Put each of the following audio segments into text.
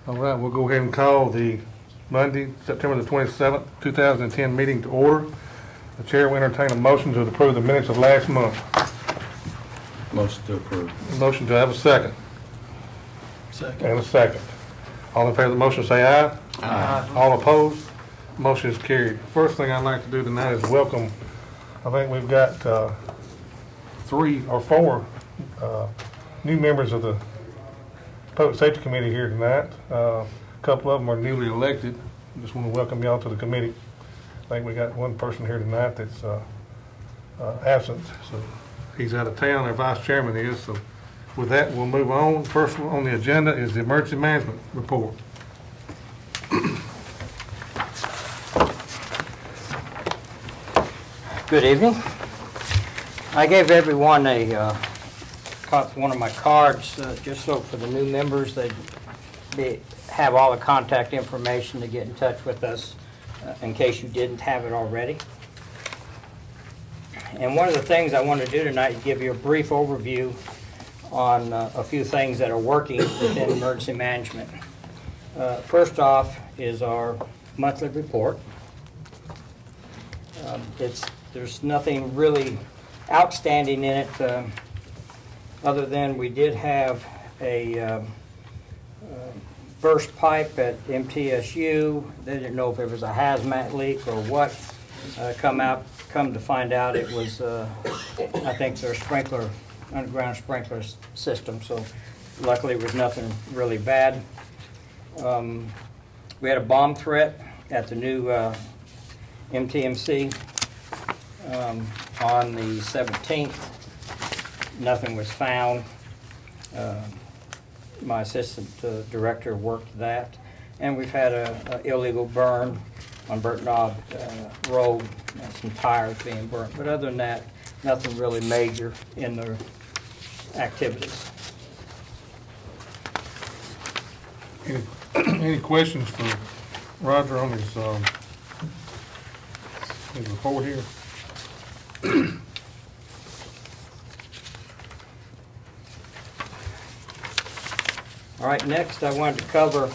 All right, we'll go ahead and call the Monday, September the 27th, 2010 meeting to order. The chair will entertain a motion to approve the minutes of last month. Motion to approve. Motion to have a second. Second. And a second. All in favor of the motion say aye. Aye. All opposed? Motion is carried. First thing I'd like to do tonight is welcome, I think we've got 3 or 4 new members of the Public Safety Committee here tonight. A couple of them are newly elected. Just want to welcome y'all to the committee. I think we got one person here tonight that's absent. So he's out of town, our vice chairman is. So with that, we'll move on. First one on the agenda is the emergency management report. Good evening. I gave everyone one of my cards just so for the new members they'd have all the contact information to get in touch with us in case you didn't have it already. And one of the things I want to do tonight is give you a brief overview on a few things that are working within emergency management. First off is our monthly report. There's nothing really outstanding in it other than we did have a burst pipe at MTSU. They didn't know if it was a hazmat leak or what. Come to find out it was, I think, their underground sprinkler system. So luckily it was nothing really bad. We had a bomb threat at the new MTMC on the 17th. Nothing was found. My assistant director worked that. And we've had an illegal burn on Burnt Knob Road, and some tires being burnt. But other than that, nothing really major in their activities. Any questions for Roger on his report here? All right, next I wanted to cover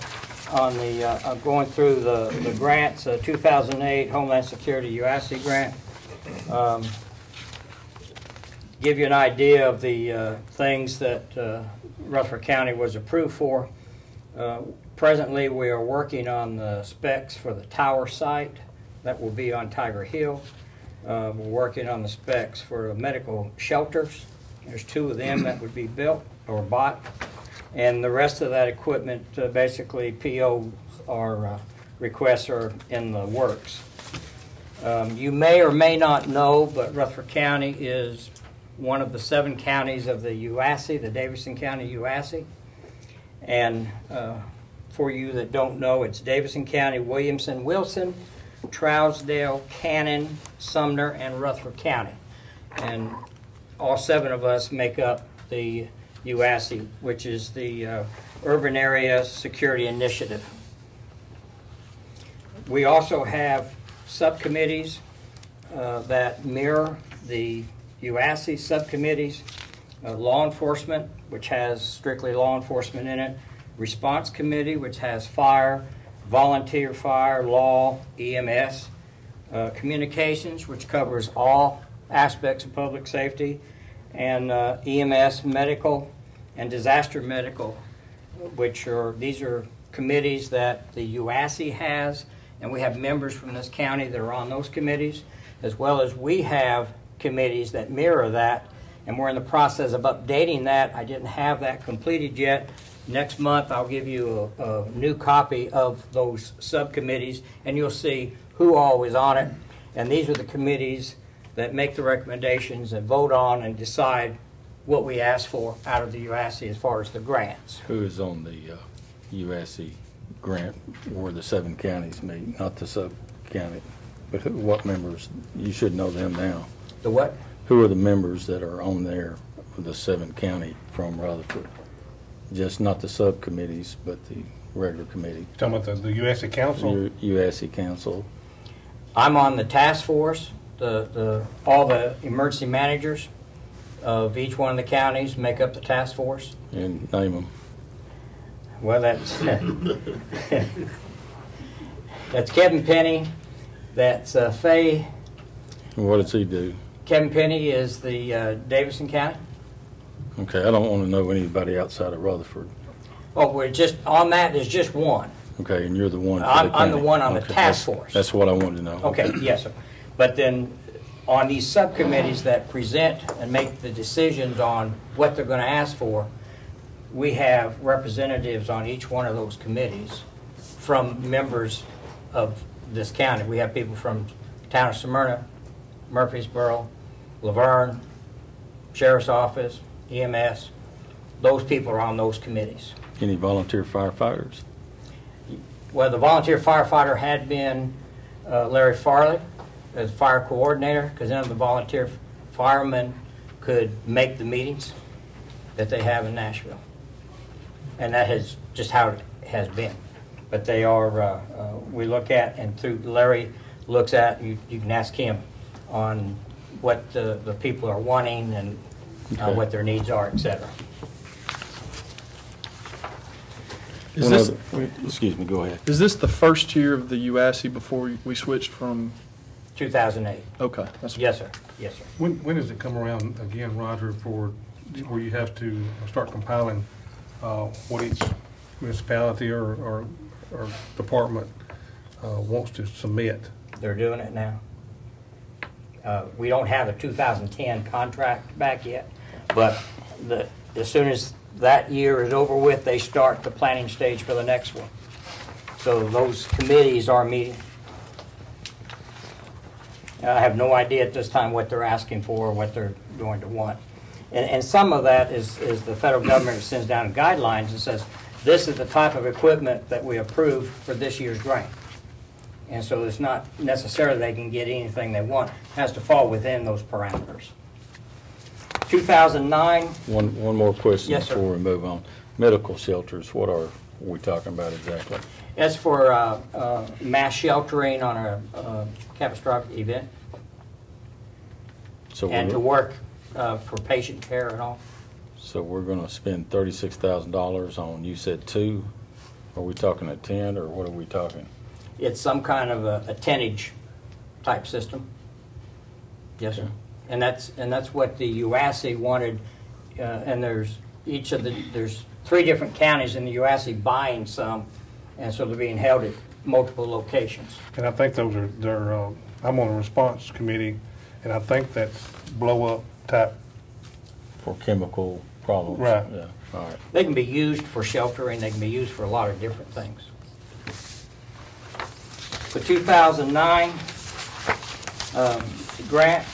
on the going through the grants, 2008 Homeland Security UASC grant. Give you an idea of the things that Rutherford County was approved for. Presently, we are working on the specs for the tower site that will be on Tiger Hill. We're working on the specs for medical shelters. There's 2 of them that would be built or bought. And the rest of that equipment, basically POs or requests are in the works. You may or may not know, but Rutherford County is one of the 7 counties of the UASC, the Davidson County UASC. And for you that don't know, it's Davidson County, Williamson, Wilson, Trousdale, Cannon, Sumner, and Rutherford County. And all 7 of us make up the UASC, which is the Urban Area Security Initiative. We also have subcommittees that mirror the UASC subcommittees. Law enforcement, which has strictly law enforcement in it. Response committee, which has fire, volunteer fire, law, EMS. Communications, which covers all aspects of public safety. And EMS, medical, and disaster medical, these are committees that the UASC has, and we have members from this county that are on those committees, as well as we have committees that mirror that, and we're in the process of updating that. I didn't have that completed yet. Next month I'll give you a new copy of those subcommittees, and you'll see who all is on it, and these are the committees that make the recommendations and vote on and decide what we ask for out of the UASC as far as the grants. Who is on the UASC grant where the 7 counties meet, not the sub-county? But what members? You should know them now. The what? Who are the members that are on there for the 7 county from Rutherford? Just not the subcommittees, but the regular committee. Talking about the UASC Council? UASC Council. I'm on the task force. All the emergency managers of each one of the counties make up the task force. And name them. Well, that's that's Kevin Penny. That's Fay. What does he do? Kevin Penny is the Davidson County. Okay, I don't want to know anybody outside of Rutherford. Oh, we're just on that. There's just one. Okay, and you're the one for the I'm county. the one on the Okay, task that's- force. That's what I wanted to know. Okay, yes, sir. But then on these subcommittees that present and make the decisions on what they're going to ask for, we have representatives on each one of those committees from members of this county. We have people from town of Smyrna, Murfreesboro, Laverne, Sheriff's Office, EMS. Those people are on those committees. Any volunteer firefighters? Well, the volunteer firefighter had been Larry Farley as fire coordinator, because none of the volunteer firemen could make the meetings that they have in Nashville. And that is just how it has been. But they are, we look at, and through Larry looks at, you can ask him on what the people are wanting and Okay. what their needs are, et cetera. Is this, Excuse me, go ahead. is this the first year of the UASI before we switched from, 2008. okay. That's, Yes, sir. Yes, sir. When does it come around again, Roger, for, where you have to start compiling what each municipality or department wants to submit? They're doing it now. We don't have a 2010 contract back yet, but as soon as that year is over with, they start the planning stage for the next one. So those committees are meeting. I have no idea at this time what they're asking for or what they're going to want. And some of that is the federal government sends down guidelines and says, this is the type of equipment that we approve for this year's grant. And so it's not necessarily they can get anything they want. It has to fall within those parameters. 2009, One more question Yes, sir. before we move on. Medical shelters, what are we talking about exactly? as for mass sheltering on a catastrophic event So and to we're, work for patient care and all. so we're going to spend $36,000 on, you said 2? Are we talking a 10 or what are we talking? It's some kind of a tonnage type system. Yes, sir. Okay. And that's what the UASI wanted. And there's 3 different counties in the UASI buying some, and so they're being held at multiple locations. And I think those are, I'm on a response committee, and I think that's blow-up type. For chemical problems? Right. Yeah, all right. They can be used for sheltering. They can be used for a lot of different things. For 2009 grant,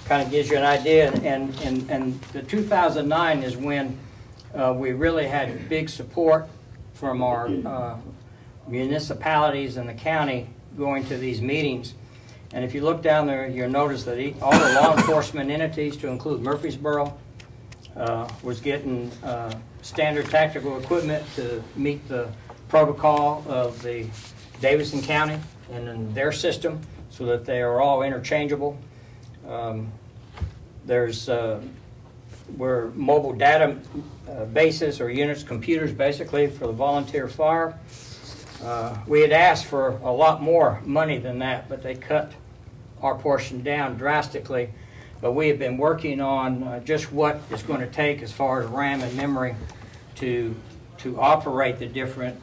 kind of gives you an idea, and the 2009 is when we really had big support from our municipalities and the county going to these meetings. And if you look down there, you'll notice that all the law enforcement entities, to include Murfreesboro, was getting standard tactical equipment to meet the protocol of the Davidson County and in their system, so that they are all interchangeable. We're mobile data bases or units, computers basically, for the volunteer fire. We had asked for a lot more money than that, but they cut our portion down drastically. But we have been working on just what it's going to take as far as RAM and memory to operate the different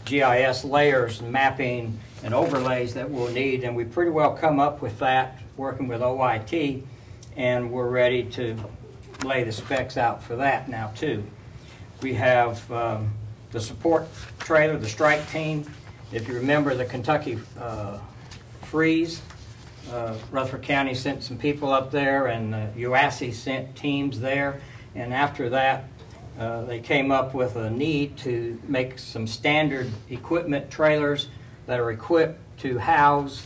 GIS layers, mapping, and overlays that we'll need. And we pretty well come up with that working with OIT, and we're ready to lay the specs out for that now too. We have the support trailer, the strike team. If you remember the Kentucky freeze, Rutherford County sent some people up there, and UASI sent teams there. And after that, they came up with a need to make some standard equipment trailers that are equipped to house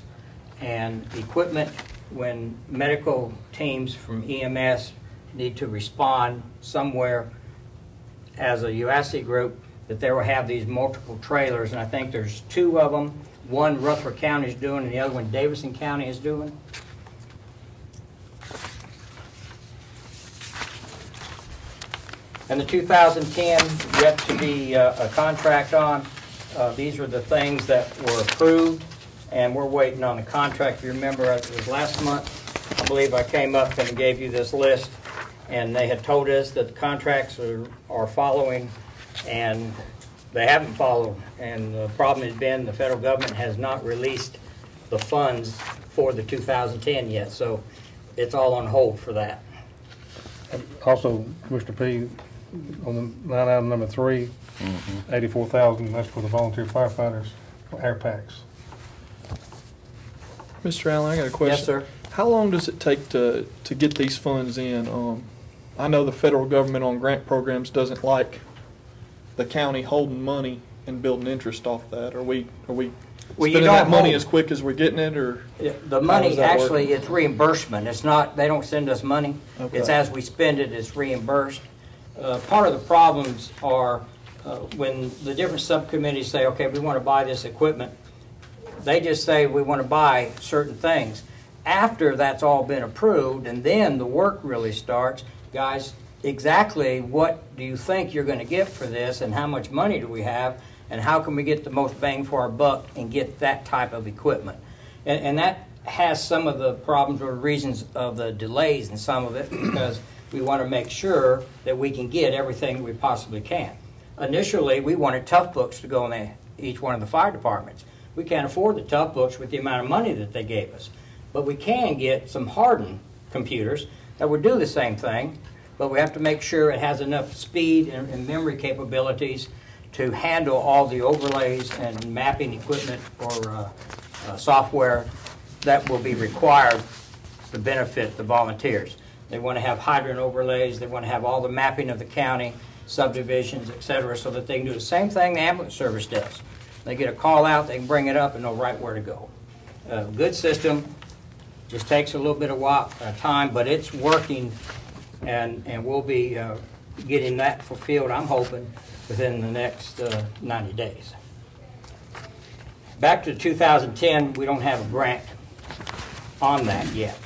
and equipment when medical teams from EMS need to respond somewhere as a UASI group, that they will have these multiple trailers. And I think there's 2 of them. One Rutherford County is doing, and the other one Davidson County is doing. And the 2010, yet to be a contract on. These are the things that were approved, and we're waiting on the contract. If you remember, it was last month, I believe I came up and gave you this list, and they had told us that the contracts are following, and they haven't followed. And the problem has been the federal government has not released the funds for the 2010 yet, so it's all on hold for that. Also, Commissioner P, on the line item number 3, 84,000, that's for the volunteer firefighters, for air packs. Mr. Allen, I got a question. Yes, sir. How long does it take to get these funds in? I know the federal government on grant programs doesn't like the county holding money and building interest off that. Are we Well, you spending don't that money hold- as quick as we're getting it, or? The How money, does that work? actually, it's reimbursement. It's not, they don't send us money. Okay. It's as we spend it, it's reimbursed. Part of the problems are when the different subcommittees say, okay, we want to buy this equipment, they just say we want to buy certain things. After that's all been approved, and then the work really starts, guys, exactly what do you think you're going to get for this, and how much money do we have, and how can we get the most bang for our buck and get that type of equipment? And that has some of the problems or reasons of the delays in some of it, because we want to make sure that we can get everything we possibly can. Initially, we wanted tough books to go in each one of the fire departments. We can't afford the tough books with the amount of money that they gave us. But we can get some hardened computers that would do the same thing, but we have to make sure it has enough speed and memory capabilities to handle all the overlays and mapping equipment or software that will be required to benefit the volunteers. They want to have hydrant overlays, they want to have all the mapping of the county, subdivisions, et cetera, so that they can do the same thing the ambulance service does. They get a call out, they can bring it up and know right where to go. Good system, just takes a little bit of time, but it's working, and we'll be getting that fulfilled, I'm hoping, within the next 90 days. Back to 2010, we don't have a grant on that yet.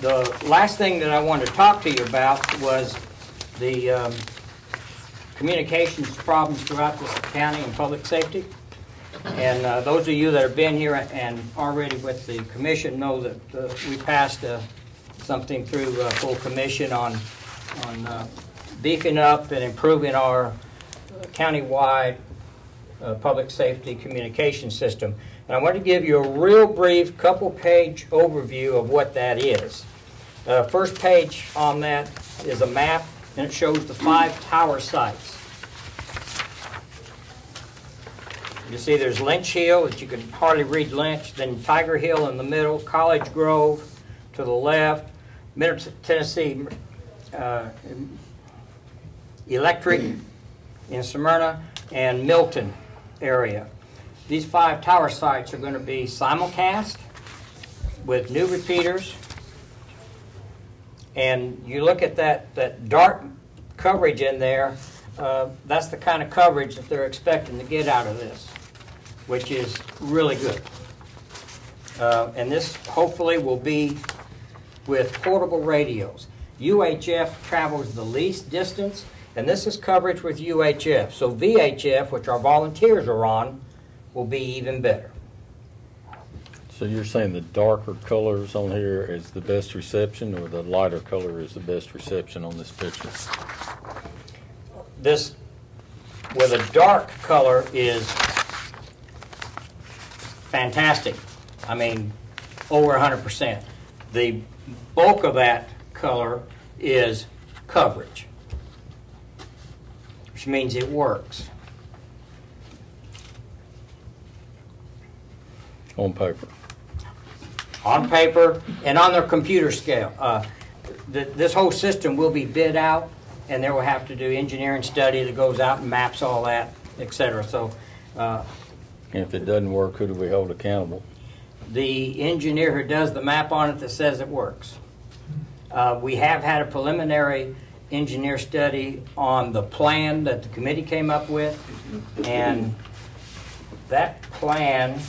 The last thing that I wanted to talk to you about was the communications problems throughout this county and public safety. And those of you that have been here and already with the commission know that we passed something through full commission on beefing up and improving our countywide public safety communication system. And I want to give you a real brief couple-page overview of what that is. First page on that is a map, and it shows the 5 tower sites. You see there's Lynch Hill, that you can hardly read Lynch, then Tiger Hill in the middle, College Grove to the left, Middle Tennessee Electric in Smyrna, and Milton area. These 5 tower sites are going to be simulcast with new repeaters. And you look at that dark coverage in there, that's the kind of coverage that they're expecting to get out of this, which is really good. And this hopefully will be with portable radios. UHF travels the least distance, and this is coverage with UHF. So VHF, which our volunteers are on, will be even better. So you're saying the darker colors on here is the best reception, or the lighter color is the best reception on this picture? This, with a dark color, is fantastic. I mean, over 100%. The bulk of that color is coverage, which means it works. On paper. On paper and on their computer scale. This whole system will be bid out, and they will have to do engineering study that goes out and maps all that, etc. So And if it doesn't work, who do we hold accountable? the engineer who does the map on it that says it works. We have had a preliminary engineer study on the plan that the committee came up with, and that plan,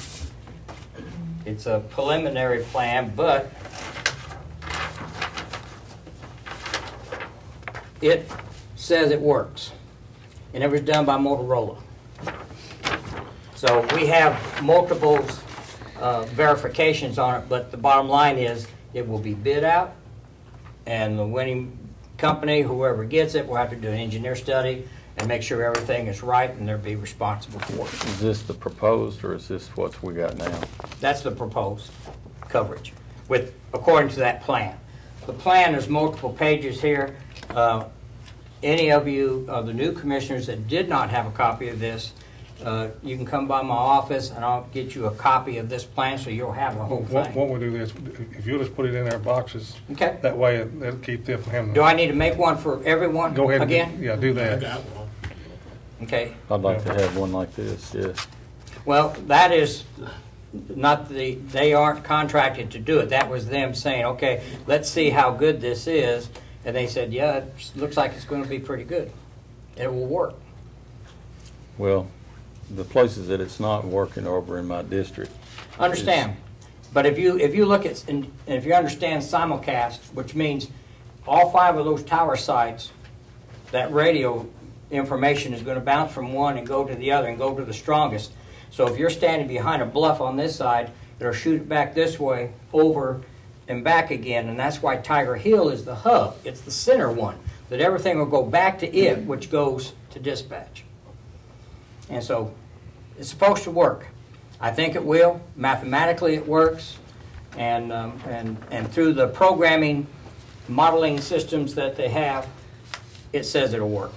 it's a preliminary plan, but it says it works, and it was done by Motorola. So we have multiple verifications on it, but the bottom line is it will be bid out, and the winning company, whoever gets it, will have to do an engineer study and make sure everything is right, and they'll be responsible for it. Is this the proposed, or is this what we got now? That's the proposed coverage, according to that plan. The plan is multiple pages here. Any of you, the new commissioners that did not have a copy of this, you can come by my office and I'll get you a copy of this plan so you'll have the whole What thing. we'll do is, if you'll just put it in our boxes, Okay. that way it'll keep them from having. Do I need to make one for everyone Go ahead. again? Yeah, do that. Okay. I'd like to have one like this, yes. Well, that is not they aren't contracted to do it. That was them saying, okay, let's see how good this is. And they said, yeah, it looks like it's going to be pretty good. It will work. Well, the places that it's not working over in my district. Understand. But if you look at, and if you understand simulcast, which means all 5 of those tower sites, that radio information is going to bounce from one and go to the other and go to the strongest. So if you're standing behind a bluff on this side, it'll shoot it back this way, over and back again, and that's why Tiger Hill is the hub. It's the center one, that everything will go back to it, which goes to dispatch. And so it's supposed to work. I think it will. Mathematically it works, and through the programming modeling systems that they have, it says it'll work.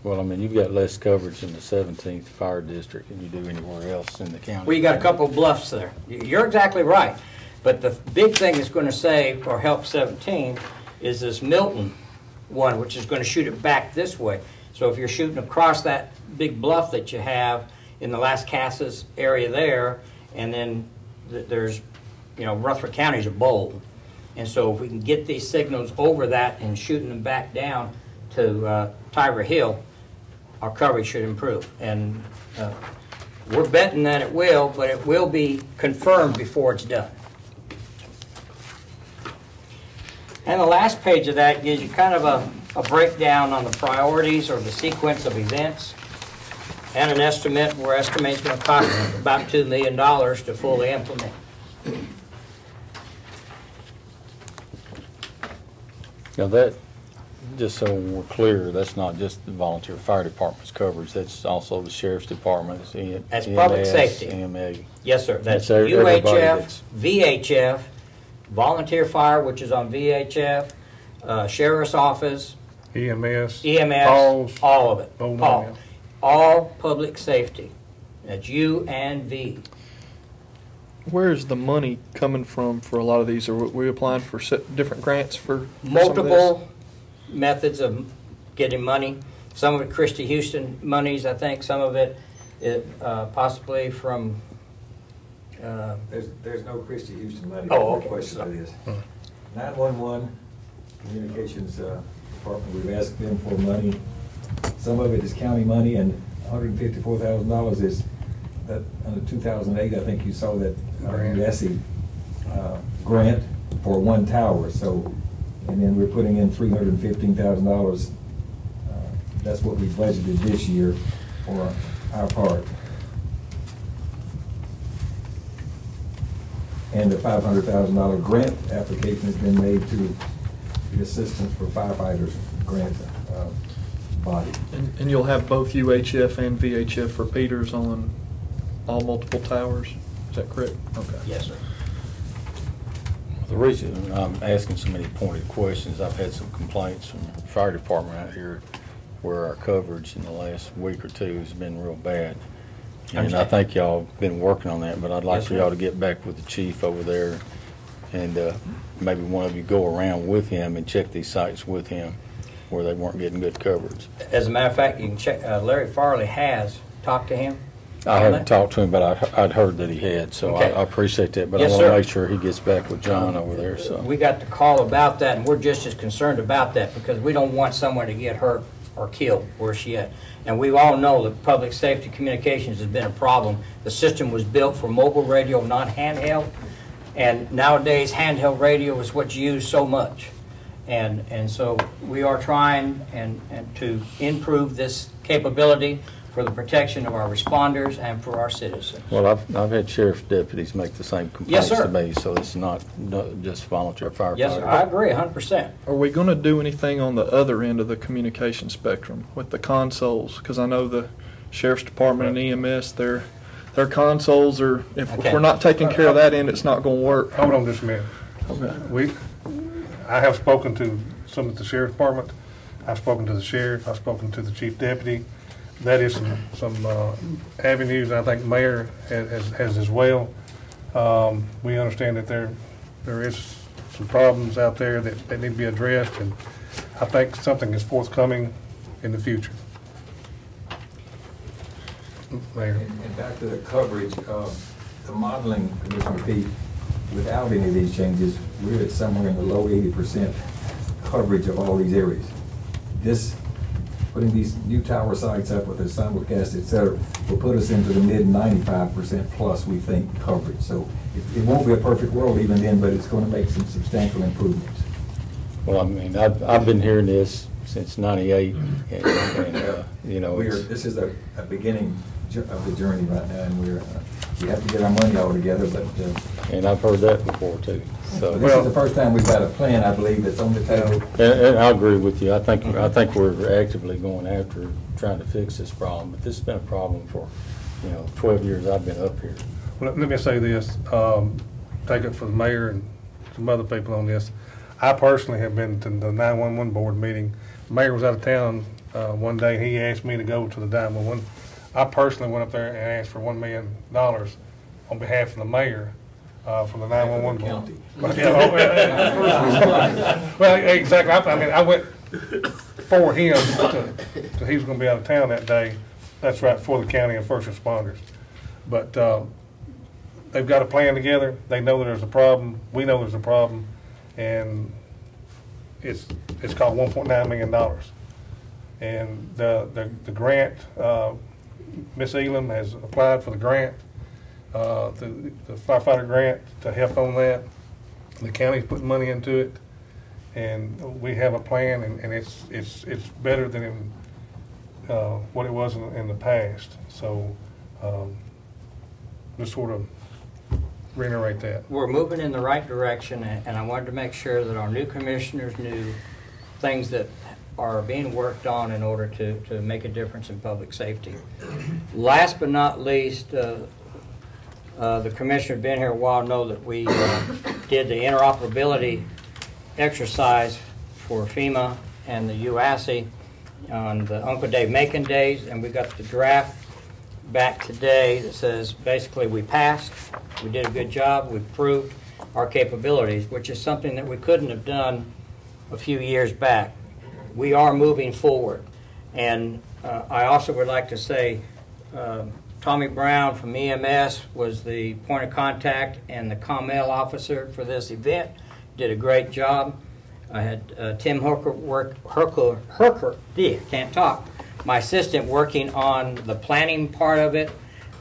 Well, I mean, you've got less coverage in the 17th Fire District than you do anywhere else in the county. Well, you got a couple of bluffs there. You're exactly right. But the big thing that's going to save or help 17 is this Milton one, which is going to shoot it back this way. So if you're shooting across that big bluff that you have in the Las Casas area there, and then there's, Rutherford County's a bowl. And so if we can get these signals over that and shooting them back down to Tiger Hill, our coverage should improve. And we're betting that it will, but it will be confirmed before it's done. And the last page of that gives you kind of a breakdown on the priorities or the sequence of events and an estimate. We're estimating it's going to cost about $2 million to fully implement. Now that, just so we're clear, that's not just the volunteer fire department's coverage, that's also the sheriff's department's, That's public EMS, safety. EMA. Yes, sir. That's Everybody UHF, that's- VHF, volunteer fire, which is on VHF, sheriff's office, EMS. EMS, Paul's. all of it. Oh, Paul. man. All public safety. That's U and V. Where is the money coming from for a lot of these? Are we applying for different grants for some of Multiple methods of getting money. Some of it Christie Houston monies, I think. Some of it possibly from. There's no Christie Houston money. Oh, No okay. question of this. 911 Communications Department, we've asked them for money. Some of it is county money, and $154,000 is that under 2008. I think you saw that USC grant for one tower. So, and then we're putting in $315,000. That's what we budgeted this year for our part. And the $500,000 grant application has been made to the Assistance for Firefighters grant body. And you'll have both UHF and VHF for Peters on all multiple towers? Is that correct? Okay. Yes, sir. The reason I'm asking so many pointed questions, I've had some complaints from the fire department out here where our coverage in the last week or two has been real bad. And I Understand. think y'all been working on that, but I'd like Yes, for sir. y'all to get back with the chief over there and maybe one of you go around with him and check these sites with him where they weren't getting good coverage. As a matter of fact, you can check. Larry Farley has talked to him. I haven't talked to him, but I'd heard that he had, so Okay. I appreciate that. But Yes, I want to sir. make sure he gets back with John over there. So We got the call about that, and we're just as concerned about that because we don't want someone to get hurt or killed worse yet. And we all know that public safety communications has been a problem. The system was built for mobile radio, not handheld. And nowadays, handheld radio is what's used so much. And so we are trying and to improve this capability for the protection of our responders and for our citizens. Well, I've had sheriff's deputies make the same Yes, complaints sir. to me, so it's not just volunteer firefighters. Yes, sir, I agree 100%. Are we going to do anything on the other end of the communication spectrum with the consoles? Because I know the sheriff's department and EMS, their consoles are, if Okay. we're not taking care of that end, it's not going to work. Hold on just a minute. Okay. I have spoken to some at the sheriff's department. I've spoken to the sheriff. I've spoken to the chief deputy. That is some avenues I think the mayor has as well. We understand that there is some problems out there that need to be addressed, and I think something is forthcoming in the future. Mayor. And back to the coverage, the modeling, Commissioner Pete, without any of these changes, we're at somewhere in the low 80% coverage of all these areas. This, putting these new tower sites up with the simulcast, et cetera, will put us into the mid 95% plus, we think, coverage. So it won't be a perfect world even then, but it's going to make some substantial improvements. Well, I mean, I've been hearing this since '98, and you know, This is a beginning of the journey right now, and we have to get our money all together, but and I've heard that before too. So this is the first time we've got a plan, I believe, that's on the table. and I agree with you. I think we're actively going after trying to fix this problem, but this has been a problem for 12 years I've been up here. Well, let me say this, take it for the mayor and some other people on this. I personally have been to the 911 board meeting. The mayor was out of town one day. He asked me to go to the 911. I personally went up there and asked for $1 million on behalf of the mayor from the 911 board. Well, exactly. I mean, I went for him to he was going to be out of town that day. That's right, for the county and first responders. But they've got a plan together. They know that there's a problem. We know there's a problem, and it's called $1.9 million. And the grant, Miss Elam has applied for the grant, the firefighter grant to help on that. The county's putting money into it, and we have a plan, and it's better than what it was in the past. So just sort of reiterate that. We're moving in the right direction, and I wanted to make sure that our new commissioners knew things that are being worked on in order to make a difference in public safety. Last but not least, the commissioner been here a while know that we did the interoperability exercise for FEMA and the UASI on the Uncle Dave Macon days, and we got the draft back today that says basically we passed, we did a good job, we proved our capabilities, which is something that we couldn't have done a few years back. We are moving forward. And I also would like to say Tommy Brown from EMS was the point of contact and the COMEL officer for this event. Did a great job. I had Tim Herker, can't talk, my assistant, working on the planning part of it,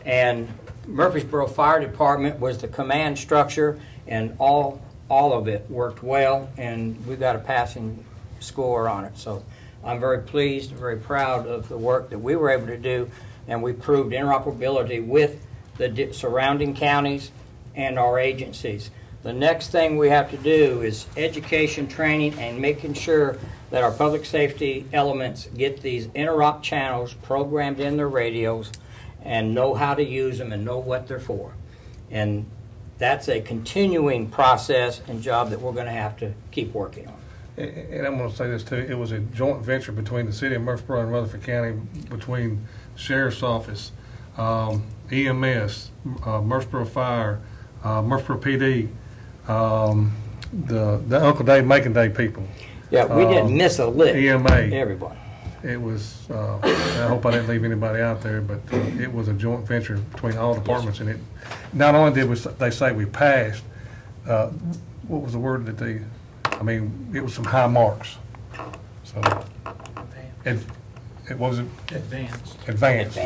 and Murfreesboro Fire Department was the command structure, and all of it worked well, and we got a passing score on it. So I'm very pleased, very proud of the work that we were able to do, and we proved interoperability with the surrounding counties and our agencies. The next thing we have to do is education, training, and making sure that our public safety elements get these interop channels programmed in their radios and know how to use them and know what they're for. And that's a continuing process and job that we're going to have to keep working on. And I'm going to say this too, it was a joint venture between the city of Murfreesboro and Rutherford County, between Sheriff's Office, EMS, Murfreesboro Fire, Murfreesboro PD, the Uncle Dave Macon Day people. Yeah, we didn't miss a lick. EMA. Everyone. It was, I hope I didn't leave anybody out there, but it was a joint venture between all departments, and it, not only did they say we passed, what was the word that they, I mean, it was some high marks. So, it wasn't Advanced. advanced.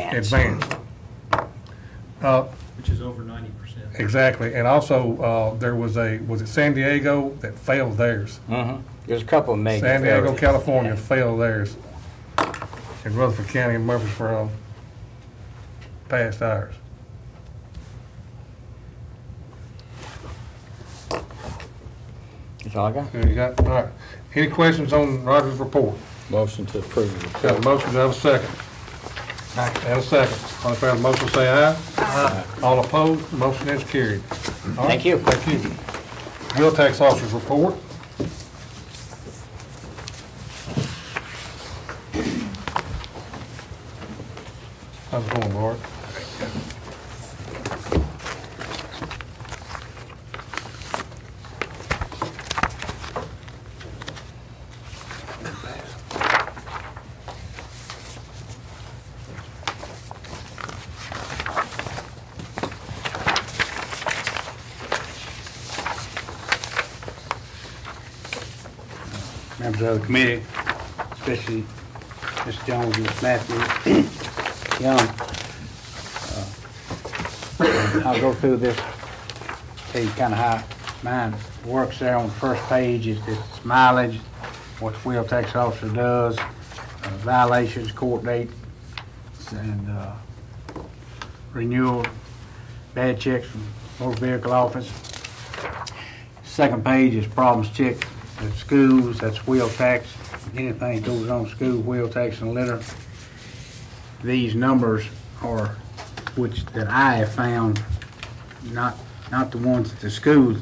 Which is over 90%. Exactly, and also, there was was it San Diego that failed theirs? There's a couple of major. San Diego, areas. California failed theirs. And Rutherford County and Murfreesboro passed ours. That's all I got. You got, all right. Any questions on Roger's report? Motion to approve the Got a report. motion, do I have a second? And a second. All in favor of the motion, say aye. Aye. All opposed, motion is carried. All right, Thank you. Thank you. Wheel tax officer's report. How's it going, Bart? Members of the committee, especially Mr. Jones and Ms. Matthews, Young. I'll go through this, tell you kind of how mine works there. On the first page is this mileage, what the wheel tax officer does, violations, court date, and renewal, bad checks from motor vehicle office. Second page is problems checked at schools, that's wheel tax, anything that goes on school, wheel tax and litter. These numbers are, that I have found, not the ones that the schools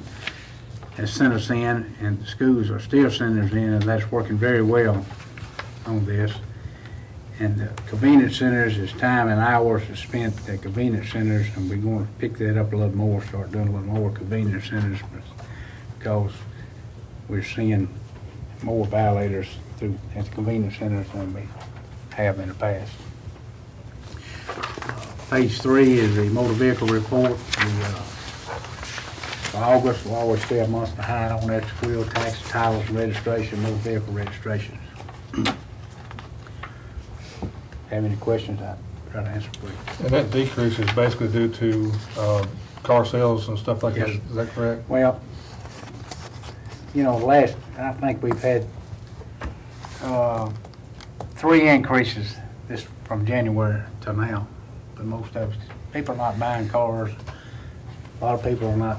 has sent us in, and the schools are still sending us in, and that's working very well on this. And the convenience centers is time and hours spent at convenience centers, and we're going to pick that up a little more, start doing a little more convenience centers, because we're seeing more violators at the convenience centers than we have in the past. Page 3 is the motor vehicle report. For August, we'll always stay a month behind on that wheel tax, titles, and registration, motor vehicle registrations. Have any questions, I'll try to answer for you. And that decrease is basically due to car sales and stuff like that, Yes. is that correct? Well, you know, I think we've had 3 increases this from January till now. But most of us, people are not buying cars. A lot of people are not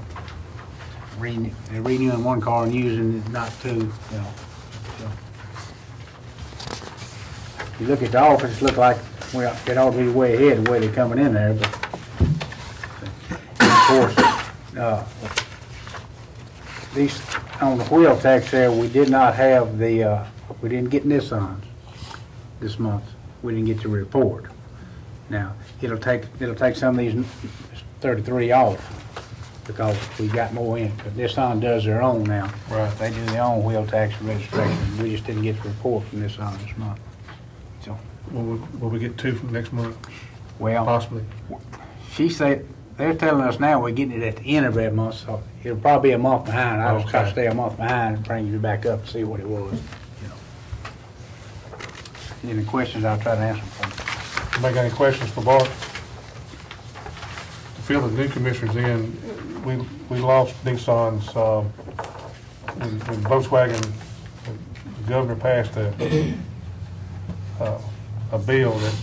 they're renewing one car and using it, not two, you know. So, if you look at the office, it looks like, well, it ought to be way ahead of the way they're coming in there, but of course, these, on the wheel tax there, we did not have we didn't get Nissans this month. We didn't get the report. Now, it'll take some of these 33 off because we got more in. But Nissan does their own now. Right. They do their own wheel tax registration. We just didn't get the report from Nissan this month. So, Will we get 2 from next month, well, possibly? she said, they're telling us now we're getting it at the end of every month, so it'll probably be a month behind. I was trying to Okay. stay a month behind and bring you back up and see what it was, you know. Any questions, I'll try to answer them for you. Make any questions for Bart? To fill the new commissioners in, we lost Nissan's, when Volkswagen, the governor passed a bill that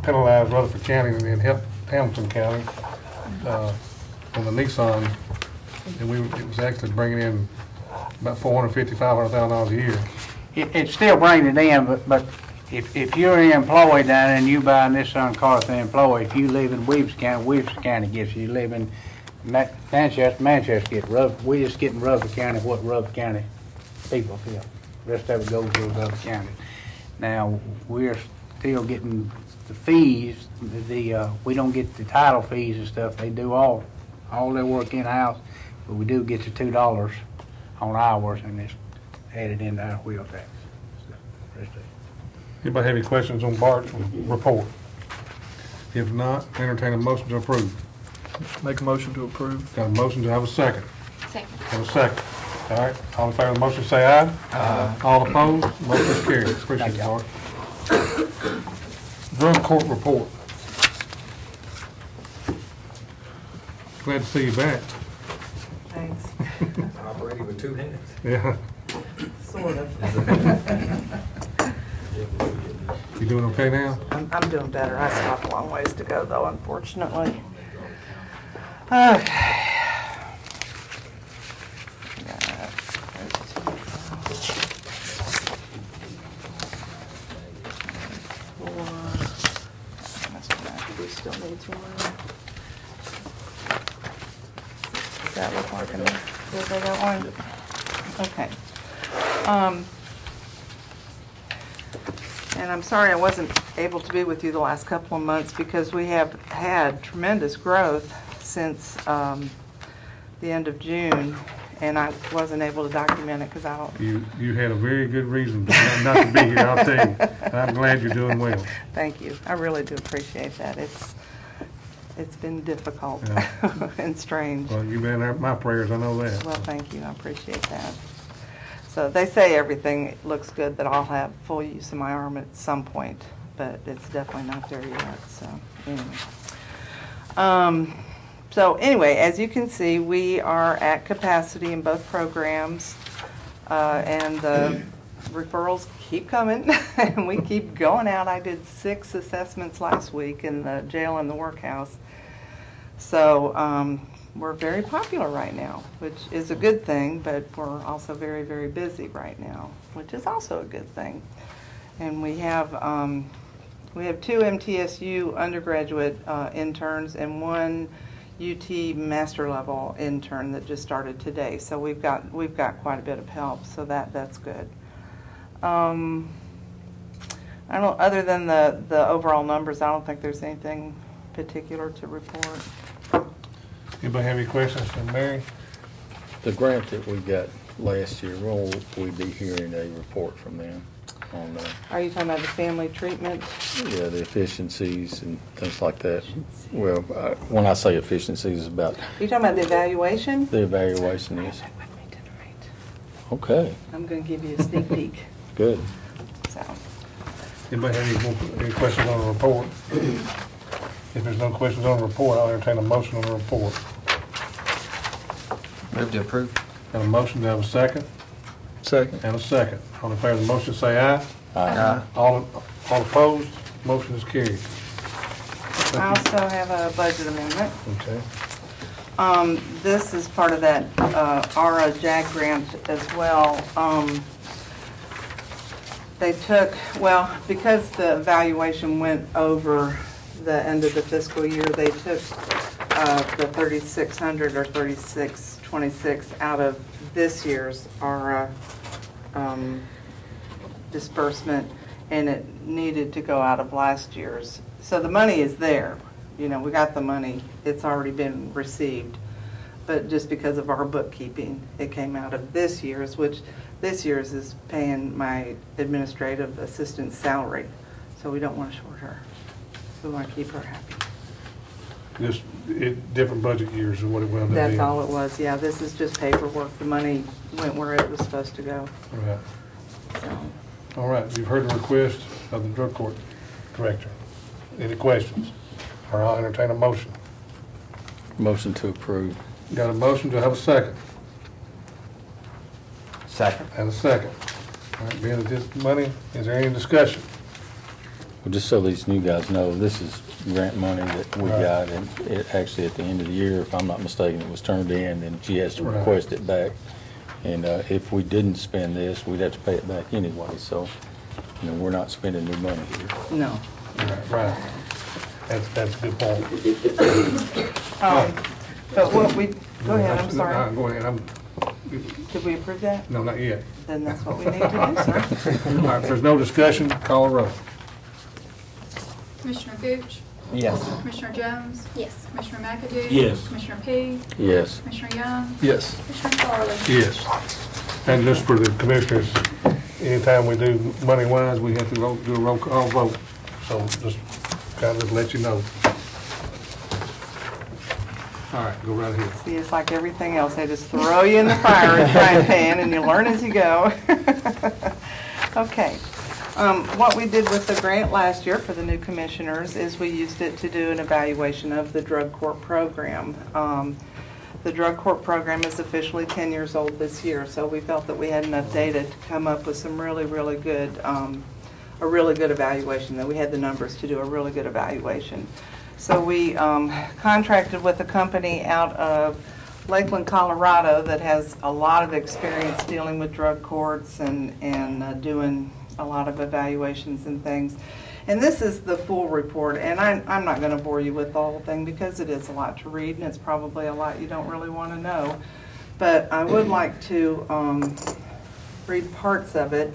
penalized Rutherford County and Hamilton County on the Nissan, and it was actually bringing in about $450,000, $500,000 a year. It's still bringing it in, but if you're an employee down there and you buy a Nissan car as an employee, if you live in Weaves County gets you. You live in Manchester gets Rutherford. We're just getting Rutherford County what Rutherford County people feel. The rest of it goes to Rutherford County. Now, we're still getting the fees. We don't get the title fees and stuff. They do all their work in-house, but we do get the $2 on hours, and it's added into our wheel tax. Anybody have any questions on Bart's report? If not, entertain a motion to approve. Make a motion to approve. Got a motion to have a second. Second. Have a second. All right, all in favor of the motion, say aye. Aye. All opposed, motion is carried. Appreciate it, Bart. Drug court report. Glad to see you back. Thanks. Operating with two hands. Yeah. Sort of. You doing okay now? I'm doing better. I still have a long ways to go, though, unfortunately. Okay. We still need to. Does that look like enough? Did they got one? Okay. And I'm sorry I wasn't able to be with you the last couple of months because we have had tremendous growth since the end of June, and I wasn't able to document it because I don't. You had a very good reason not to be here, I'll tell you. And I'm glad you're doing well. Thank you. I really do appreciate that. It's been difficult Yeah. and strange. Well, you've been in my prayers, I know that. Well, thank you. I appreciate that. So they say everything looks good, that I'll have full use of my arm at some point, but it's definitely not there yet. So anyway, as you can see, we are at capacity in both programs, and the referrals keep coming, and we keep going out. I did 6 assessments last week in the jail and the workhouse. So we're very popular right now, which is a good thing, but we're also very, very busy right now, which is also a good thing. And we have 2 MTSU undergraduate interns and 1 UT master level intern that just started today. So we've got quite a bit of help, so that's good. I don't, other than the overall numbers, I don't think there's anything particular to report. Anybody have any questions for Mary? The grant that we got last year, will we be hearing a report from them on Are you talking about the family treatment? the efficiencies and things like that? Well, when I say efficiencies, about You talking about the evaluation? the evaluation is. With me tonight. Okay, I'm going to give you a sneak peek. good. So, Anybody have any questions on the report? If there's no questions on the report, I'll entertain a motion on the report. Move to approve. Have a motion, to have a second? Second. And a second. All in favor of the motion, say aye. Aye. All opposed, motion is carried. I also have a budget amendment. Okay. This is part of that ARA JAG grant as well. They took, well, because the evaluation went over the end of the fiscal year, they took the 3,600 or 3,626 out of this year's ARA disbursement, and it needed to go out of last year's. So the money is there. You know, we got the money. It's already been received. But just because of our bookkeeping, it came out of this year's, which this year's is paying my administrative assistant's salary. So we don't want to short her. We want to keep her happy. Just different budget years is what it wound up being. That's all it was. Yeah, this is just paperwork. The money went where it was supposed to go. Right. So, All right, you've heard the request of the drug court director. Any questions? Or I'll entertain a motion. Motion to approve. Got a motion, to have a second? Second. And a second. All right, being that this money, is there any discussion? Well, just so these new guys know, this is grant money that we Right. got, and it actually at the end of the year, if I'm not mistaken, it was turned in, and she has to Right. request it back. And if we didn't spend this, we'd have to pay it back anyway, so, you know, we're not spending new money here. no. Right. That's a good point. But what we, go ahead, I'm No, sorry. go ahead, Did we approve that? no, not yet. Then that's what we need to do, sir. All right, if there's no discussion, call a roll. Commissioner Gooch? Yes. Commissioner Jones? Yes. Commissioner McAdoo? Yes. Commissioner P? Yes. Commissioner Young? Yes. Commissioner Farley? Yes. And just for the commissioners, anytime we do money-wise, we have to do a roll call vote. So just kind of just let you know. All right, go right ahead. See, it's like everything else. They just throw you in the fire and frying pan, and you learn as you go. Okay. What we did with the grant last year for the new commissioners is we used it to do an evaluation of the drug court program. The drug court program is officially 10 years old this year, so we felt that we had enough data to come up with some really good, a really good evaluation, that we had the numbers to do a really good evaluation. So we contracted with a company out of Lakeland, Colorado that has a lot of experience dealing with drug courts and doing a lot of evaluations and things. And this is the full report, and I'm not going to bore you with the whole thing because it is a lot to read, and it's probably a lot you don't really want to know. But I would like to read parts of it,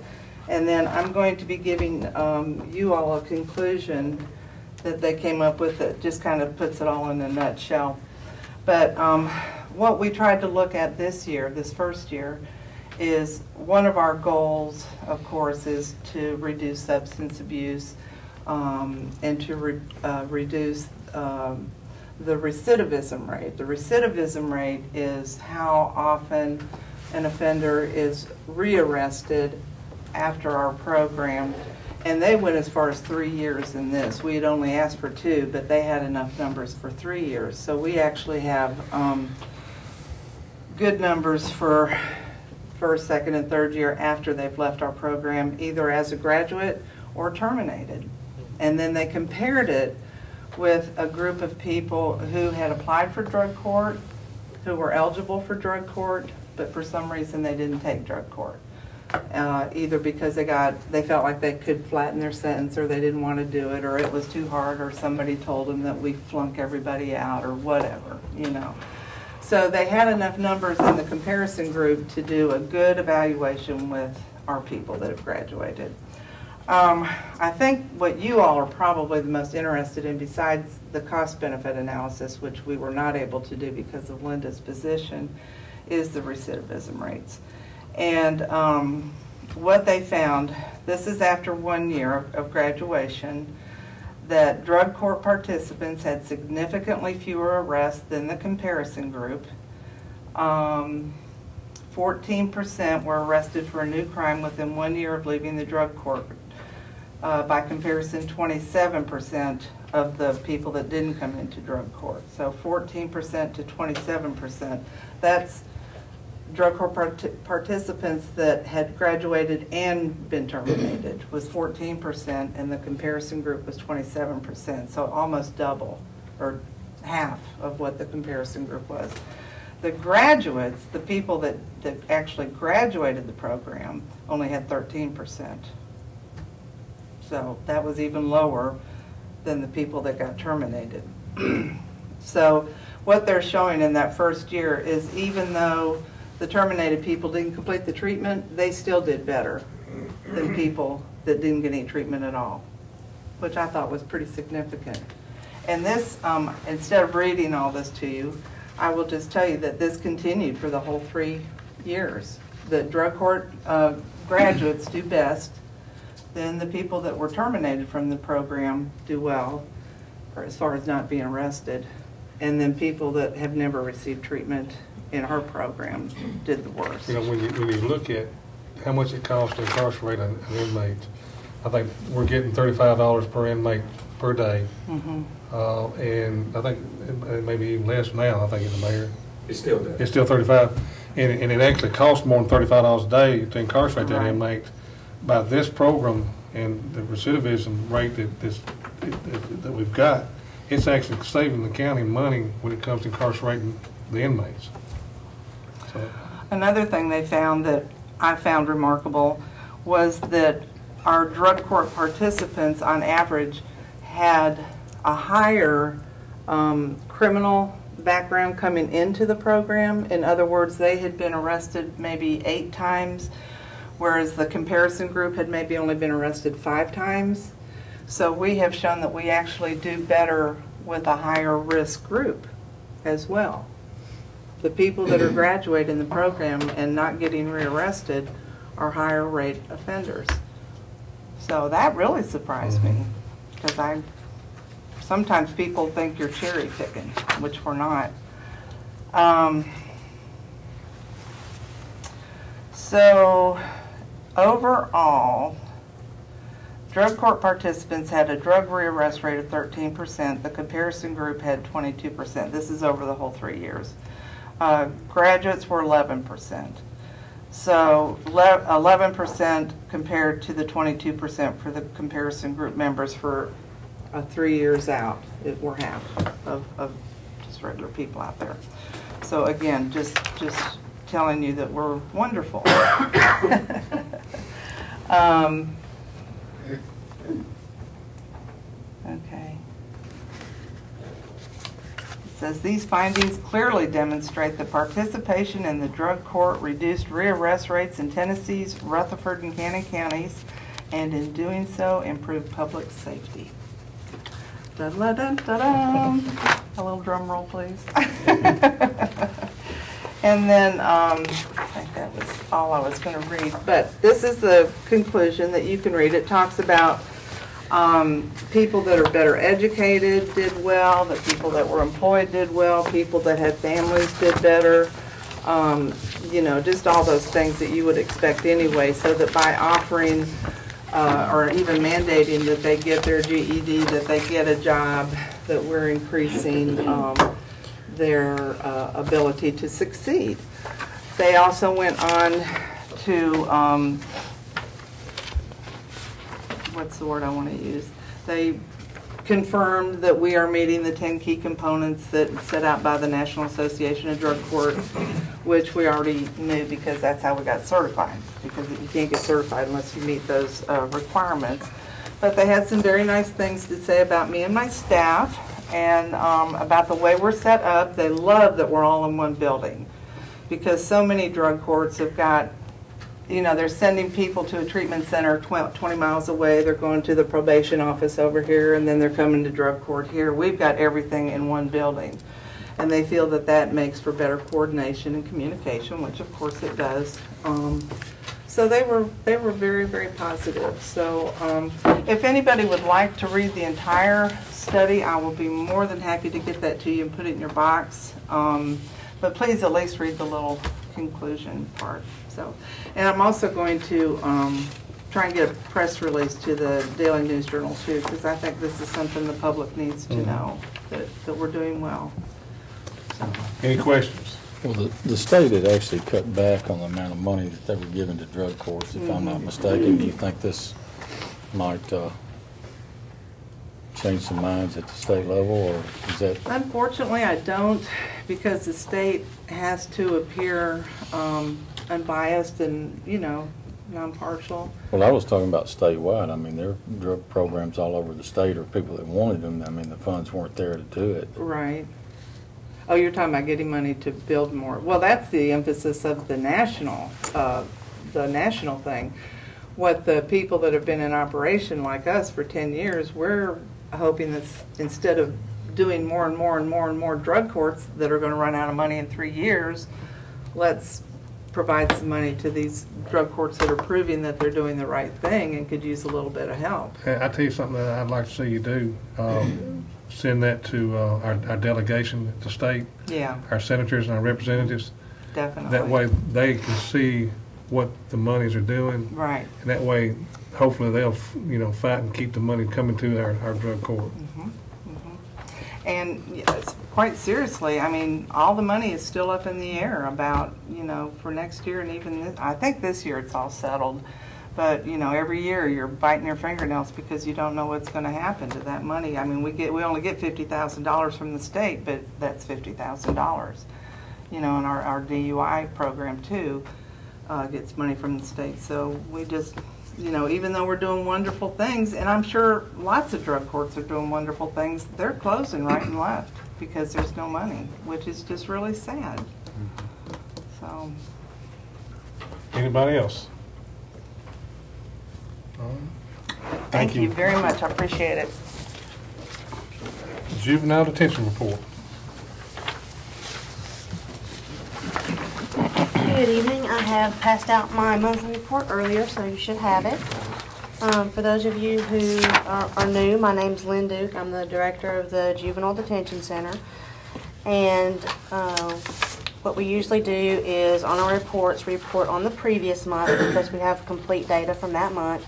and then I'm going to be giving you all a conclusion that they came up with that just kind of puts it all in a nutshell. But what we tried to look at this year, this first year, is one of our goals, of course, is to reduce substance abuse and to reduce the recidivism rate. The recidivism rate is how often an offender is rearrested after our program. And they went as far as 3 years in this. We had only asked for 2, but they had enough numbers for 3 years. So we actually have good numbers for first, second, and third year after they've left our program, either as a graduate or terminated. And then they compared it with a group of people who had applied for drug court, who were eligible for drug court, but for some reason they didn't take drug court. Either because they felt like they could flatten their sentence, or they didn't want to do it, or it was too hard, or somebody told them that we flunk everybody out, or whatever, you know. So they had enough numbers in the comparison group to do a good evaluation with our people that have graduated. I think what you all are probably the most interested in, besides the cost-benefit analysis, which we were not able to do because of Linda's position, is the recidivism rates. And what they found, this is after 1 year of graduation, that drug court participants had significantly fewer arrests than the comparison group. 14% were arrested for a new crime within 1 year of leaving the drug court. By comparison, 27% of the people that didn't come into drug court. So 14% to 27%. That's drug court participants that had graduated and been terminated was 14%, and the comparison group was 27%. So almost double, or half of what the comparison group was. The graduates, the people that actually graduated the program, only had 13%. So that was even lower than the people that got terminated. So what they're showing in that first year is, even though the terminated people didn't complete the treatment, they still did better than people that didn't get any treatment at all, which I thought was pretty significant. And this, instead of reading all this to you, I will just tell you that this continued for the whole 3 years. The drug court graduates do best. Then the people that were terminated from the program do well, or as far as not being arrested. And then people that have never received treatment in our program did the worst. You know, when you look at how much it costs to incarcerate an inmate, I think we're getting $35 per inmate per day. Mm-hmm. And I think it may be even less now, I think, in the mayor. It's still there. It's still 35. And it actually costs more than $35 a day to incarcerate that inmate. By this program and the recidivism rate that we've got, it's actually saving the county money when it comes to incarcerating the inmates. So. Another thing they found that I found remarkable was that our drug court participants, on average, had a higher criminal background coming into the program. In other words, they had been arrested maybe 8 times, whereas the comparison group had maybe only been arrested 5 times. So we have shown that we actually do better with a higher risk group as well. The people that are graduating the program and not getting rearrested are higher rate offenders. So that really surprised me, because sometimes people think you're cherry picking, which we're not. So overall, drug court participants had a drug rearrest rate of 13%. The comparison group had 22%. This is over the whole 3 years. Graduates were 11%. So 11% compared to the 22% for the comparison group members for 3 years out. We're half of just regular people out there. So again, just telling you that we're wonderful. Okay. It says these findings clearly demonstrate that participation in the drug court reduced rearrest rates in Tennessee's Rutherford and Cannon counties, and in doing so improved public safety. Da-da-da-da-da. A little drum roll, please. And then I think that was all I was going to read. But this is the conclusion that you can read. It talks about people that are better educated did well, the people that were employed did well, people that had families did better, you know, just all those things that you would expect anyway, so that by offering or even mandating that they get their GED, that they get a job, that we're increasing their ability to succeed. They also went on to what's the word I want to use? They confirmed that we are meeting the 10 key components that set out by the National Association of Drug Courts, which we already knew because that's how we got certified, because you can't get certified unless you meet those requirements. But they had some very nice things to say about me and my staff and about the way we're set up. They love that we're all in one building because so many drug courts have got, you know, they're sending people to a treatment center 20 miles away. They're going to the probation office over here, and then they're coming to drug court here. We've got everything in one building. And they feel that that makes for better coordination and communication, which of course it does. So they were very, very positive. So if anybody would like to read the entire study, I will be more than happy to get that to you and put it in your box. But please at least read the little conclusion part. So, and I'm also going to try and get a press release to the Daily News Journal too, because I think this is something the public needs to know, that we're doing well. So. Any questions? Well, the state had actually cut back on the amount of money that they were giving to drug courts, if I'm not mistaken. Do you think this might change some minds at the state level, or is that? Unfortunately, I don't, because the state has to appear unbiased and, you know, non-partial. Well, I was talking about statewide. I mean, there are drug programs all over the state, or people that wanted them. I mean, the funds weren't there to do it. Right. Oh, you're talking about getting money to build more. Well, that's the emphasis of the national thing. What the people that have been in operation like us for 10 years, we're hoping that instead of doing more and more and more and more drug courts that are going to run out of money in 3 years, let's provide some money to these drug courts that are proving that they're doing the right thing and could use a little bit of help. I'll tell you something that I'd like to see you do. Send that to our delegation at the state, Yeah, our senators and our representatives. definitely. That way they can see what the monies are doing. Right. And that way, hopefully they'll, you know, fight and keep the money coming to our drug court. And yes, quite seriously, I mean, all the money is still up in the air about, you know, for next year and even this, I think this year it's all settled. But, you know, every year you're biting your fingernails because you don't know what's going to happen to that money. I mean, we only get $50,000 from the state, but that's $50,000. You know, and our DUI program too gets money from the state. So we just, you know, even though we're doing wonderful things, and I'm sure lots of drug courts are doing wonderful things, they're closing right and left because there's no money, which is just really sad. So. Anybody else? Thank you very much. I appreciate it. Juvenile detention report. Good evening. I have passed out my monthly report earlier, so you should have it. For those of you who are new, my name's Lynn Duke. I'm the director of the Juvenile Detention Center. And what we usually do is on our reports, we report on the previous month because we have complete data from that month.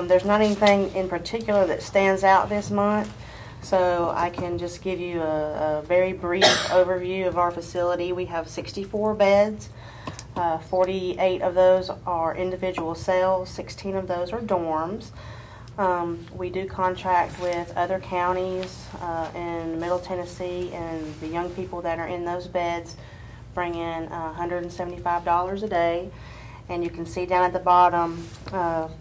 There's not anything in particular that stands out this month, so I can just give you a very brief overview of our facility. We have 64 beds. 48 of those are individual cells, 16 of those are dorms. We do contract with other counties in Middle Tennessee, and the young people that are in those beds bring in $175 a day. And you can see down at the bottom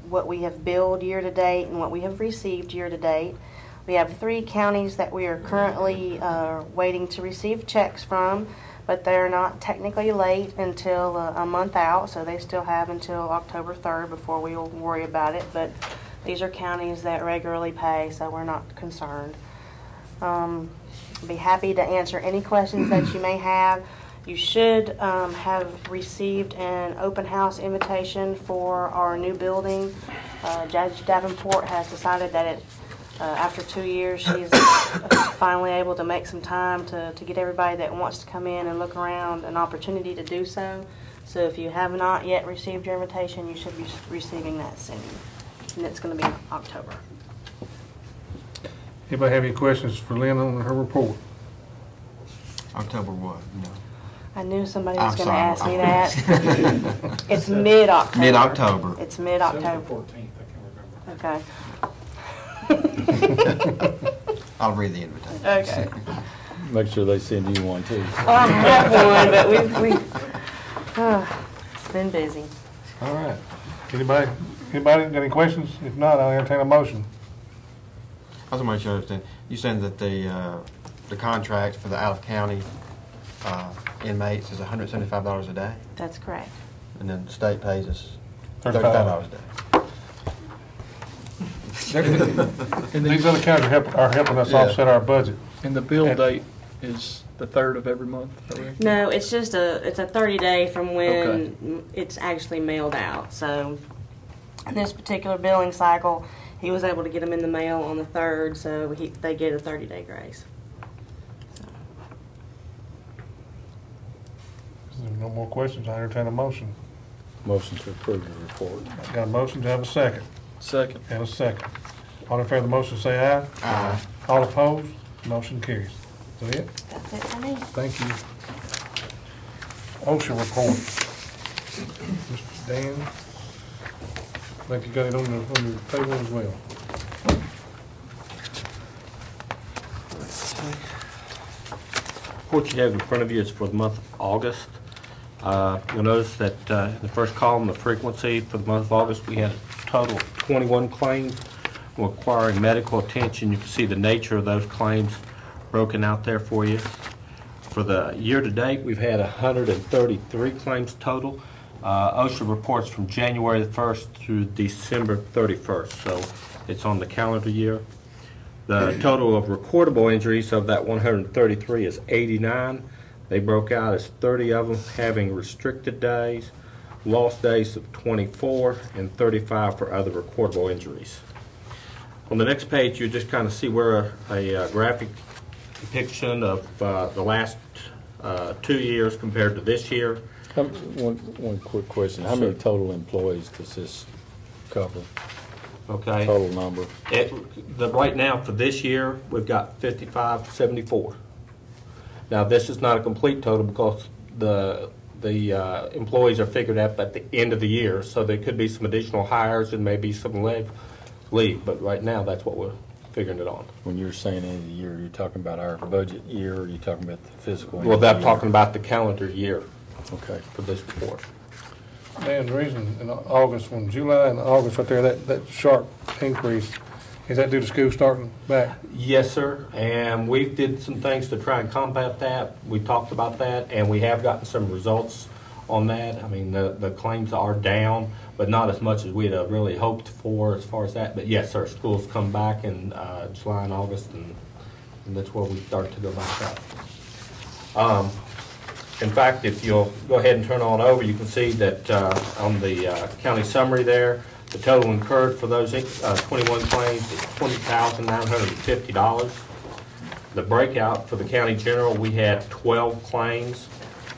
what we have billed year to date and what we have received year to date. We have 3 counties that we are currently waiting to receive checks from, but they're not technically late until a month out, so they still have until October 3rd before we will worry about it. But these are counties that regularly pay, so we're not concerned. I'd be happy to answer any questions that you may have. You should have received an open house invitation for our new building. Judge Davenport has decided that after 2 years, she's finally able to make some time to get everybody that wants to come in and look around an opportunity to do so. So if you have not yet received your invitation, you should be receiving that soon. And it's going to be in October. Anybody have any questions for Lynn on her report? October what? No. I knew somebody I'm was going to sorry. ask me that. It's mid-October. Mid-October. It's mid-October. 14th, I can't remember. Okay. I'll read the invitation. Okay. Make sure they send you one too. I have one, but it's been busy. All right. Anybody got any questions? If not, I'll entertain a motion. I just want to make sure I understand. You saying that the contract for the out-of-county inmates is $175 a day? That's correct. And then the state pays us $35 $35 a day? And these other counties are helping us Yeah. offset our budget. And the bill date is the 3rd of every month, correct? No, it's a 30-day from when it's actually mailed out. So this particular billing cycle, he was able to get them in the mail on the 3rd, so they get a 30-day grace. If there's no more questions, I entertain a motion. Motion to approve the report. Got a motion to have a second. Second. And a second. All in favor of the motion say aye. Aye. All opposed, motion carries. Is that it? That's it for me. Thank you. OSHA report. Mr. Dan, I think you got it on the table as well. What you have in front of you is for the month of August. You'll notice that in the first column, the frequency for the month of August, we had a total of 21 claims requiring medical attention. You can see the nature of those claims broken out there for you. For the year-to-date, we've had 133 claims total. OSHA reports from January the 1st through December 31st, so it's on the calendar year. The total of recordable injuries of that 133 is 89. They broke out as 30 of them having restricted days, lost days of 24, and 35 for other recordable injuries. On the next page, you just kind of see where a graphic depiction of the last 2 years compared to this year. One quick question. How many total employees does this cover? Okay. Total number? Right now, for this year, we've got 5574. Now, this is not a complete total because the employees are figured out at the end of the year, so there could be some additional hires and maybe some leave. But right now, that's what we're figuring it on. When you're saying end of the year, you're talking about our budget year, or are you talking about the fiscal year? Well, I'm talking about the calendar year. Okay. For this report. Dan, the reason in August, from July and August right there, that sharp increase, is that due to school starting back? Yes, sir. And we did some things to try and combat that. We talked about that, and we have gotten some results on that. I mean, the claims are down, but not as much as we'd have really hoped for as far as that. But yes, sir, schools come back in July and August, and that's where we start to go back up. In fact, if you'll go ahead and turn on over, you can see that on the county summary there, the total incurred for those 21 claims is $20,950. The breakout for the county general, we had 12 claims.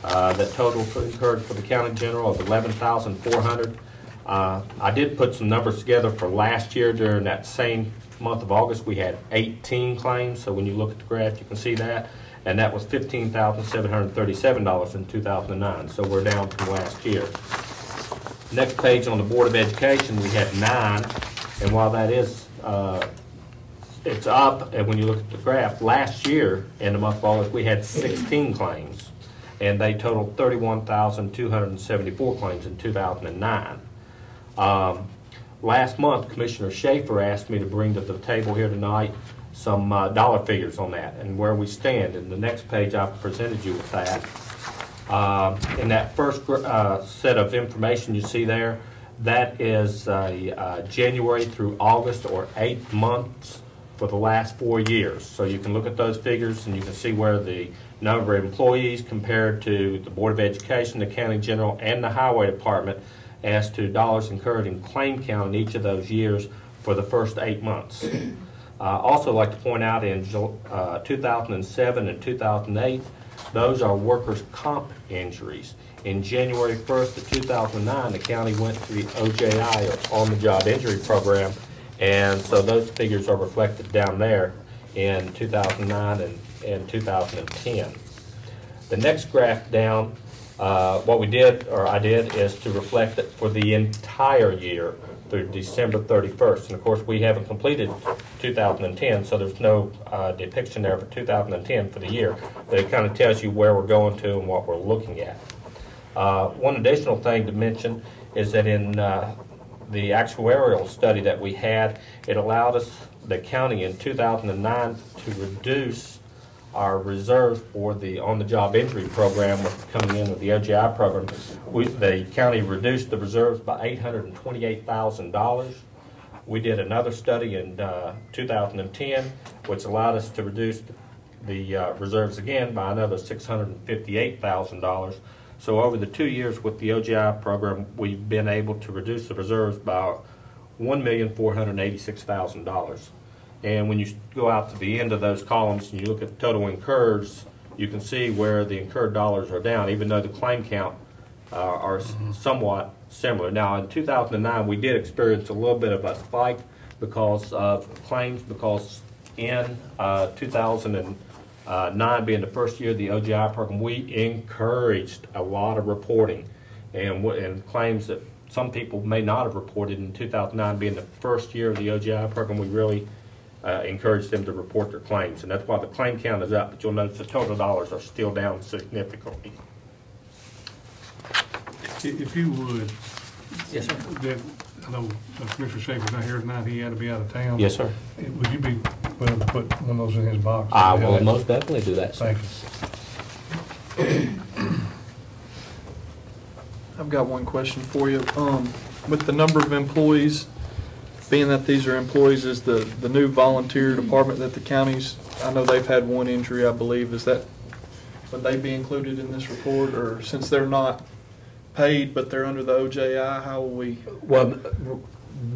The total incurred for the county general of $11,400. I did put some numbers together for last year. During that same month of August, we had 18 claims. So when you look at the graph, you can see that. And that was $15,737 in 2009. So we're down from last year. Next page on the Board of Education, we had 9. And while that is, it's up, and when you look at the graph, last year in the month of August, we had 16 claims. And they totaled 31,274 claims in 2009. Last month, Commissioner Schaefer asked me to bring to the table here tonight some dollar figures on that and where we stand. In the next page, I've presented you with that. In that first set of information you see there, that is January through August, or 8 months for the last 4 years. So you can look at those figures and you can see where the number of employees compared to the Board of Education, the County General, and the Highway Department as to dollars incurred in claim count in each of those years for the first 8 months. Also like to point out in 2007 and 2008, those are workers' comp injuries. In January 1st of 2009, the county went to the OJI, or on-the-job injury program, and so those figures are reflected down there in 2009 and 2010. The next graph down, what we did, or I did, is to reflect it for the entire year through December 31st. And of course, we haven't completed 2010, so there's no depiction there for 2010 for the year. But it kind of tells you where we're going to and what we're looking at. One additional thing to mention is that in the actuarial study that we had, it allowed us, the county in 2009, to reduce our reserves for the on-the-job injury program with coming in with the OJI program. The county reduced the reserves by $828,000. We did another study in 2010, which allowed us to reduce the reserves again by another $658,000. So over the 2 years with the OJI program, we've been able to reduce the reserves by $1,486,000. And when you go out to the end of those columns and you look at the total incurs, you can see where the incurred dollars are down, even though the claim count are somewhat similar. Now, in 2009, we did experience a little bit of a spike because of claims, because in 2009 being the first year of the OJI program, we encouraged a lot of reporting and claims that some people may not have reported. In 2009 being the first year of the OJI program, we really encourage them to report their claims, and that's why the claim count is up, but you'll notice the total dollars are still down significantly. If you would. Yes, sir. I know Commissioner Schaefer's not here tonight, he had to be out of town. Yes, sir. Would you be willing to put one of those in his box? I will most definitely do that, sir. Thank you. I've got one question for you. With the number of employees, being that these are employees, is the new volunteer department that the county's, I know they've had one injury, I believe, would they be included in this report, or since they're not paid but they're under the OJI, how will we? Well,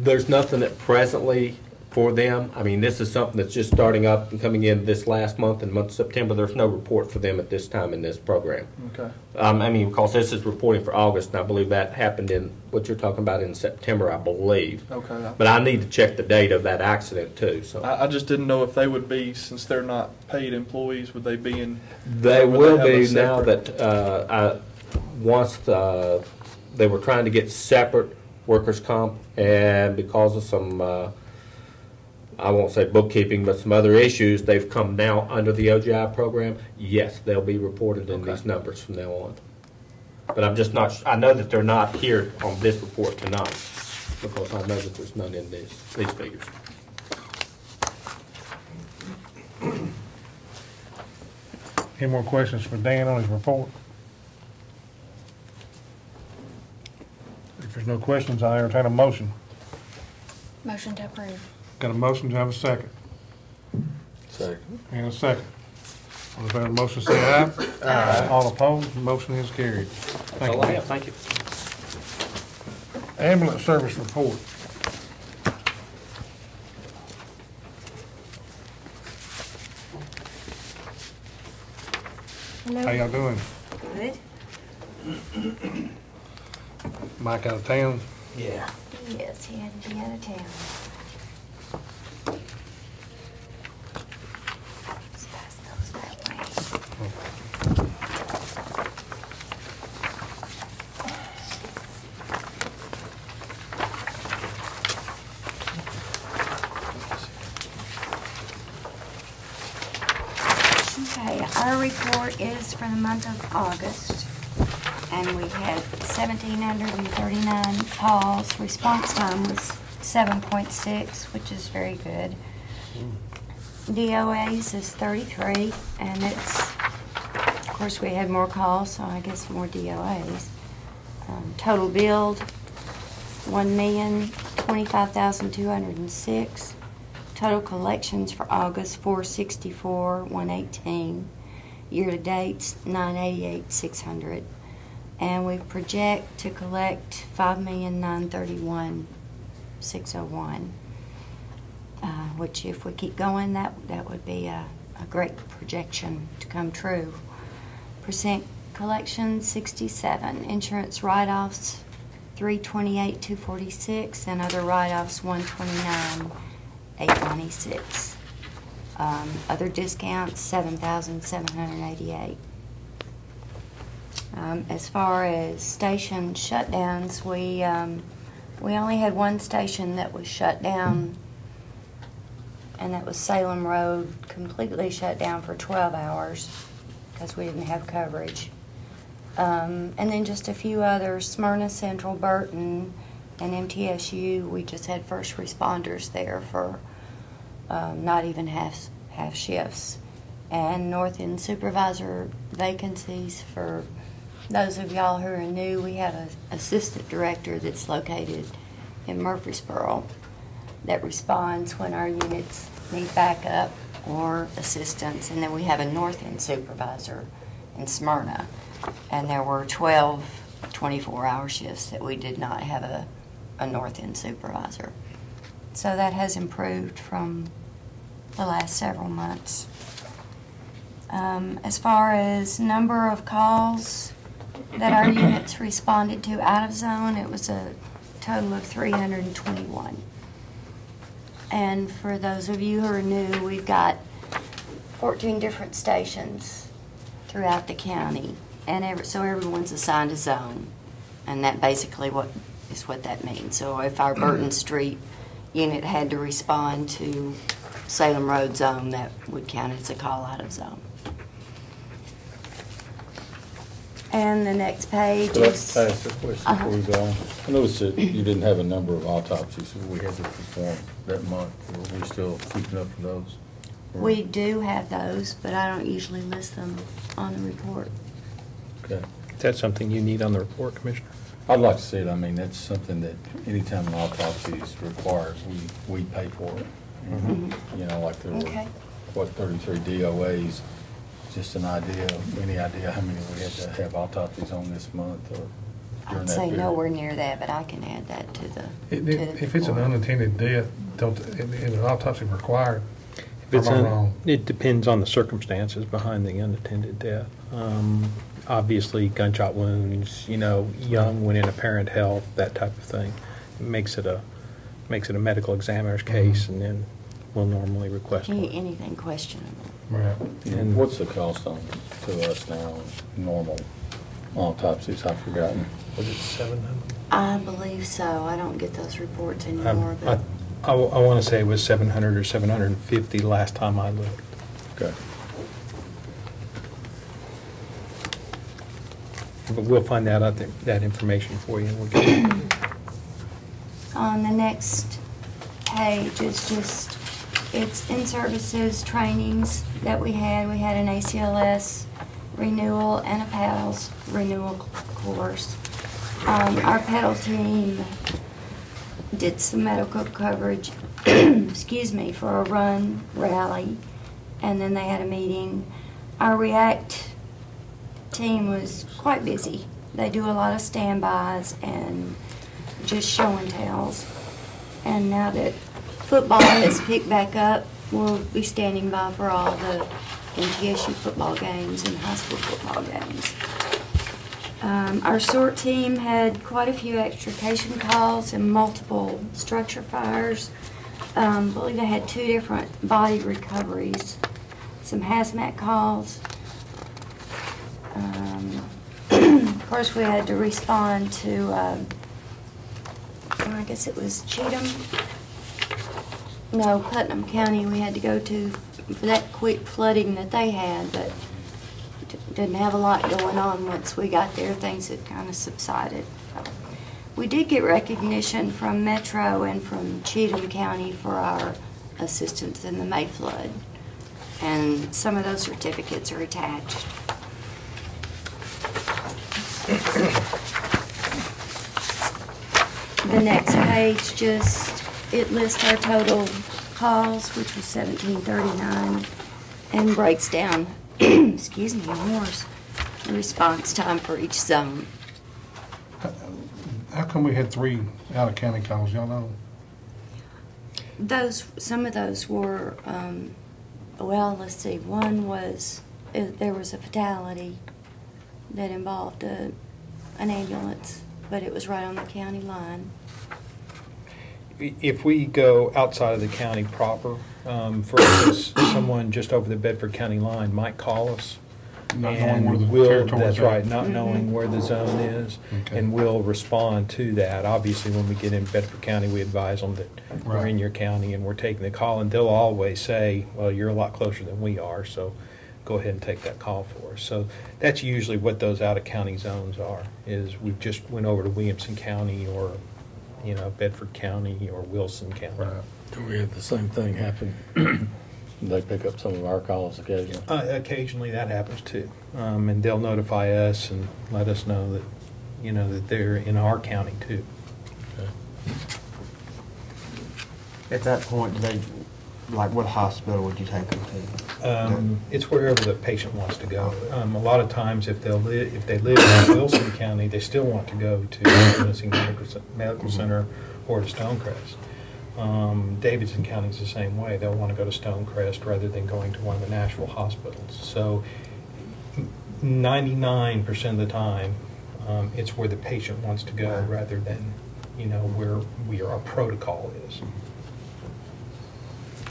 there's nothing that presently for them. I mean, this is something that's just starting up and coming in this last month, in the month of September. There's no report for them at this time in this program. Okay. I mean, because this is reporting for August, and I believe that happened in what you're talking about in September, I believe. Okay. But I need to check the date of that accident too. So I just didn't know if they would be, since they're not paid employees, would they be in? they would will have a be now separate- that once they were trying to get separate workers' comp, and because of some I won't say bookkeeping, but some other issues, they've come now under the OJI program. Yes, they'll be reported in these numbers from now on. But I'm just not, I know that they're not here on this report tonight, because I know that there's none in these figures. Any more questions for Dan on his report? If there's no questions, I entertain a motion. Motion to approve. Got a motion to have a second? Second. And a second. All in favor of the motion, say aye. Aye. All opposed, motion is carried. Thank you. Thank you. Ambulance service report. Hello. How y'all doing? Good. Mike out of town? Yeah. Yes, he had to be out of town. Let's pass those that way. Okay, our report is for the month of August, and we had 1,739 calls. Response time was 7.6, which is very good. DOAs is 33, and it's, of course, we had more calls, so I guess more DOAs. Total billed, 1,025,206. Total collections for August, 464,118. Year to date, 988,600. And we project to collect 5,931,601. Which, if we keep going, that would be a great projection to come true. Percent collection, 67. Insurance write-offs, 328,246, and other write-offs, 129,896. Other discounts, 7,788. As far as station shutdowns, we only had one station that was shut down, and that was Salem Road, completely shut down for 12 hours because we didn't have coverage. And then just a few others, Smyrna Central, Burton, and MTSU, we just had first responders there for not even half shifts. And North End supervisor vacancies, for those of y'all who are new, we have an assistant director that's located in Murfreesboro that responds when our units need backup or assistance. And then we have a North End supervisor in Smyrna. And there were 12 24-hour shifts that we did not have a North End supervisor. So that has improved from the last several months. As far as number of calls that our units responded to out of zone, it was a total of 321. And for those of you who are new, we've got 14 different stations throughout the county, and so everyone's assigned a zone, and that basically what that means. So if our Burton Street unit had to respond to Salem Road zone, that would count as a call out of zone. And the next page is... Can I ask a question before we go on? I noticed that you didn't have a number of autopsies that we had to perform that month. Are we still keeping up with those? We do have those, but I don't usually list them on the report. Okay. Is that something you need on the report, Commissioner? I'd like to see it. I mean, that's something that anytime an autopsy is required, we pay for it. Mm-hmm. You know, like there were, 33 DOAs. Just any idea how many we had to have autopsies on this month or during I'd that say period? nowhere near that, but I can add that to the... If it's an unintended death, is an autopsy required? If Am I wrong? It depends on the circumstances behind the unattended death. Obviously, gunshot wounds, young when in apparent health, that type of thing. It makes it a medical examiner's case, and then we'll normally request one. Anything questionable. Right. And what's the cost to us now on normal autopsies? I've forgotten. Was it 700? I believe so. I don't get those reports anymore, but... I want to say it was 700 or 750 last time I looked. Okay. But we'll find out that information for you, and we'll get it. On the next page is it's in-services trainings that we had. We had an ACLS renewal and a PADLS renewal course. Our PADL team did some medical coverage, excuse me, for a run rally, and then they had a meeting. Our REACT team was quite busy. They do a lot of standbys and just show and tells. And now that football has picked back up, we'll be standing by for all the MTSU football games and high school football games. Our sort team had quite a few extrication calls and multiple structure fires. I believe they had 2 different body recoveries, some hazmat calls. Of course, we had to respond to, I guess it was Cheatham. No, Putnam County we had to go to for that quick flooding that they had, but didn't have a lot going on once we got there. Things had kind of subsided. We did get recognition from Metro and from Cheatham County for our assistance in the May flood, and some of those certificates are attached. The next page it lists our total calls, which was 1,739, and breaks down, excuse me, Morse, the response time for each zone. How come we had 3 out-of-county calls, y'all know? Some of those were, well, let's see, one was, there was a fatality that involved an ambulance, but it was right on the county line. If we go outside of the county proper, for instance, someone just over the Bedford County line might call us. Not knowing where the and we'll, territory that's is. right, not knowing where the zone is, Okay. and we'll respond to that. Obviously, when we get in Bedford County, we advise them that we're Right. in your county and we're taking the call, and they'll always say, well, you're a lot closer than we are, so go ahead and take that call for us. So that's usually what those out-of-county zones are, is we've just went over to Williamson County or, Bedford County or Wilson County. Do we have the same thing happen? They pick up some of our calls occasionally. Occasionally that happens too, and they'll notify us and let us know that, that they're in our county too. At that point, do they, like, what hospital would you take them to? It's wherever the patient wants to go. A lot of times, if they live in Wilson County, they still want to go to Tennessee Medical Center or to Stonecrest. Davidson County is the same way. They'll want to go to Stonecrest rather than going to one of the Nashville hospitals. So 99% of the time, it's where the patient wants to go rather than, where our protocol is.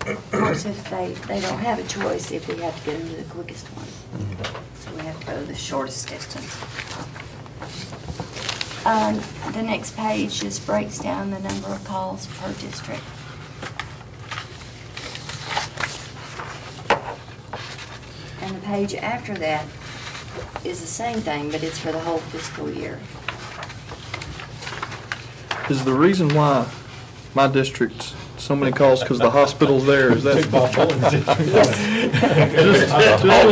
Of course, if they don't have a choice, if we have to get them to the quickest one. So we have to go the shortest distance. The next page just breaks down the number of calls per district. And the page after that is the same thing, but it's for the whole fiscal year. Is the reason why my district's so many calls because the hospital's there? Is that? Just want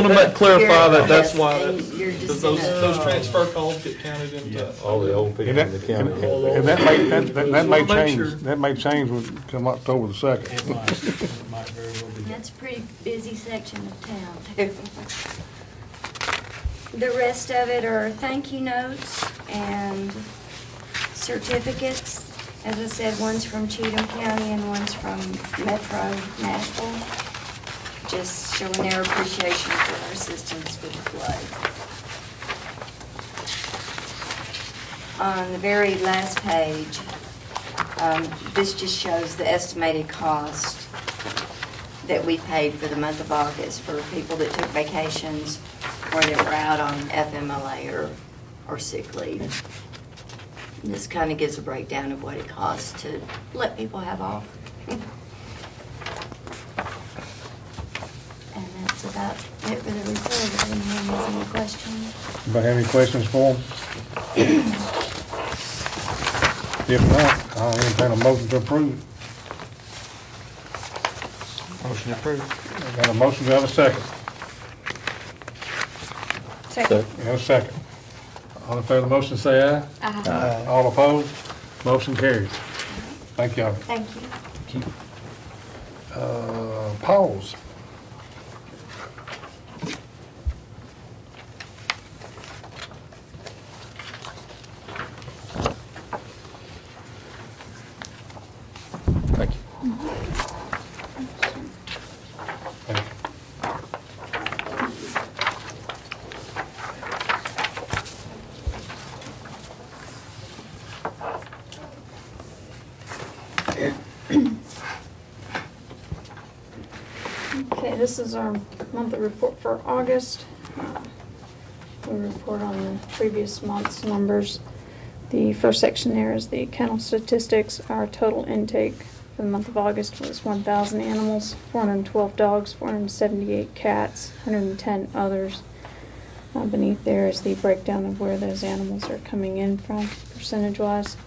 to clarify that that's why. Does those transfer calls get counted into? All the old people in the county. And that may change. That may change come October the 2nd. It might very well be. That's a pretty busy section of town, too. The rest of it are thank you notes and certificates. As I said, one's from Cheatham County and one's from Metro Nashville, just showing their appreciation for our assistance with the flood. On the very last page, this just shows the estimated cost that we paid for the month of August for people that took vacations or that were out on FMLA or sick leave. This kind of gives a breakdown of what it costs to let people have off. And that's about it for the report. If anyone has any questions. Anybody have any questions for them? If not, I'll entertain a motion to approve. Motion approved. Got a motion, do I have a second? Second. We have a second. All in favor of the motion, say aye. Aye. All opposed? Motion carries. Thank y'all. Thank you. Pause. Thank you. Thank you. Okay, this is our monthly report for August. We report on the previous month's numbers. The first section there is the kennel statistics. Our total intake for the month of August was 1,000 animals, 412 dogs, 478 cats, 110 others. Beneath there is the breakdown of where those animals are coming in from, percentage-wise.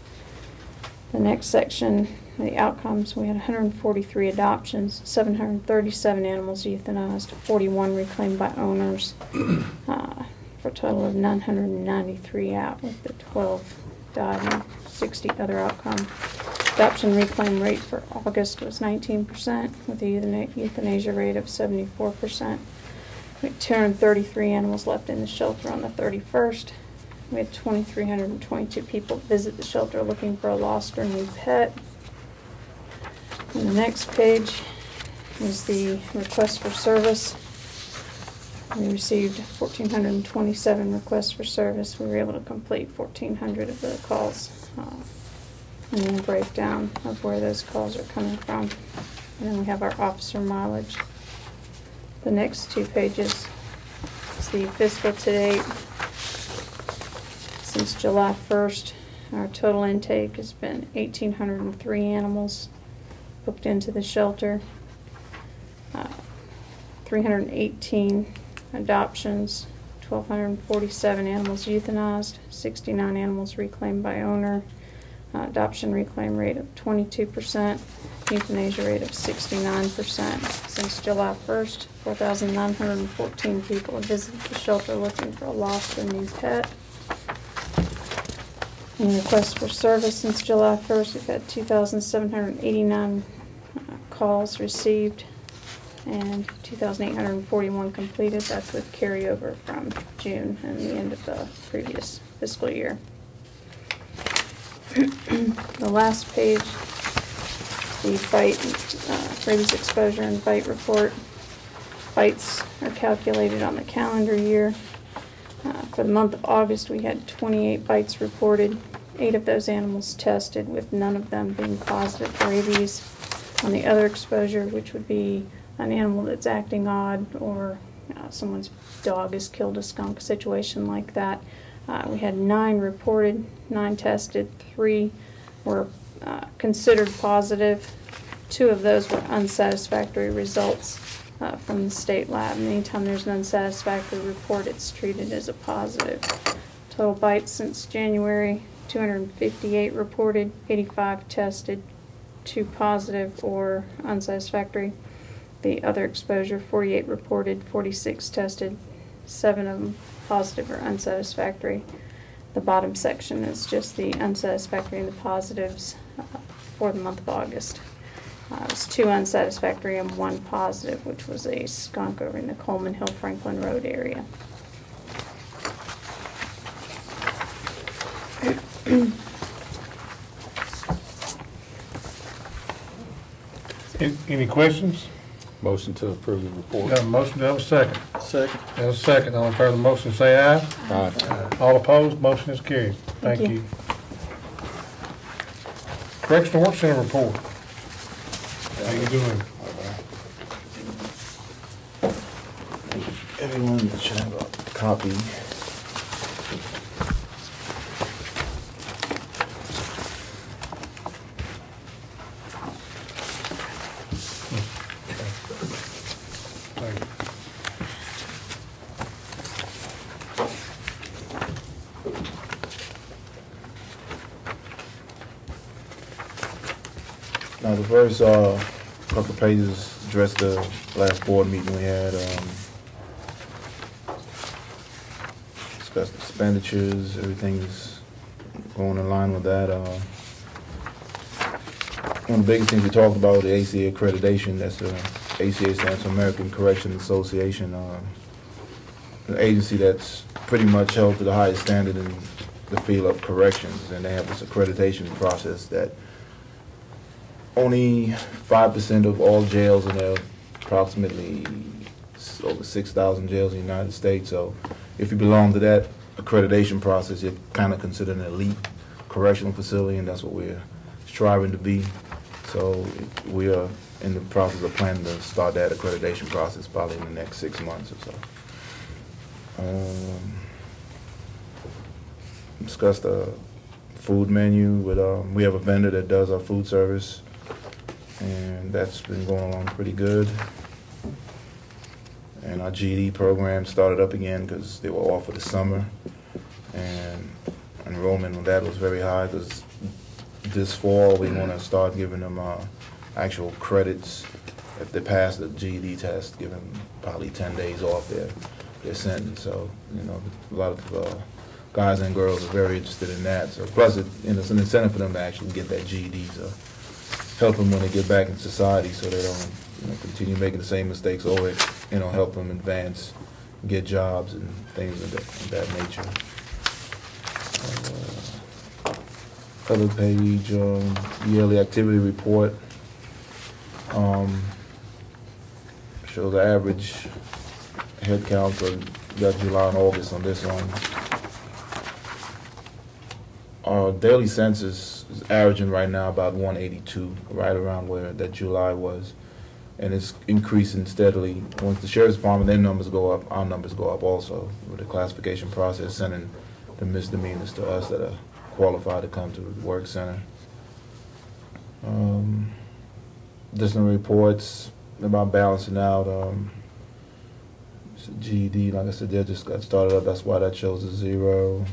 The next section, the outcomes, we had 143 adoptions, 737 animals euthanized, 41 reclaimed by owners, for a total of 993 out, with the 12 died and 60 other outcomes. Adoption reclaim rate for August was 19%, with a euthanasia rate of 74%. We had 233 animals left in the shelter on the 31st. We had 2,322 people visit the shelter looking for a lost or new pet. On the next page is the request for service. We received 1,427 requests for service. We were able to complete 1,400 of the calls. And then a breakdown of where those calls are coming from. And then we have our officer mileage. The next two pages is the fiscal to date. Since July 1st, our total intake has been 1,803 animals booked into the shelter, 318 adoptions, 1,247 animals euthanized, 69 animals reclaimed by owner, adoption reclaim rate of 22%, euthanasia rate of 69%. Since July 1st, 4,914 people have visited the shelter looking for a lost or new pet. In requests for service since July 1st, we've had 2,789 calls received and 2,841 completed. That's with carryover from June and the end of the previous fiscal year. The last page, the bite, rabies exposure and bite report. Bites are calculated on the calendar year. For the month of August, we had 28 bites reported, 8 of those animals tested, with none of them being positive for rabies. On the other exposure, which would be an animal that's acting odd, or someone's dog has killed a skunk, situation like that, we had 9 reported, 9 tested, 3 were considered positive. 2 of those were unsatisfactory results from the state lab. And anytime there's an unsatisfactory report, it's treated as a positive. Total bites since January, 258 reported, 85 tested, 2 positive or unsatisfactory. The other exposure, 48 reported, 46 tested, 7 of them positive or unsatisfactory. The bottom section is just the unsatisfactory and the positives for the month of August. It was 2 unsatisfactory and 1 positive, which was a skunk over in the Coleman Hill Franklin Road area. Any questions? Motion to approve the report. Got a motion, do I have a second? Second. Have a second. All in favor of the motion, say aye. Aye. All opposed, motion is carried. Thank you. Correctional Work Center report. How you doing? Everyone should have a copy. Thank you. Now, the first couple of pages address the last board meeting we had. Discussed expenditures, everything's going in line with that. One of the biggest things we talked about, the ACA accreditation. That's the ACA stands for American Corrections Association, an agency that's pretty much held to the highest standard in the field of corrections, and they have this accreditation process that only 5% of all jails, and there are approximately over 6,000 jails in the United States. So if you belong to that accreditation process, you're kind of considered an elite correctional facility, and that's what we're striving to be. So we are in the process of planning to start that accreditation process probably in the next 6 months or so. Discussed the food menu with, we have a vendor that does our food service, and that's been going along pretty good. And our GED program started up again because they were off for the summer, and enrollment on that was very high because this fall we want to start giving them actual credits if they pass the GED test, give them probably 10 days off their sentence. So, you know, a lot of guys and girls are very interested in that. So plus it's an incentive for them to actually get that GED, so help them when they get back in society so they don't, you know, continue making the same mistakes over, you know, help them advance, get jobs and things of that nature. Other page, yearly activity report. Shows the average head count for July and August on this one. Our daily census is averaging right now about 182, right around where that July was. And it's increasing steadily. Once the Sheriff's Department, their numbers go up, our numbers go up also with the classification process, sending the misdemeanors to us that are qualified to come to the work center. Additional reports about balancing out. GED, like I said, they just got started up. That's why that shows a 0.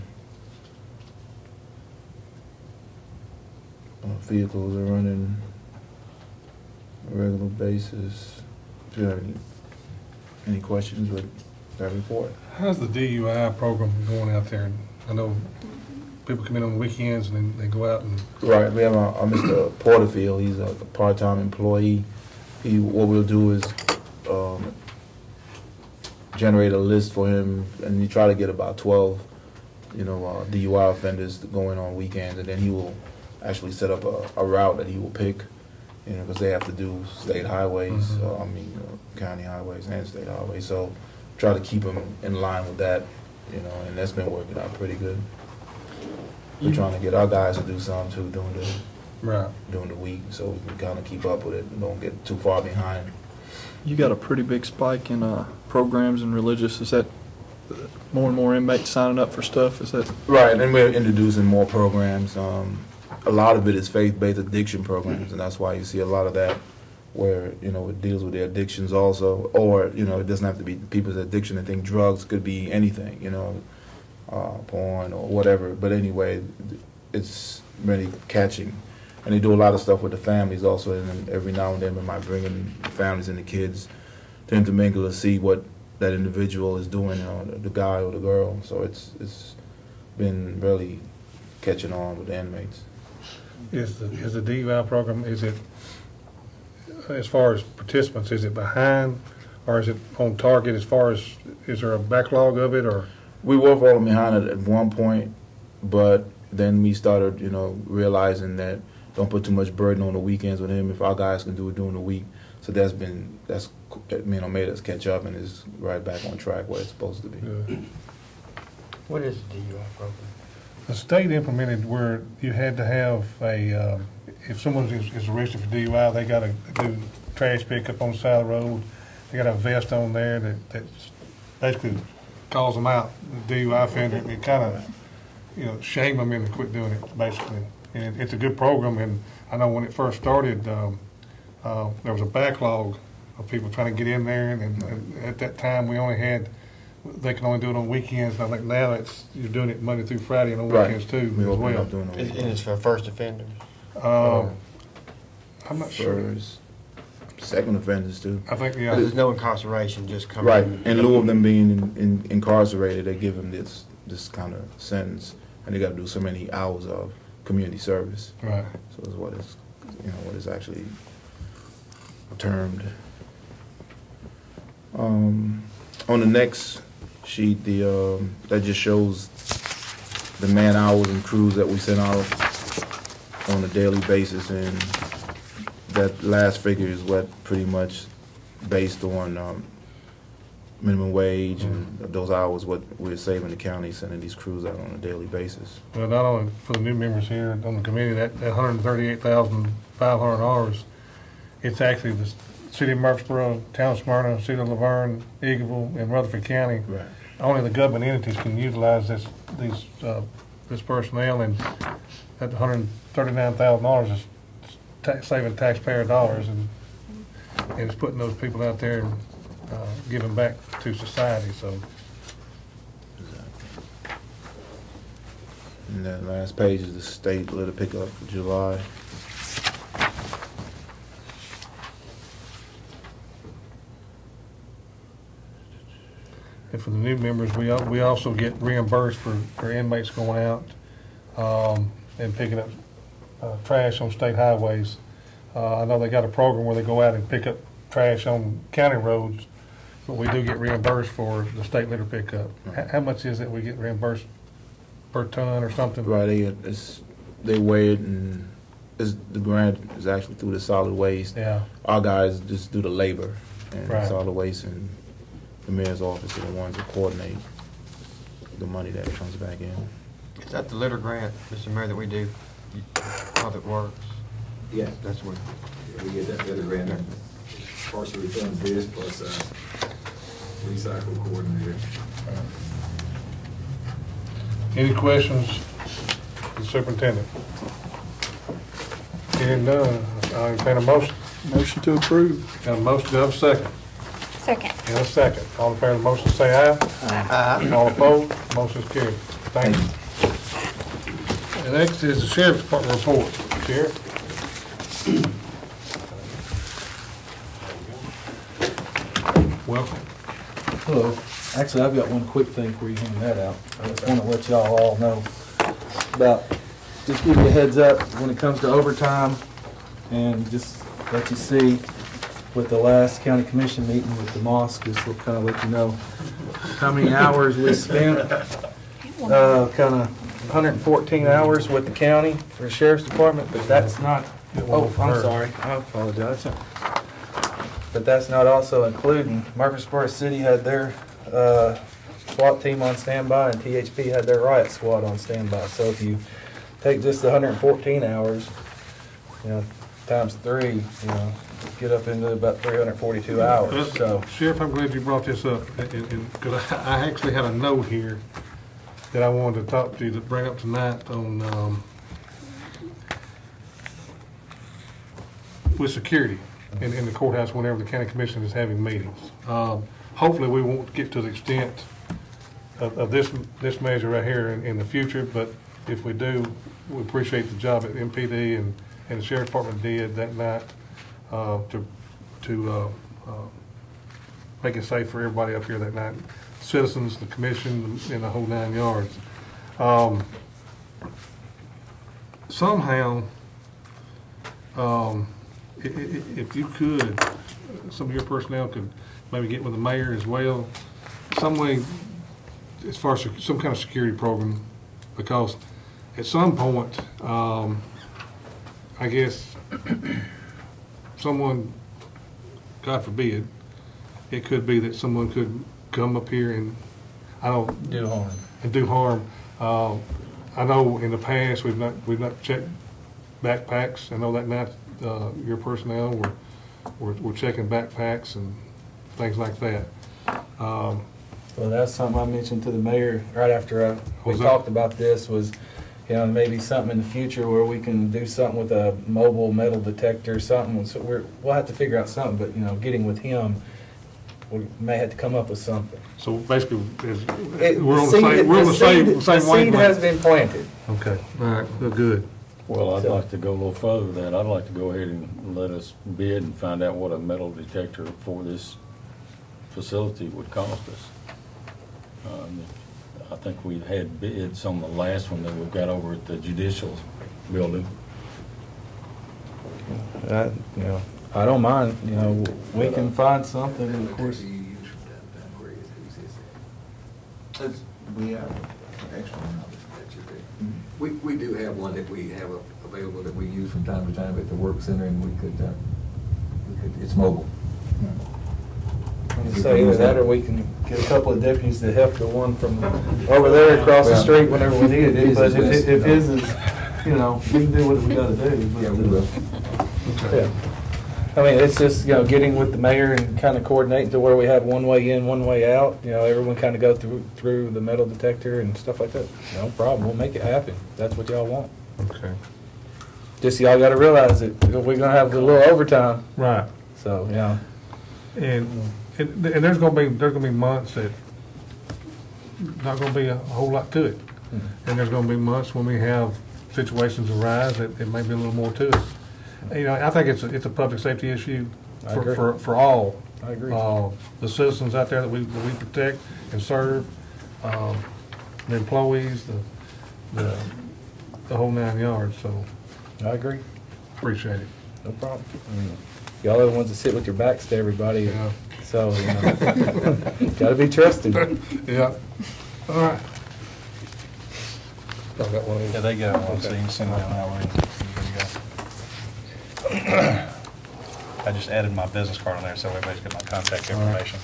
Vehicles are running on a regular basis. Do you have any questions with that report? How's the DUI program going out there? I know people come in on the weekends and then they go out and... Right, we have Mr. Porterfield. He's a part-time employee. What we'll do is generate a list for him, and you try to get about 12, DUI offenders going on weekends, and then he will actually set up a route that he will pick, because they have to do state highways, county highways and state highways. So try to keep them in line with that, and that's been working out pretty good. We're trying to get our guys to do some too during the week, so we can kind of keep up with it and don't get too far behind. You got a pretty big spike in programs and religious. Is that more and more inmates signing up for stuff? Is that right? And we're introducing more programs. A lot of it is faith-based addiction programs, and that's why you see a lot of that, where it deals with their addictions also, or it doesn't have to be people's addiction. I think drugs could be anything, porn or whatever. But anyway, it's really catching. And they do a lot of stuff with the families also, and every now and then we might bring in the families and the kids to intermingle to see what that individual is doing, the guy or the girl. So it's been really catching on with the inmates. Is the DUI program, is it, as far as participants, is it behind or is it on target as far as, is there a backlog of it, or? We were falling behind it at one point, but then we started, realizing that don't put too much burden on the weekends with him if our guys can do it during the week. So that's made us catch up and is right back on track where it's supposed to be. Good. What is the DUI program? The state implemented where you had to have if someone is arrested for DUI, they got to do trash pickup on the side of the road. They got a vest on there that basically calls them out, the DUI offender. It kind of, shame them into quit doing it, basically. And it's a good program, and I know when it first started, there was a backlog of people trying to get in there, and at that time we only had, they can only do it on weekends. I think now you're doing it Monday through Friday and on weekends too as well. And it's for first offenders? I'm not sure. Second offenders too. I think, yeah. But there's no incarceration, just coming. Right. In lieu of them being incarcerated, they give them this kind of sentence, and they got to do so many hours of community service. Right. So it's what is actually termed. On the next sheet, that just shows the man hours and crews that we send out on a daily basis, and that last figure is what pretty much based on minimum wage and those hours, what we're saving the county sending these crews out on a daily basis. Well, not only for the new members here on the committee, that $138,500 It's actually the city of Murfreesboro, town of Smyrna, city of Laverne, Eagleville, and Rutherford County. Right. Only the government entities can utilize this personnel, and that $139,000 is saving taxpayer dollars, and it's putting those people out there and giving back to society. So. And that last page is the state litter pickup for July. And for the new members, we also get reimbursed for inmates going out and picking up trash on state highways. I know they got a program where they go out and pick up trash on county roads, but we do get reimbursed for the state litter pickup. How much is it we get reimbursed per ton or something? Right, they weigh it, and the grant is actually through the solid waste. Yeah. Our guys just do the labor, and Right. solid waste and the mayor's office are the ones that coordinate the money that comes back in. Is that the litter grant, Mr. Mayor, that we do, Public Works? Yeah. That's what. We get that litter grant, partially funds this, plus recycle coordinator. Any questions for the superintendent? Hearing none, I'll entertain a motion. Motion to approve. Got a motion, do I have a second? Second. And a second. All in favor of the motion, say aye. Aye. All opposed, motion is carried. Thank you. The next is the sheriff's department report. Sheriff? Welcome. Hello. Actually, I've got one quick thing before you hand that out. I just want to let y'all all know about, just give you a heads up when it comes to overtime, and just let you see with the last county commission meeting with the mosque, just will kind of let you know how many hours we spent. Kind of 114 hours with the county for the sheriff's department, but that's not, oh, I'm sorry, I apologize. But that's not also including, Murfreesboro City had their SWAT team on standby, and THP had their riot squad on standby. So if you take just the 114 hours, times 3, get up into about 342 hours. So, Sheriff, I'm glad you brought this up, because I actually had a note here that I wanted to talk to you, to bring up tonight on, with security in the courthouse whenever the county commission is having meetings. Hopefully, we won't get to the extent of this measure right here in the future, but if we do, we appreciate the job that MPD and the sheriff's department did that night to make it safe for everybody up here that night. Citizens, the commission, and the whole 9 yards. Somehow, if you could, some of your personnel could maybe get with the mayor as well, some way, as far as some kind of security program, because at some point, I guess someone, God forbid, it could be that someone could come up here and do harm. I know in the past we've not checked backpacks. I know that night your personnel were checking backpacks and things like that. well, that's something I mentioned to the mayor right after we talked about this, was maybe something in the future where we can do something with a mobile metal detector or something. So we'll have to figure out something, but getting with him, we may have to come up with something. So basically, we're on the same wavelength. The seed has been planted. Okay, all right, good. Well, I'd like to go a little further than that. I'd like to go ahead and let us bid and find out what a metal detector for this facility would cost us. I think we had bids on the last one that we've got over at the judicial building. I don't mind, we can find something, and of course. We have extra. We do have one that we have available that we use from time to time at the work center, and we could it's mobile. So either that, or we can get a couple of deputies to help the one from over there across the street whenever we need it. But if his is, we can do what we gotta do. But, yeah, we will. Yeah. I mean, it's just, getting with the mayor and kind of coordinating to where we have one way in, one way out. Everyone kind of go through the metal detector and stuff like that. No problem. We'll make it happen. That's what y'all want. Okay. Just y'all got to realize that we're going to have a little overtime. Right. So, yeah. And there's gonna be months that not gonna be a whole lot to it. And there's gonna be months when we have situations arise that it may be a little more to it. I think it's a public safety issue for all. I agree. The citizens out there that we protect and serve, the employees, the whole 9 yards. So I agree. Appreciate it. No problem. Y'all are the ones that sit with your backs to everybody. Yeah. So, got to be trusted. Yeah. All right. I've got one of these. Yeah, they got one, so you can send it down that way. I just added my business card on there, so everybody's got my contact information.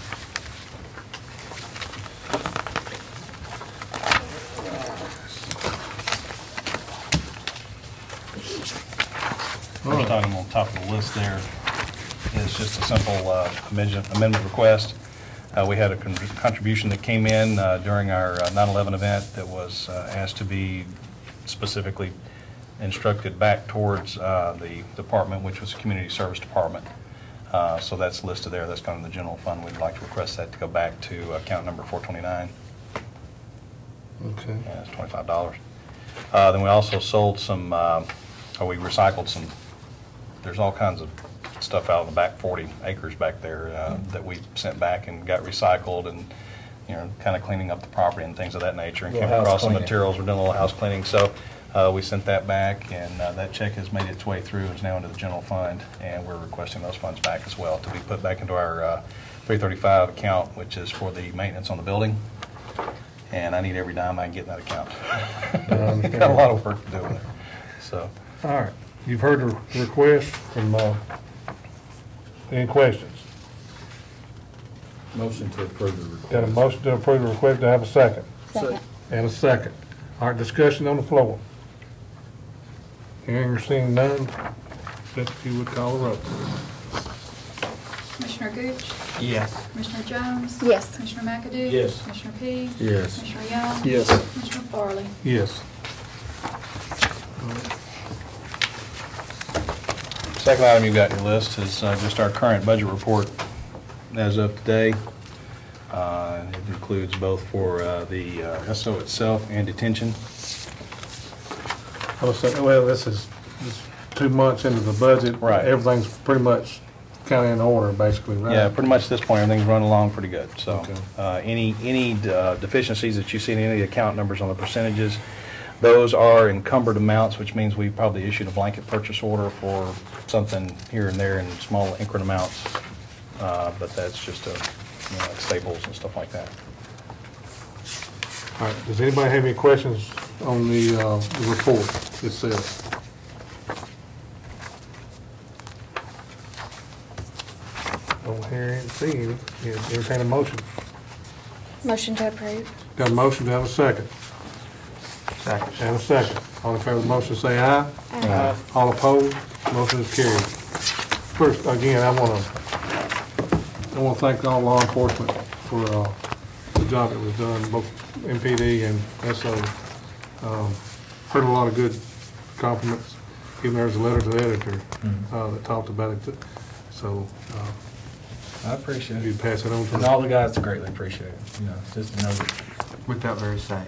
First item on top of the list there is just a simple amendment request. We had a contribution that came in during our 9/11 event that was asked to be specifically instructed back towards the department, which was the Community Service Department. So that's listed there. That's kind of the general fund. We'd like to request that to go back to account number 429. Okay. Yeah, it's $25. Then we also sold some, we recycled some, there's all kinds of stuff out of the back 40 acres back there that we sent back and got recycled and, kind of cleaning up the property and things of that nature, and came across some materials. We're doing a little house cleaning. So we sent that back, and that check has made its way through, is now into the general fund, and we're requesting those funds back as well to be put back into our 335 account, which is for the maintenance on the building. And I need every dime I can get in that account. Got a lot of work to do with it. So. All right. You've heard the request from, any questions? Motion to approve the request. Got a motion to approve the request. Do I have a second? Second. And a second. All right, discussion on the floor. Hearing or seeing none, if you would call the roll. Commissioner Gooch? Yes. Commissioner Jones? Yes. Commissioner McAdoo? Yes. Commissioner P? Yes. Commissioner Young? Yes. Commissioner Farley? Yes. Second item you've got on your list is just our current budget report as of today. It includes both for the SO itself and detention. Well, this is 2 months into the budget. Right. Everything's pretty much kind of in order, basically, right? Yeah, pretty much at this point, everything's running along pretty good. So Okay. any deficiencies that you see in any of the account numbers on the percentages, those are encumbered amounts, which means we probably issued a blanket purchase order for something here and there in small increment amounts. But that's just like staples and stuff like that. All right, does anybody have any questions on the report itself? Don't hear and see any. Entertain a motion. Motion to approve. Got a motion, do I have a second? Second. And a second. All in favor of the motion, say aye. Aye. All opposed, motion is carried. First, again, I want to thank all law enforcement for the job that was done, both MPD and SO. Heard a lot of good compliments. Even there's a letter to the editor that talked about it. So I appreciate it. you'd pass it on to And all the guys greatly appreciate it. Just to know that With that very same.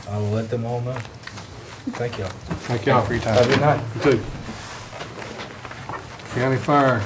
I will let them all know. Thank y'all. Thank y'all for your time. Have a good night. You too. County Fire.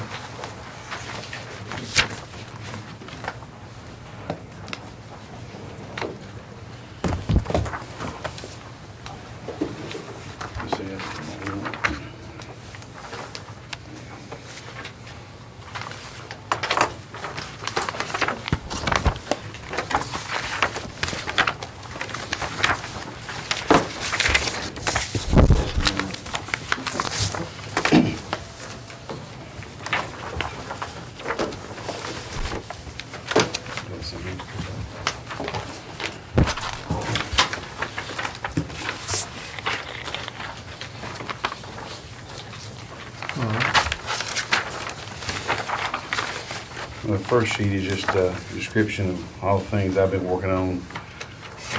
The first sheet is just a description of all the things I've been working on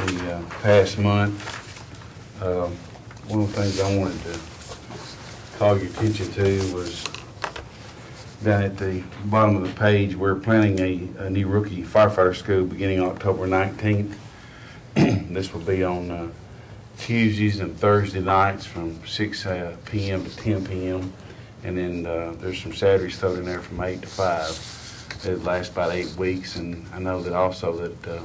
the past month. One of the things I wanted to call your attention to was down at the bottom of the page, we're planning a new rookie firefighter school beginning October 19th. This will be on Tuesdays and Thursday nights from 6 p.m. to 10 p.m. And then there's some Saturdays thrown in there from 8 to 5. It lasts about 8 weeks, and I know that also that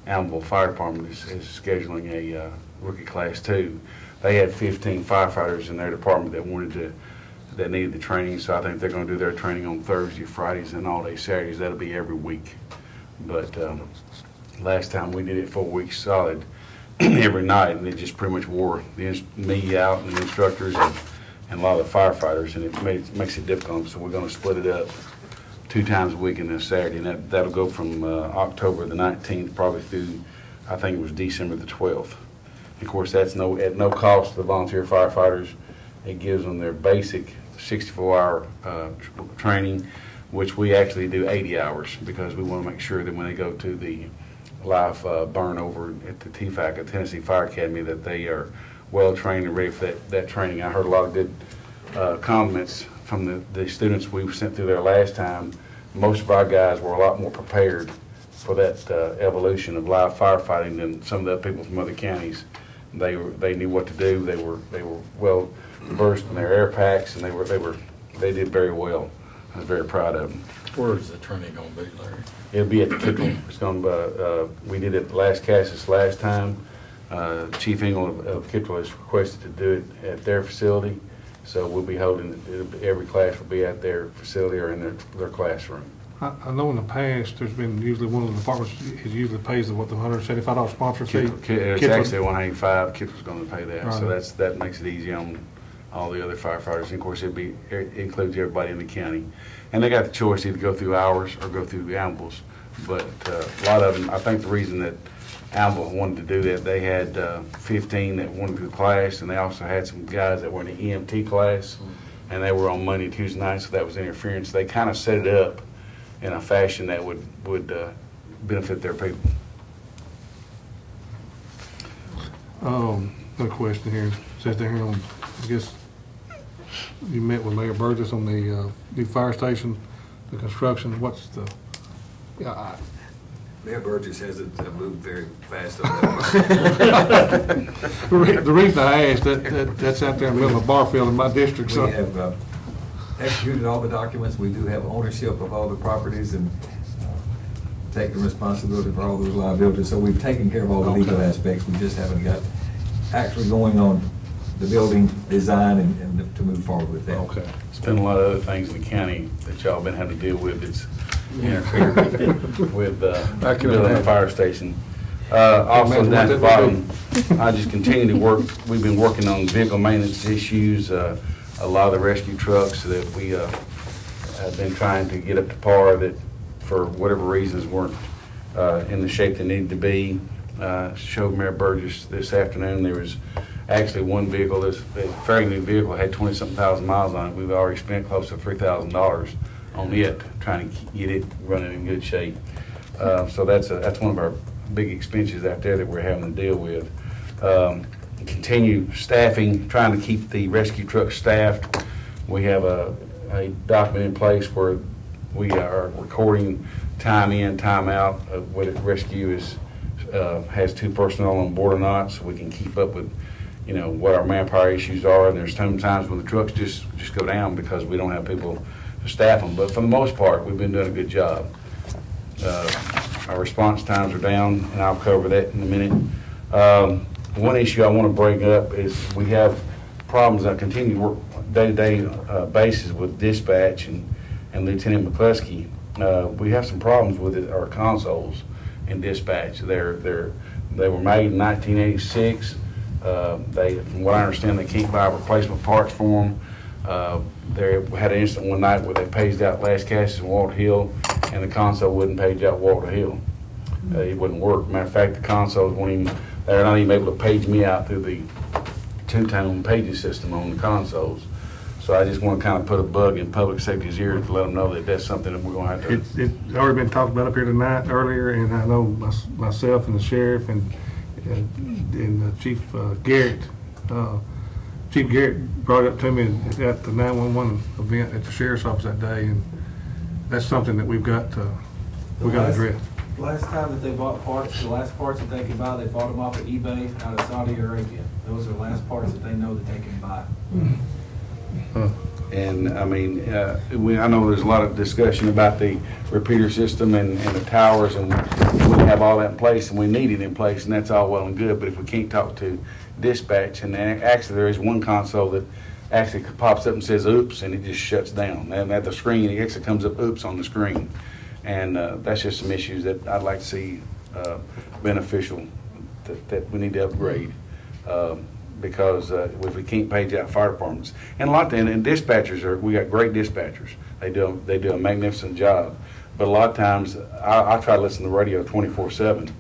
Allenville Fire Department is scheduling a rookie class too. They had 15 firefighters in their department that needed the training, so I think they're going to do their training on Thursday, Fridays, and all day Saturdays. That'll be every week. But last time we did it 4 weeks solid every night, and it just pretty much wore me out and the instructors and a lot of the firefighters, and it makes it difficult. So we're going to split it up 2 times a week and then Saturday, and that'll go from October the 19th probably through, I think it was December the 12th. Of course, that's at no cost to the volunteer firefighters. It gives them their basic 64-hour training, which we actually do 80 hours because we want to make sure that when they go to the live burn over at the TFAC, at Tennessee Fire Academy, that they are well trained and ready for that training. I heard a lot of good comments from the students we sent through there last time. Most of our guys were a lot more prepared for that evolution of live firefighting than some of the people from other counties. They knew what to do. They were well versed in their air packs, and they did very well. I was very proud of them. Where is the training going to be, Larry? It'll be at the Kittle. It's going to. We did it last time. Chief Engel of Kittle has requested to do it at their facility, so we'll be holding it. Every class will be at their facility or in their classroom. I know in the past there's been usually one of the departments usually pays the $175 sponsor fee. It's actually $185. Kittle's going to pay that, right. So that makes it easy on all the other firefighters. And of course, it includes everybody in the county, and they got the choice to either go through ours or go through Allenville's. But a lot of them, I think the reason that Allenville wanted to do that, they had 15 that wanted to do the class, and they also had some guys that were in the EMT class, and they were on Monday and Tuesday nights, so that was interference. They kind of set it up in a fashion that would benefit their people. Another question here. It says there here on, I guess you met with Mayor Burgess on the new fire station, the construction. What's the? Mayor Burgess hasn't moved very fast on that. The reason I asked that's out there in the middle of Barfield in my district. We have executed all the documents. We do have ownership of all the properties and taking responsibility for all those liabilities. So we've taken care of all the legal aspects. We just haven't got actually going on the building design and to move forward with that. Okay. It's been a lot of other things in the county that y'all been having to deal with. It's interfered with building the fire station. Also down at the bottom, I just continue to work. We've been working on vehicle maintenance issues. A lot of the rescue trucks that we have been trying to get up to par that for whatever reasons weren't in the shape they needed to be. Showed Mayor Burgess this afternoon there was actually one vehicle, this fairly new vehicle, had 20-something thousand miles on it. We've already spent close to $3,000 on it, trying to get it running in good shape. So that's one of our big expenses out there that we're having to deal with. Continue staffing, trying to keep the rescue trucks staffed. We have a document in place where we are recording time in, time out of whether rescue has 2 personnel on board or not, so we can keep up with what our manpower issues are. And there's sometimes when the trucks just go down because we don't have people to staff them. But for the most part, we've been doing a good job. Our response times are down, and I'll cover that in a minute. One issue I want to bring up is we have problems that continue to work day-to-day basis with dispatch and Lieutenant McCluskey. We have some problems with our consoles in dispatch. They were made in 1986. From what I understand, they can't buy replacement parts for them. They had an incident one night where they paged out Las Casas and Walter Hill, and the console wouldn't page out Walter Hill. It wouldn't work. Matter of fact, the consoles they're not even able to page me out through the 2-tone paging system on the consoles. So So I just want to kind of put a bug in public safety's ear to let them know that that's something that we're going to have to. It's already been talked about up here tonight earlier, and I know myself and the sheriff and Chief Garrett, Chief Garrett brought it up to me at the 911 event at the sheriff's office that day, and that's something that we've got to address. Last time that they bought parts, the last parts that they could buy, they bought them off of eBay out of Saudi Arabia. Those are the last parts that they know that they can buy. And I mean, I know there's a lot of discussion about the repeater system and the towers, and we have all that in place, and we need it in place, and that's all well and good. But if we can't talk to dispatch, and actually there is one console that actually pops up and says "oops," and it just shuts down. And at the screen, it actually comes up "oops" on the screen, and that's just some issues that I'd like to see beneficial that we need to upgrade. Because if we can't page out fire departments, and a lot of and dispatchers we got great dispatchers. They do a magnificent job, but a lot of times I try to listen to the radio 24/7,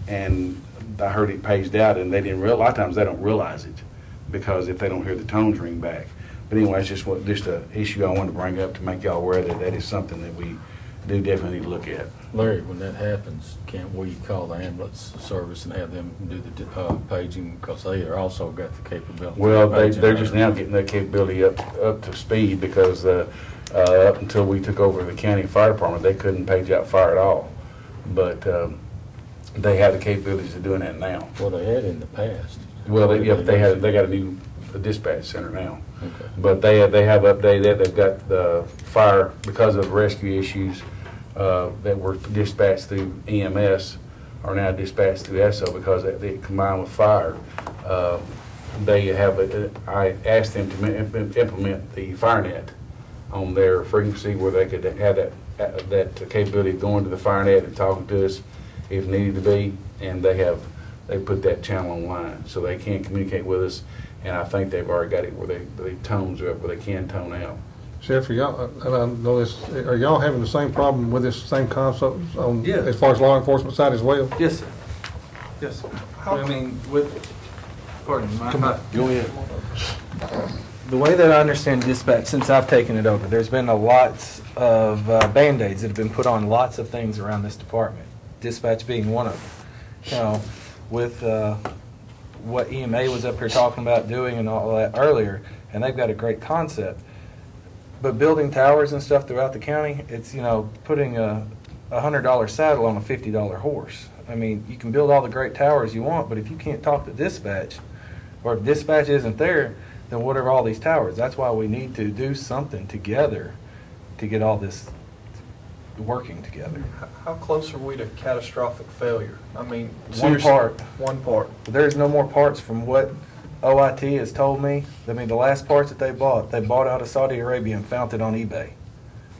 and I heard it paged out, and they didn't realize. A lot of times they don't realize it because if they don't hear the tones ring back. But anyway, it's just an issue I wanted to bring up to make y'all aware that that is something that we do definitely need to look at. Larry, when that happens, can't we call the ambulance service and have them do the paging, because they are also got the capability? Well, they're just now getting that capability up to speed, because up until we took over the county fire department, they couldn't page out fire at all. But they have the capabilities of doing that now. Well, they had in the past. Well, they got a new dispatch center now. Okay. But they have updated that. They've got the fire, because of rescue issues that were dispatched through EMS are now dispatched through ESO, because they combine with fire. They have I asked them to implement the FireNet on their frequency, where they could have that capability of going to the FireNet and talking to us if needed to be, and they put that channel online so they can communicate with us. And I think they've already got it where the tones are up, where they can tone out. Sheriff, and I know this, are y'all having the same problem with this same concept on, Yeah. as far as law enforcement side as well? Yes, sir. Yes, sir. I mean, pardon me, Go ahead. the way that I understand dispatch, since I've taken it over, there's been a lots of Band-Aids that have been put on lots of things around this department, dispatch being one of them. You know, with what EMA was up here talking about doing and all that earlier, and they've got a great concept. But building towers and stuff throughout the county, it's, you know, putting a $100 saddle on a $50 horse. I mean, you can build all the great towers you want, but if you can't talk to dispatch, or if dispatch isn't there, then what are all these towers? That's why we need to do something together to get all this working together. How close are we to catastrophic failure? I mean, One part. One part. There's no more parts from what OIT has told me. I mean, the last parts that they bought out of Saudi Arabia and found it on eBay.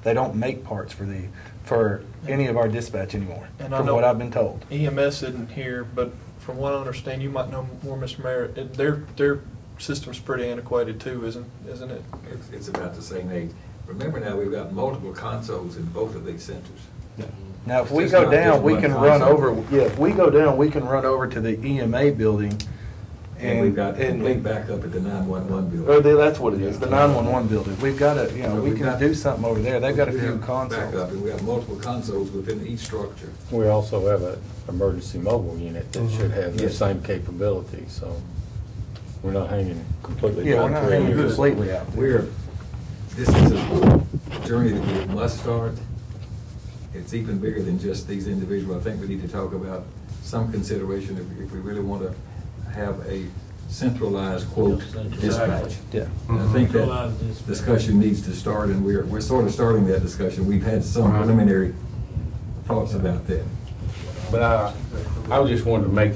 They don't make parts for any of our dispatch anymore, And from what I've been told. EMS isn't here, but from what I understand, you might know more, Mr. Mayor, their system's pretty antiquated too, isn't it? It's about the same age. Remember now, we've got multiple consoles in both of these centers. Now, if we It's go not down, just we one can run console. over. Yeah, if we go down, we can run over to the EMA building. And we've got complete backup at the 911 building. Oh, that's what it is, the 911 building. We've got to, you know, So we we've can got- do something over there. They've got a We few have consoles. backup, and we have multiple consoles within each structure. We also have an emergency mobile unit that should have the Yes. same capability, so we're not hanging completely. Yeah, we're down not to hanging it. completely out there. This is a journey that we must start. It's even bigger than just these individuals. I think we need to talk about some consideration if we really want to have a centralized, quote, dispatch. Yeah. And I think that discussion needs to start, and we're sort of starting that discussion. We've had some preliminary thoughts about that. But I just wanted to make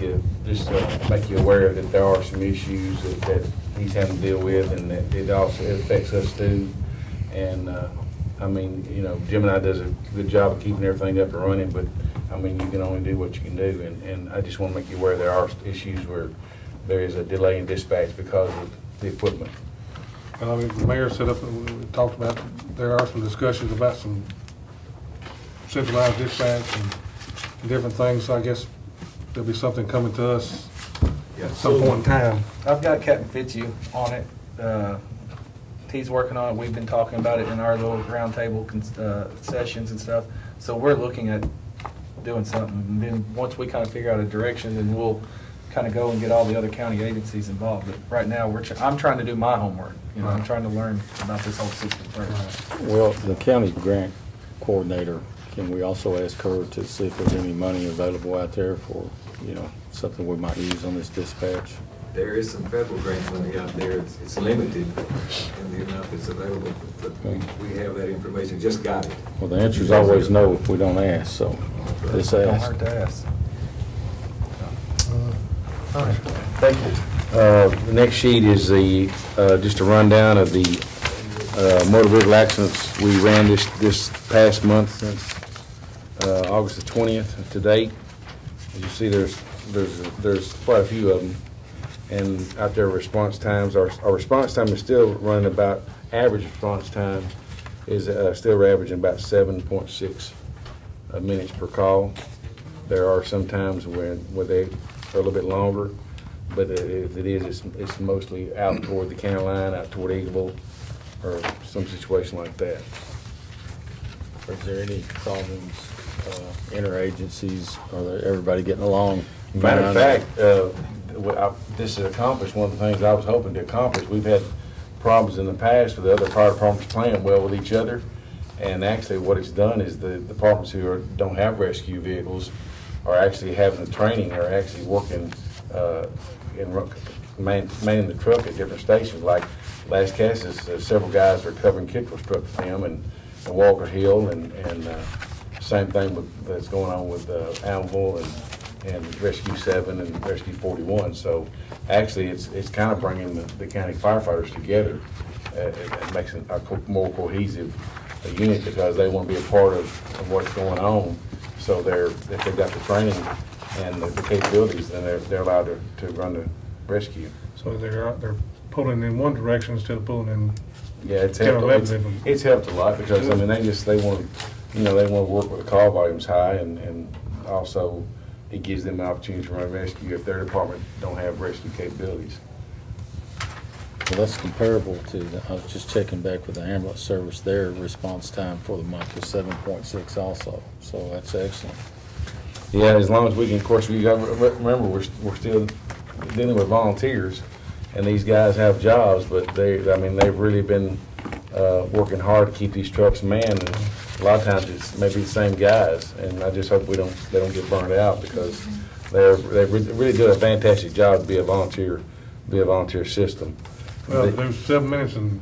you aware that there are some issues that he's having to deal with, and that it affects us too. And I mean, you know, Jim and I does a good job of keeping everything up and running, but I mean, you can only do what you can do. And I just want to make you aware there are issues where there is a delay in dispatch because of the equipment. And I mean, the mayor set up, and we talked about, there are some discussions about some centralized dispatch and different things. So I guess there'll be something coming to us at some point in time. I've got Captain Fitzhugh on it. He's working on it. We've been talking about it in our little roundtable sessions and stuff. So we're looking at doing something. And then once we kind of figure out a direction, then we'll kind of go and get all the other county agencies involved. But right now, I'm trying to do my homework. You know, I'm trying to learn about this whole system first. Well, the county grant coordinator, can we also ask her to see if there's any money available out there for, something we might use on this dispatch? There is some federal grant money out there. It's limited in the amount that's available, but we have that information, just got it. Well, the answer is always no if we don't ask, so just Don't ask. hurt to ask. Thank you. The next sheet is just a rundown of the motor vehicle accidents we ran this past month since August the 20th to date. As you see, there's quite a few of them. And out there, response times, our response time is still running about, average response time is still averaging about 7.6 minutes per call. There are some times where they are a little bit longer, but if it is, it's mostly out toward the county line, out toward Eagleville, or some situation like that. Is there any problems, interagencies, or everybody getting along? Matter of fact, this has accomplished one of the things I was hoping to accomplish. We've had problems in the past with the other fire departments playing well with each other, and actually what it's done is the departments who don't have rescue vehicles are actually having the training, are actually working in manning the truck at different stations. Like Las Casas, several guys are covering Kittrell's truck for them, and Walker Hill, and same thing that's going on with Allenville and Rescue 7 and Rescue 41. So actually it's kind of bringing the county firefighters together. It makes it a more cohesive unit because they want to be a part of what's going on. So if they've got the training and the capabilities, then they're allowed to run the rescue. So they're pulling in one direction instead of pulling in. Yeah, it's helped a lot because they want to work with the call volumes high, and also it gives them an opportunity to run rescue if their department don't have rescue capabilities. Well, that's comparable to, I was just checking back with the ambulance service, their response time for the month was 7.6 also, so that's excellent. Yeah, as long as we can, of course, we got remember we're still dealing with volunteers, and these guys have jobs, but they've really been working hard to keep these trucks manned, and a lot of times it's maybe the same guys, and I just hope they don't get burned out because they really do a fantastic job to be a volunteer system. Well, there's 7 minutes and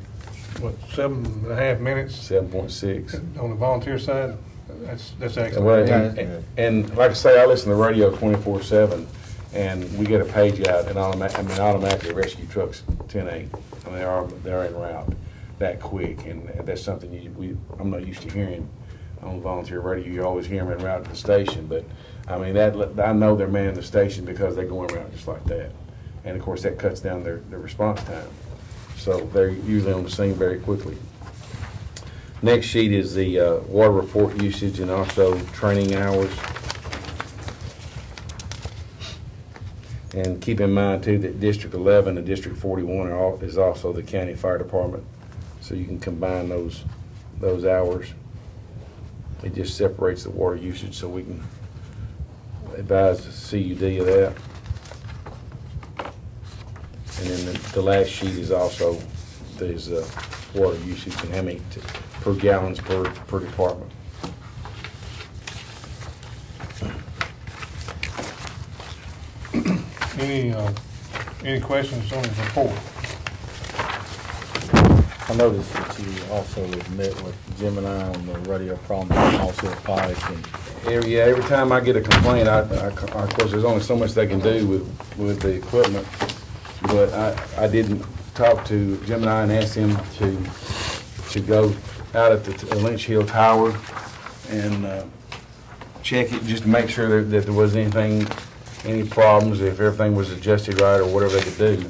7.5 minutes. 7.6 on the volunteer side. That's excellent. Well, and like I say, I listen to the radio 24/7, and we get a page out, and automatically rescue trucks 10-8. They're en route that quick, and that's something I'm not used to hearing on volunteer radio. You always hear them en route to the station, but I know they're manning the station because they go en route just like that, and of course that cuts down their response time. So they're usually on the scene very quickly. Next sheet is the water report usage and also training hours. And keep in mind too that District 11 and District 41 is also the county fire department. So you can combine those hours. It just separates the water usage so we can advise the CUD of that. And then the last sheet is also there's water usage and how many per gallons per department. Any questions on the report? I noticed that you also met with Gemini on the radio problem and also Pike. Every time I get a complaint, of course, there's only so much they can do with the equipment. But I didn't talk to Gemini and ask him to go out at the Lynch Hill Tower and check it just to make sure that there was any problems, if everything was adjusted right or whatever they could do.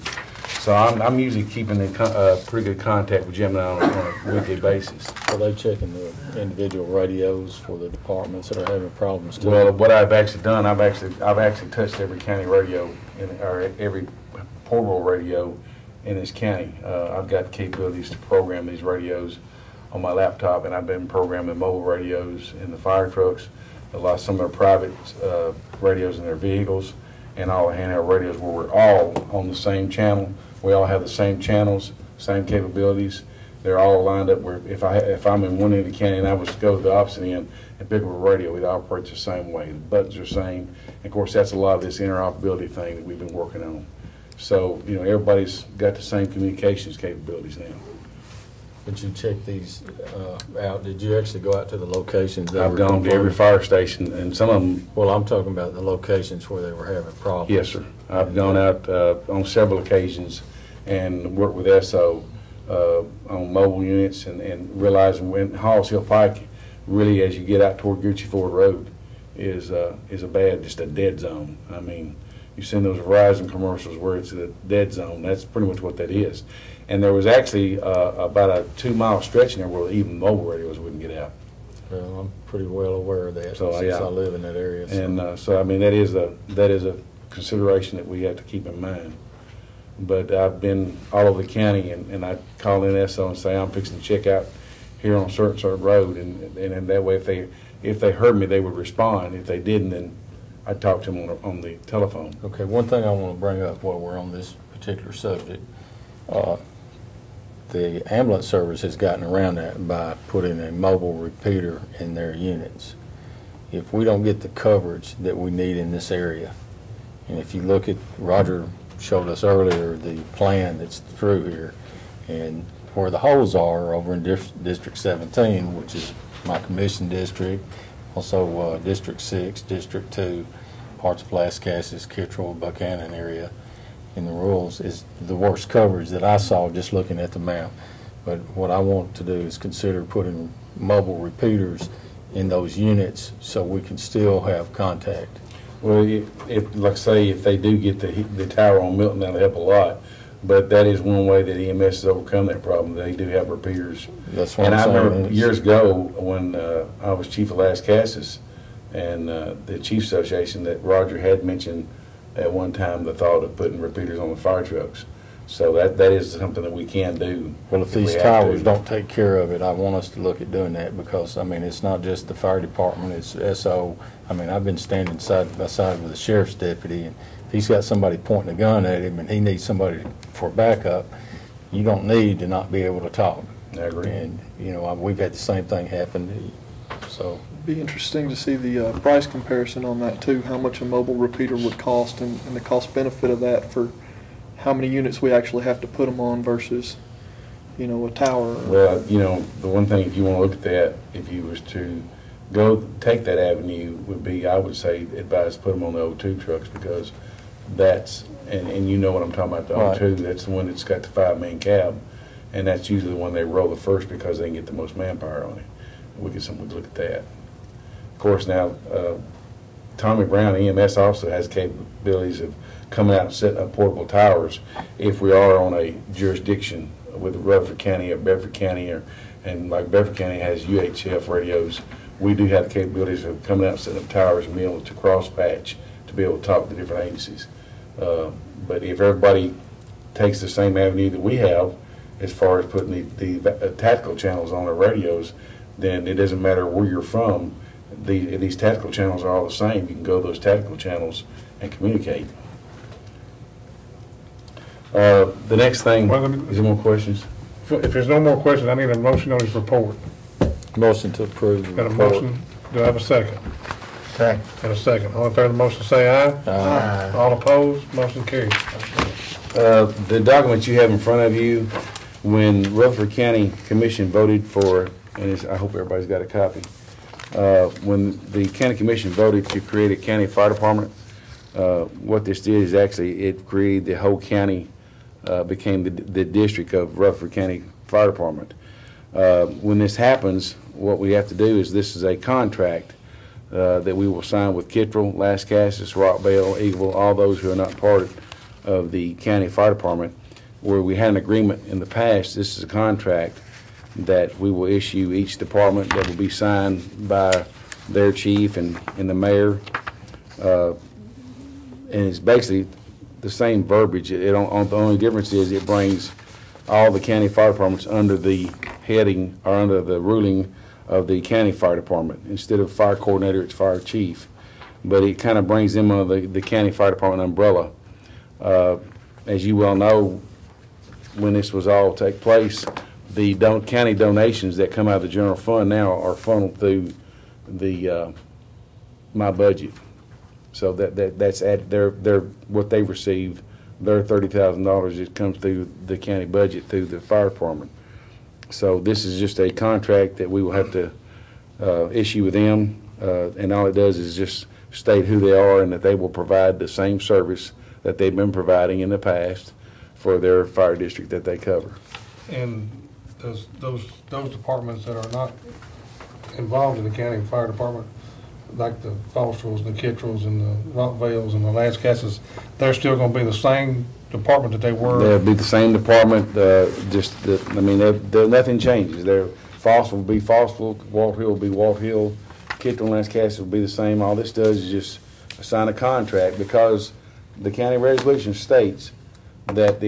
So I'm usually keeping in pretty good contact with Gemini on a weekly basis. Are they checking the individual radios for the departments that are having problems too? Well, what I've actually done, I've actually touched every county radio or every portable radio in this county. I've got the capabilities to program these radios on my laptop, and I've been programming mobile radios in the fire trucks, some of their private radios in their vehicles, and all the handheld radios where we're all on the same channel. We all have the same channels, same capabilities. They're all lined up where if I'm in one end of the county and I was to go to the opposite end and pick up a radio, it operates the same way. The buttons are the same. And of course, that's a lot of this interoperability thing that we've been working on. So, you know, everybody's got the same communications capabilities now. But you check these out. Did you actually go out to the locations? That I've gone to every fire station, and some of them. Well, I'm talking about the locations where they were having problems. Yes, sir. I've gone out on several occasions and worked with SO on mobile units, and realizing when Halls Hill Pike, really, as you get out toward Gucci Ford Road, is just a dead zone. I mean, you've seen those Verizon commercials where it's a dead zone. That's pretty much what that is. And there was actually about a 2-mile stretch in there where even mobile radios wouldn't get out. Well, I'm pretty well aware of that since I live in that area. So. And so I mean, that is a consideration that we have to keep in mind. But I've been all over the county, and I call in SO and say I'm fixing to check out here on a certain road, and in that way, if they heard me, they would respond. If they didn't, then I'd talk to them on the telephone. Okay, one thing I want to bring up while we're on this particular subject. The ambulance service has gotten around that by putting a mobile repeater in their units. If we don't get the coverage that we need in this area, and if you look at, Roger showed us earlier the plan that's through here, and where the holes are over in District 17, which is my commission district, also District 6, District 2, parts of Lascassas, Kittrell, Buchanan area, in the rules, is the worst coverage that I saw just looking at the map. But what I want to do is consider putting mobile repeaters in those units so we can still have contact. Well, like say, if they do get the tower on Milton, that'll help a lot. But that is one way that EMS has overcome that problem. They do have repeaters. That's what and I'm saying. I remember years ago when I was chief of Lascassas and the Chief Association, that Roger had mentioned at one time the thought of putting repeaters on the fire trucks. So that is something that we can do. Well, if these towers don't take care of it, I want us to look at doing that, because, I mean, it's not just the fire department, it's SO. I mean, I've been standing side by side with a sheriff's deputy, and if he's got somebody pointing a gun at him and he needs somebody for backup, you don't need to not be able to talk. I agree. And, you know, we've had the same thing happen, so. It'd be interesting to see the price comparison on that too, how much a mobile repeater would cost, and the cost benefit of that for how many units we actually have to put them on versus, you know, a tower. Well, you know, the one thing, if you want to look at that, if you was to take that avenue, would be, I would say, advise put them on the O2 trucks, because that's, and you know what I'm talking about, the O2, that's the one that's got the 5-man cab, and that's usually the one they roll the first because they can get the most manpower on it. We could look at that. Of course, now, Tommy Brown EMS also has capabilities of coming out and setting up portable towers if we are on a jurisdiction with Rutherford County or Bedford County, and like Bedford County has UHF radios. We do have the capabilities of coming out and setting up towers and being able to cross-patch to be able to talk to different agencies. But if everybody takes the same avenue that we have as far as putting the tactical channels on their radios, then it doesn't matter where you're from. These tactical channels are all the same. You can go to those tactical channels and communicate. The next thing, is there more questions? If there's no more questions, I need a motion on this report. Motion to approve the Got a report. motion? Do I have a second? Second. And a second. All in favor of the motion, say aye. Aye. All opposed, motion carries. The document you have in front of you, when Rutherford County Commission voted for, and I hope everybody's got a copy, when the County Commission voted to create a county fire department, what this did is actually it created the whole county, became the district of Rutherford County Fire Department. When this happens, what we have to do is, this is a contract that we will sign with Kittrell, Lascassas, Rockville, Eagleville, all those who are not part of the county fire department, where we had an agreement in the past. This is a contract that we will issue each department, that will be signed by their chief and the mayor. And it's basically the same verbiage. The only difference is it brings all the county fire departments under the heading or under the ruling of the county fire department. Instead of fire coordinator, it's fire chief. But it kind of brings them under the county fire department umbrella. As you well know, when this was all take place, the county donations that come out of the general fund now are funneled through the my budget. So that's at their what they receive, their $30,000. It comes through the county budget through the fire department. So this is just a contract that we will have to issue with them, and all it does is just state who they are and that they will provide the same service that they've been providing in the past for their fire district that they cover. And those departments that are not involved in the county fire department, like the Fostervilles and the Kittrells and the Rockvales and the Lascasas, they're still going to be the same department that they were? They'll be the same department, nothing changes. Fosterville will be Fosterville, Walt Hill will be Walt Hill, Kittrell and Lascasas will be the same. All this does is just sign a contract, because the county resolution states that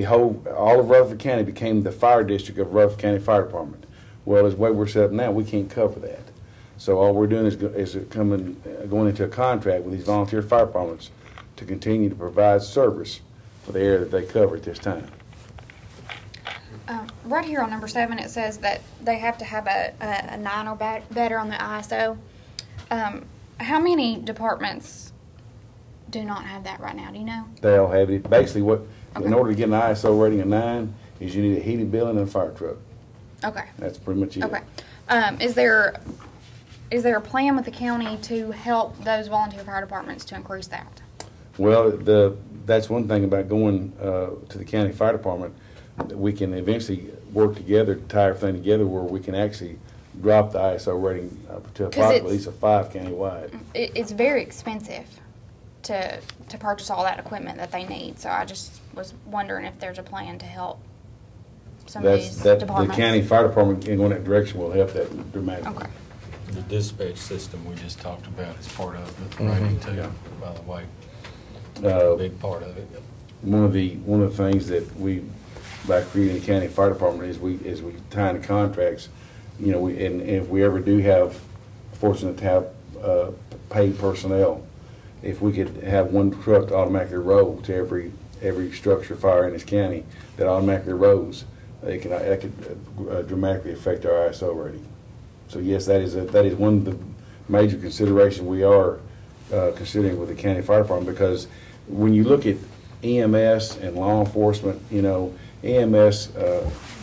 all of Rutherford County became the fire district of Rutherford County Fire Department. Well, as the way we're set up now, we can't cover that. So all we're doing is going into a contract with these volunteer fire departments to continue to provide service for the area that they cover at this time. Right here on number 7, it says that they have to have a 9 or better on the ISO. How many departments do not have that right now? Do you know? They all have it. Basically, in order to get an ISO rating of 9, is you need a heated building and a fire truck. Okay. That's pretty much it. Okay. Is there a plan with the county to help those volunteer fire departments to increase that? Well, that's one thing about going to the county fire department. We can eventually work together to tie everything together where we can actually drop the ISO rating to at least a 5 countywide. It's very expensive to purchase all that equipment that they need. So I just was wondering if there's a plan to help some of these departments. The county fire department going that direction will help that dramatically. Okay. The dispatch system we just talked about is part of it, rating too, by the way. A big part of it. One of the things that we, by creating the county fire department, is we tie into contracts. You know, and if we ever do have, fortunate to have paid personnel, if we could have one truck automatically roll to every structure fire in this county that automatically rolls, that could dramatically affect our ISO rating. So yes, that is one of the major considerations we are considering with the county fire department, because when you look at EMS and law enforcement, you know, EMS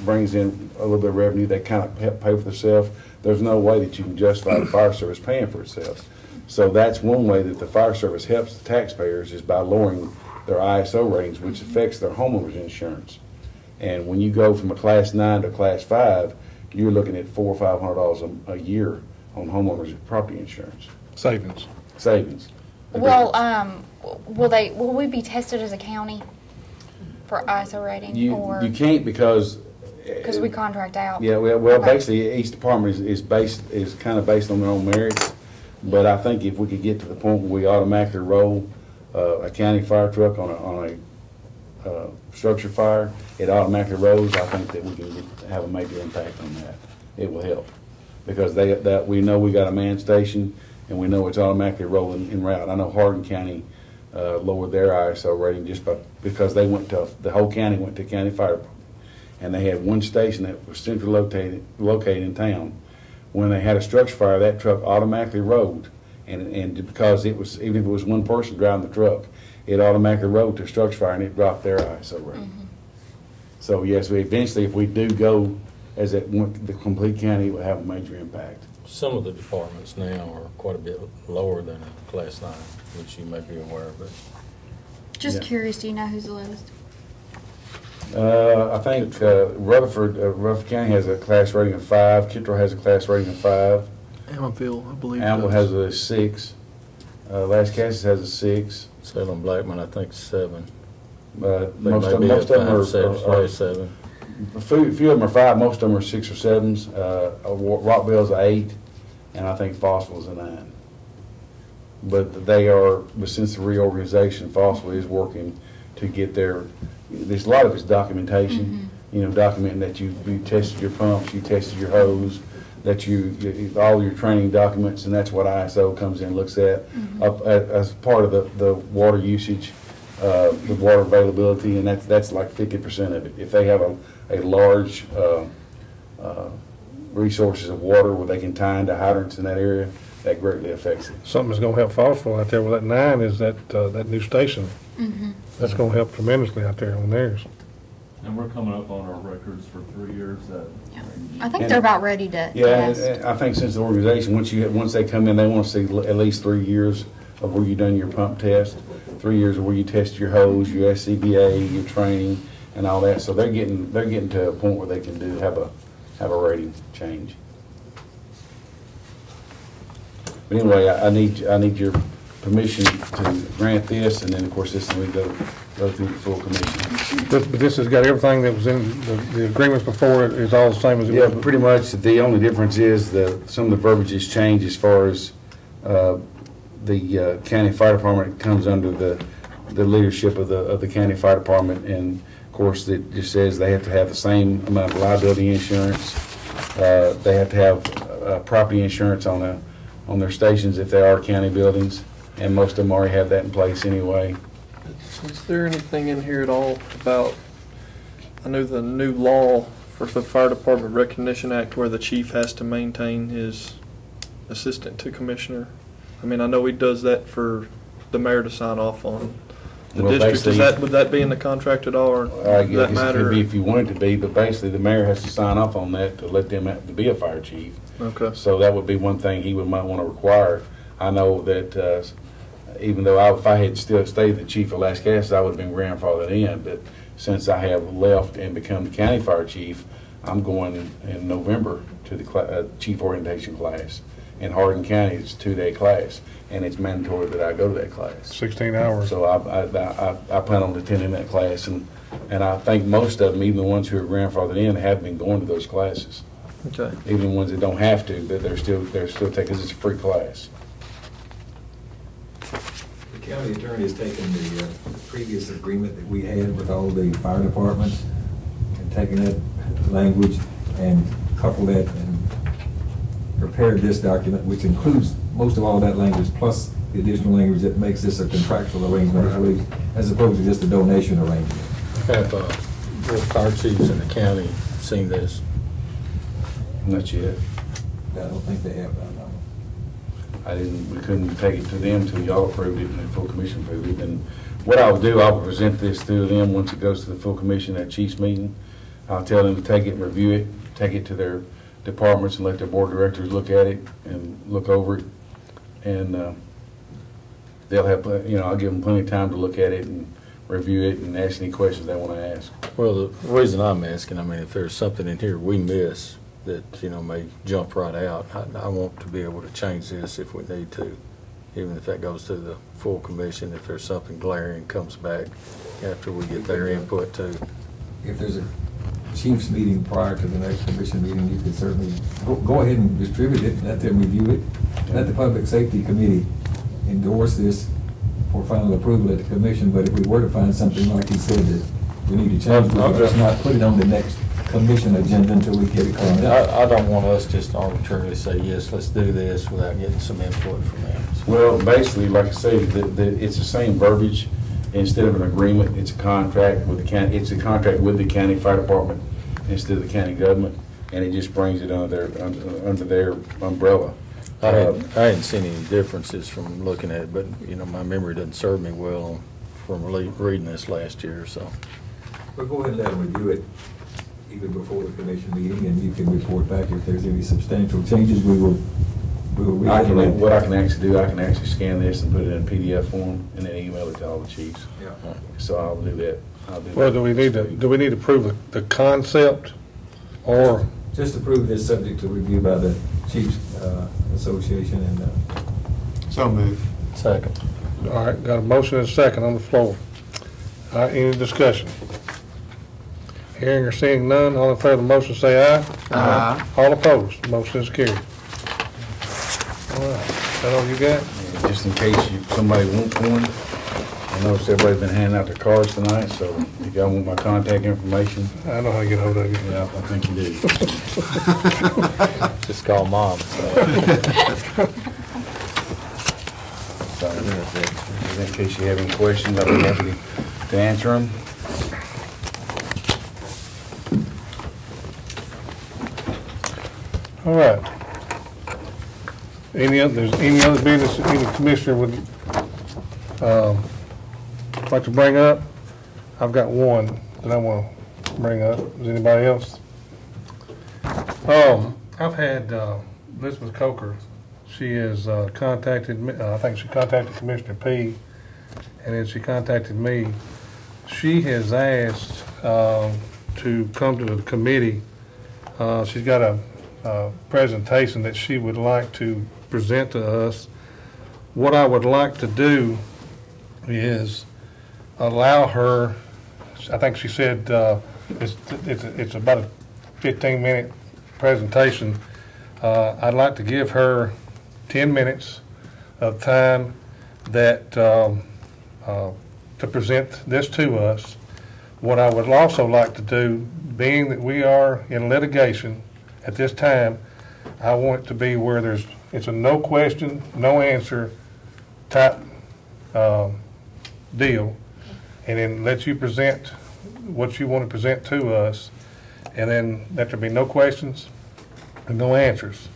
brings in a little bit of revenue. They kind of pay for themselves. There's no way that you can justify the fire service paying for itself. So that's one way that the fire service helps the taxpayers, is by lowering their ISO ratings, which affects their homeowners insurance. And when you go from a class 9 to a class 5, you're looking at $400 or $500 a year on homeowners property insurance. Savings. Well, will we be tested as a county for ISO rating? You can't, because we contract out. Yeah, well, basically each department is kind of based on their own merits. But I think if we could get to the point where we automatically roll a county fire truck on a structure fire, it automatically rolls. I think that we can have a major impact on that. It will help, because we know we got a man station, and we know it's automatically rolling en route. I know Hardin County lowered their ISO rating just because the whole county went to county fire department, and they had one station that was centrally located in town. When they had a structure fire, that truck automatically rolled, and because it was, even if it was one person driving the truck, it automatically rolled to a structure fire, and it dropped their ISO rating. Mm-hmm. So yes, eventually, if we do go as the complete county, it will have a major impact. Some of the departments now are quite a bit lower than a class 9, which you may be aware of. But just curious, do you know who's the lowest? I think Rutherford County has a class rating of 5. Kittrell has a class rating of 5. Ammonville, I believe. Ammonville has a 6. Lascasas has a 6. Salem Blackman, I think, 7. Most of them are 7. A few of them are 5. Most of them are 6 or 7s. Rockville's an 8, and I think Fosterville's a 9. But since the reorganization, Fosterville is working to get their, there's a lot of it's documentation, you know, documenting that you tested your pumps, you tested your hose, that all your training documents, and that's what ISO comes in and looks at as part of the water usage, the water availability, and that's like 50% of it. If they have a large resources of water where they can tie into hydrants in that area, that greatly affects it. Something that's gonna help Fosterville out there with that 9 is that new station. That's gonna help tremendously out there on theirs. And we're coming up on our records for 3 years. I think they're about ready to Yeah, test. I think since the organization, once they come in, they want to see at least 3 years of where you've done your pump test, 3 years of where you test your hose, your SCBA, your training, and all that. So they're getting to a point where they can have a rating change. But anyway, I need your permission to grant this, and then of course this we go through the full commission. But this has got everything that was in the agreements before it is all the same as it was. Yeah, pretty much. The only difference is some of the verbiage has changed as far as the county fire department comes under the leadership of the county fire department, and of course it just says they have to have the same amount of liability insurance. They have to have property insurance on their stations if they are county buildings, and most of them already have that in place anyway. Is there anything in here at all about, I know the new law for the Fire Department Recognition Act where the chief has to maintain his assistant to commissioner? I mean, I know he does that for the mayor to sign off on. The district, would that be in the contract at all, or does that matter? It could be if you want it to be, but basically the mayor has to sign off on that to let them have to be a fire chief. Okay. So that would be one thing he might want to require. I know that even though if I had still stayed the chief of Lascassas, I would have been grandfathered in, but since I have left and become the county fire chief, I'm going in November to the chief orientation class. In Hardin County, it's a 2-day class, and it's mandatory that I go to that class. 16 hours. So I plan on attending that class, and I think most of them, even the ones who are grandfathered in, have been going to those classes. Okay. Even the ones that don't have to, that they're still taking, because it's a free class. The county attorney has taken the previous agreement that we had with all the fire departments and taken that language and coupled that and prepared this document, which includes most of all that language, plus the additional language that makes this a contractual arrangement, as opposed to just a donation arrangement. Have the fire chiefs in the county seen this? Not yet. I don't think they have done, no. We couldn't take it to them until y'all approved it and the full commission approved it. And what I'll do, I'll present this to them once it goes to the full commission at chief's meeting. I'll tell them to take it, review it, take it to their departments and let their board of directors look at it and look over it. And they'll have, I'll give them plenty of time to look at it and review it and ask any questions they want to ask. Well, the reason I'm asking, I mean, if there's something in here we miss that, may jump right out, I want to be able to change this if we need to, even if that goes to the full commission, if there's something glaring comes back after we get their input too. If there's a chief's meeting prior to the next commission meeting, you could certainly go ahead and distribute it, let them review it, let the Public Safety Committee endorse this for final approval at the commission. But if we were to find something like he said that we need to change, we'll just not put it on the next commission agenda until we get it cleaned up. I don't want us just arbitrarily say, yes, let's do this without getting some input from them. Well, basically, like I say, it's the same verbiage. Instead of an agreement, it's a contract with the county. It's a contract with the county fire department instead of the county government, and it just brings it under their umbrella. I hadn't seen any differences from looking at it, but my memory doesn't serve me well from reading this last year. So, But go ahead and let them review it even before the commission meeting, and you can report back if there's any substantial changes. We will reiterate. What I can actually do, I can actually scan this and put it in PDF form and then email it to all the chiefs. Yeah. So I'll do that. Well, do we need to prove the concept, or just approve this subject to review by the Chiefs Association and. So moved. Second. All right, got a motion and a second on the floor. Any discussion? Hearing or seeing none, all in favor of the motion say aye. Aye. All opposed, motion is carried. All right, is that all you got? Just in case somebody wants one, and I noticed everybody's been handing out their cards tonight, so if y'all want my contact information. I know how to get hold of you. Yeah, I think you do. Just call Mom. So, in case you have any questions, I'll be happy to answer them. All right. Any other business any commissioner would like to bring up? I've got one that I want to bring up. Is anybody else? I've had Elizabeth Coker. She has contacted me. I think she contacted Commissioner P, and then she contacted me. She has asked to come to the committee. She's got a presentation that she would like to present to us. What I would like to do is allow her, I think she said it's about a 15-minute presentation. I'd like to give her 10 minutes of time that to present this to us. What I would also like to do, being that we are in litigation at this time, I want it to be where it's a no question, no answer type deal, and then let you present what you want to present to us, and then let there be no questions and no answers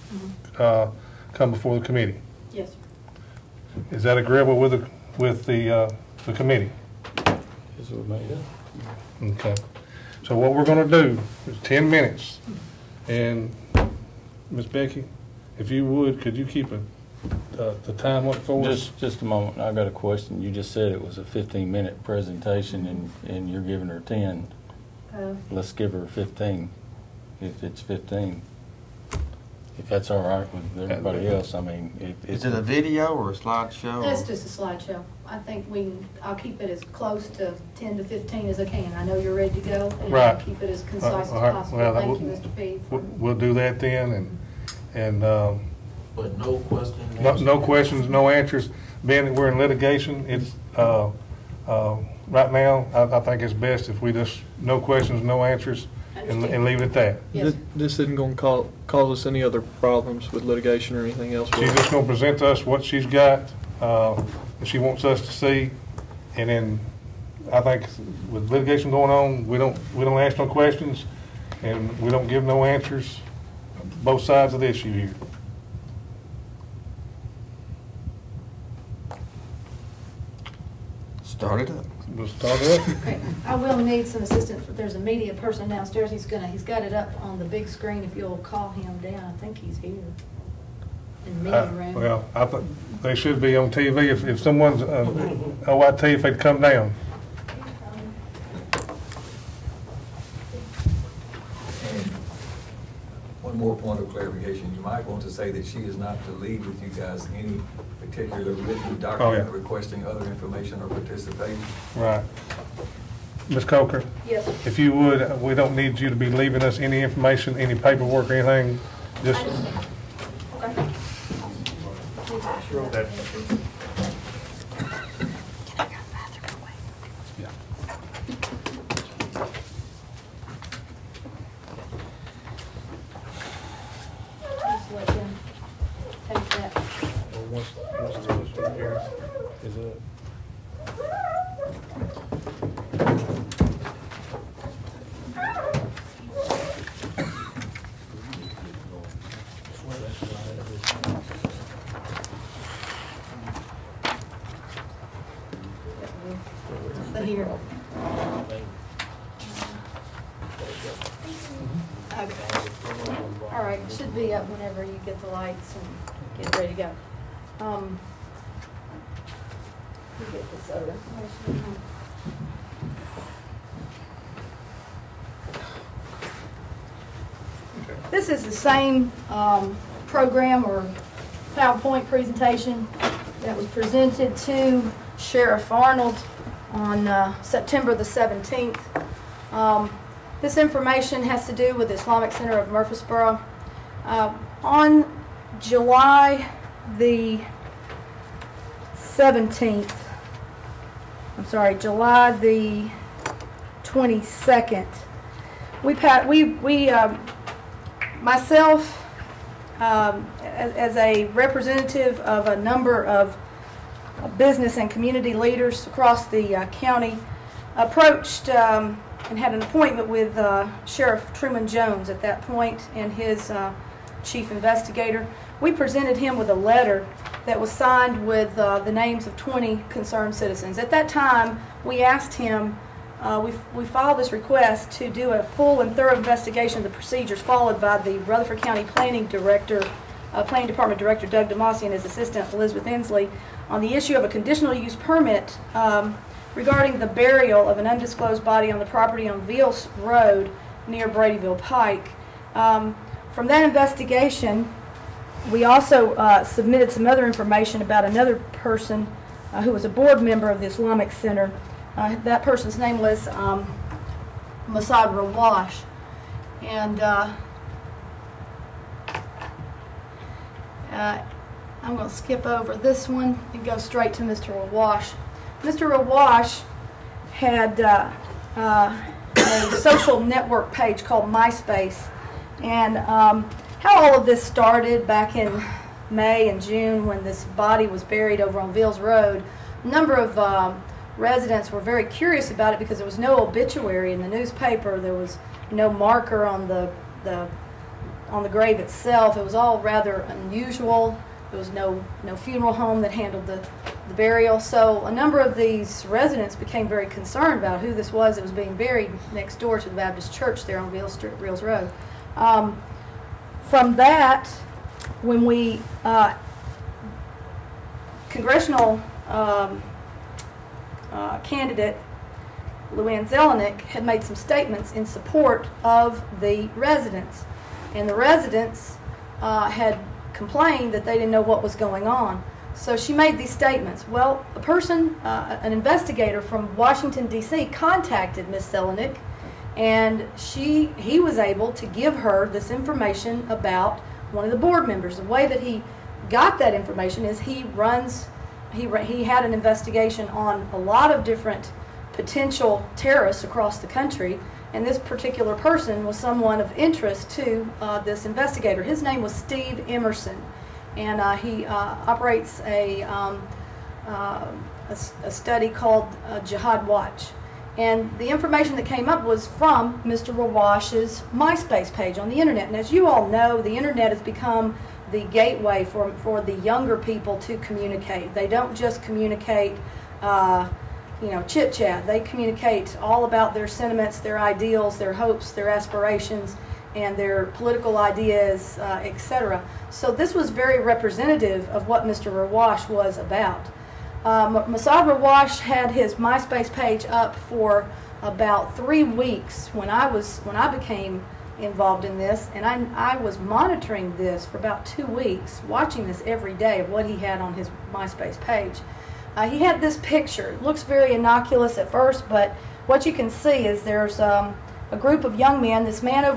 come before the committee. Yes, sir. Is that agreeable with the committee? Is it made up? Okay. So what we're going to do is 10 minutes, and Ms. Becky, if you would, could you keep the time up for us? Just a moment. I got a question. You just said it was a 15-minute presentation, and you're giving her 10. Let's give her 15, if it's 15. If that's all right with everybody else. I mean, Is it a video or a slideshow? It's just a slideshow. I think I'll keep it as close to 10 to 15 as I can. I know you're ready to go, and Right. I'll keep it as concise as All right. possible. Well, Thank you, Mr. P. We'll do that then, and But no questions? no questions, no answers. Being that we're in litigation, it's right now, I think it's best if we just no questions, no answers, and leave it at that. Yes. This isn't going to cause us any other problems with litigation or anything else. She's just going to present to us what she's got, that she wants us to see, and then I think with litigation going on, we don't ask no questions, and we don't give no answers. Both sides of the issue here. Start it up. We'll start it up. Okay. I will need some assistance. There's a media person downstairs. He's got it up on the big screen. If you'll call him down, I think he's here in the media room. Well, I think they should be on TV. If someone's OIT, if they'd come down. One more point of clarification, you might want to say that she is not to leave with you guys any particular written document requesting other information or participation. Right. Ms. Coker? Yes. If you would, we don't need you to be leaving us any information, any paperwork or anything. Just. Okay. Just let him take that. What's this one here? Is it? Here. Okay. All right, it should be up whenever you get the lights and get ready to go. You get this other information. This is the same program or PowerPoint presentation that was presented to Sheriff Arnold on September the 17th. This information has to do with the Islamic Center of Murfreesboro. On July the 17th, July the 22nd. Myself, as a representative of a number of business and community leaders across the county, approached and had an appointment with Sheriff Truman Jones at that point and his chief investigator. We presented him with a letter that was signed with the names of 20 concerned citizens. At that time, we asked him, we filed this request to do a full and thorough investigation of the procedures followed by the Rutherford County Planning Department Director Doug DeMasi and his assistant Elizabeth Inslee on the issue of a conditional use permit regarding the burial of an undisclosed body on the property on Veals Road near Bradyville Pike. From that investigation, we also submitted some other information about another person who was a board member of the Islamic Center. That person's name was Masad Rawash. And I'm going to skip over this one and go straight to Mr. Rawash. Mr. Rawash had a social network page called MySpace. And how all of this started back in May and June when this body was buried over on Veals Road, a number of residents were very curious about it because there was no obituary in the newspaper. There was no marker on the grave itself. It was all rather unusual. There was no funeral home that handled the burial. So a number of these residents became very concerned about who this was that was being buried next door to the Baptist church there on Veals Road. From that, when we congressional candidate Luann Zelenik had made some statements in support of the residents, and the residents had complained that they didn't know what was going on. So she made these statements. Well, a person, an investigator from Washington, D.C. contacted Ms. Zelenik, and he was able to give her this information about one of the board members. The way that he got that information is he had an investigation on a lot of different potential terrorists across the country, and this particular person was someone of interest to this investigator. His name was Steve Emerson, and he operates a study called Jihad Watch. And the information that came up was from Mr. Rawash's MySpace page on the internet. And as you all know, the internet has become the gateway for the younger people to communicate. They don't just communicate, chit-chat. They communicate all about their sentiments, their ideals, their hopes, their aspirations, and their political ideas, etc. So this was very representative of what Mr. Rawash was about. Masad Rawash had his MySpace page up for about 3 weeks when I became involved in this, and I was monitoring this for about 2 weeks, watching this every day of what he had on his MySpace page. He had this picture. It looks very innocuous at first, but what you can see is there's a group of young men. This young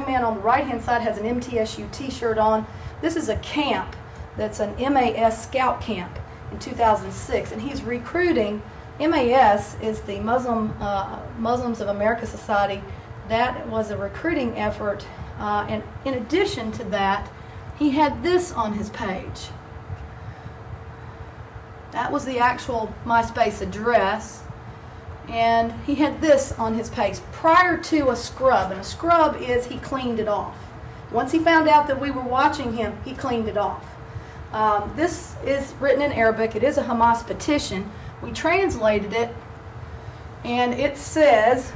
man on the right-hand side has an MTSU t-shirt on. This is a camp that's an MAS scout camp in 2006, and he's recruiting. MAS is the Muslims of America Society. That was a recruiting effort, and in addition to that, he had this on his page. That was the actual MySpace address, and he had this on his page prior to a scrub, and a scrub is he cleaned it off. Once he found out that we were watching him, he cleaned it off. This is written in Arabic. It is a Hamas petition. We translated it, and it says,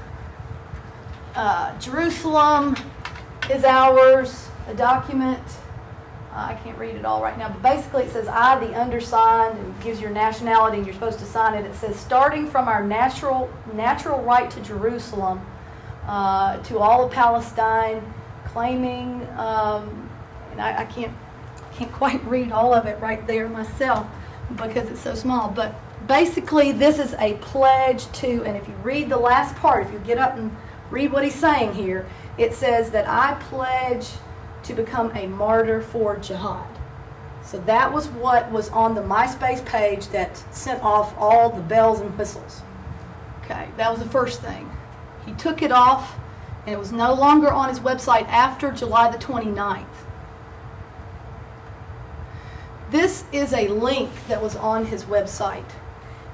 Jerusalem is ours, a document. I can't read it all right now, but basically it says, I, the undersigned, and gives your nationality, and you're supposed to sign it. It says, starting from our natural right to Jerusalem, to all of Palestine, claiming, and I can't quite read all of it right there myself because it's so small, but basically this is a pledge to, and if you read the last part, if you get up and read what he's saying here, it says that I pledge to become a martyr for jihad. So that was what was on the MySpace page that sent off all the bells and whistles. Okay, that was the first thing. He took it off, and it was no longer on his website after July the 29th. This is a link that was on his website,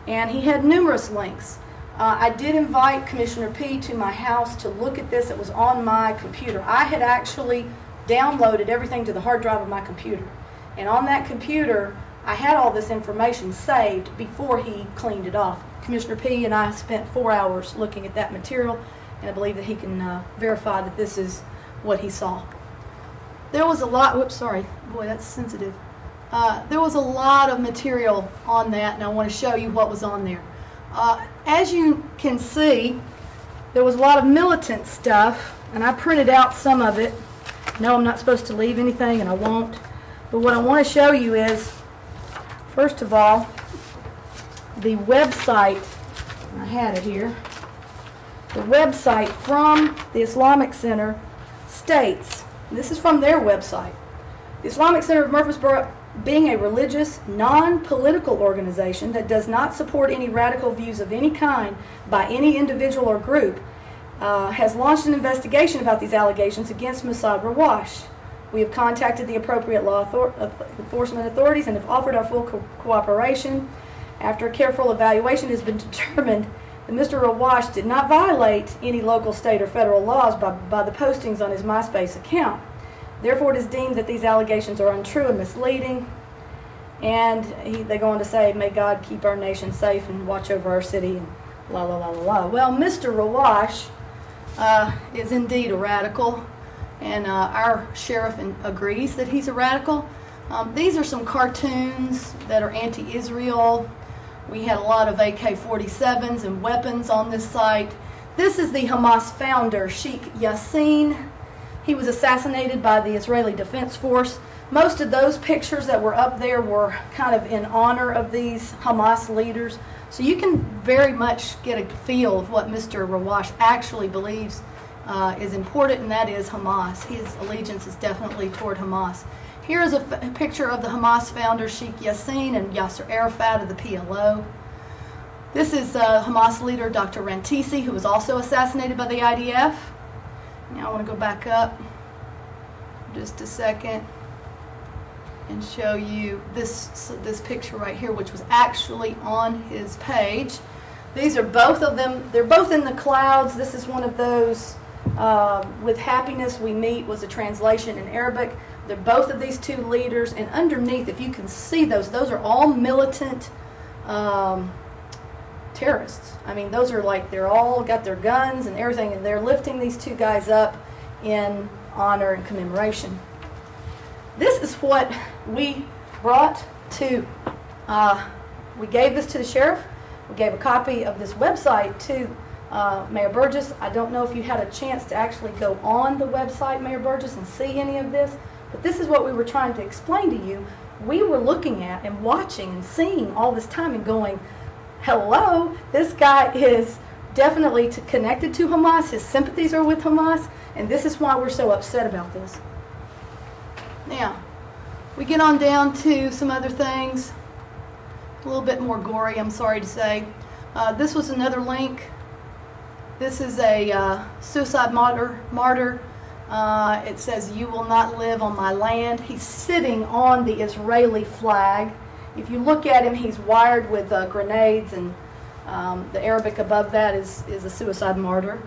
and he had numerous links. I did invite Commissioner P. to my house to look at this. It was on my computer. I had actually downloaded everything to the hard drive of my computer, and on that computer I had all this information saved before he cleaned it off. Commissioner P. and I spent 4 hours looking at that material, and I believe that he can verify that this is what he saw. There was a lot, whoops, sorry, boy, that's sensitive. There was a lot of material on that, and I want to show you what was on there. As you can see, there was a lot of militant stuff, and I printed out some of it. No, I'm not supposed to leave anything, and I won't. But what I want to show you is, first of all, the website, I had it here, the website from the Islamic Center states, and this is from their website, the Islamic Center of Murfreesboro, being a religious, non-political organization that does not support any radical views of any kind by any individual or group, has launched an investigation about these allegations against Mossad Rawash. We have contacted the appropriate law enforcement authorities and have offered our full cooperation. After a careful evaluation, it has been determined that Mr. Rawash did not violate any local, state, or federal laws by the postings on his MySpace account. Therefore, it is deemed that these allegations are untrue and misleading. And they go on to say, may God keep our nation safe and watch over our city, and la la la la la. Well, Mr. Rawash is indeed a radical, and our sheriff agrees that he's a radical. These are some cartoons that are anti-Israel. We had a lot of AK-47s and weapons on this site. This is the Hamas founder, Sheikh Yassin. He was assassinated by the Israeli Defense Force. Most of those pictures that were up there were kind of in honor of these Hamas leaders. So you can very much get a feel of what Mr. Rawash actually believes is important, and that is Hamas. His allegiance is definitely toward Hamas. Here is a picture of the Hamas founder, Sheikh Yassin, and Yasser Arafat of the PLO. This is Hamas leader Dr. Rantisi, who was also assassinated by the IDF. Now I want to go back up just a second and show you this picture right here, which was actually on his page. These are both of them. They're both in the clouds. This is one of those, with happiness we meet, was a translation in Arabic. They're both of these two leaders, and underneath, if you can see those are all militant terrorists. I mean, those are like, they're all got their guns and everything, and they're lifting these two guys up in honor and commemoration. This is what we brought to, we gave this to the sheriff. We gave a copy of this website to Mayor Burgess. I don't know if you had a chance to actually go on the website, Mayor Burgess, and see any of this, but this is what we were trying to explain to you. We were looking at and watching and seeing all this time and going, hello, this guy is definitely connected to Hamas. His sympathies are with Hamas, and this is why we're so upset about this. Now, we get on down to some other things, a little bit more gory, I'm sorry to say. This was another link. This is a suicide martyr. It says, "You will not live on my land." He's sitting on the Israeli flag. If you look at him, he's wired with grenades, and the Arabic above that is a suicide martyr.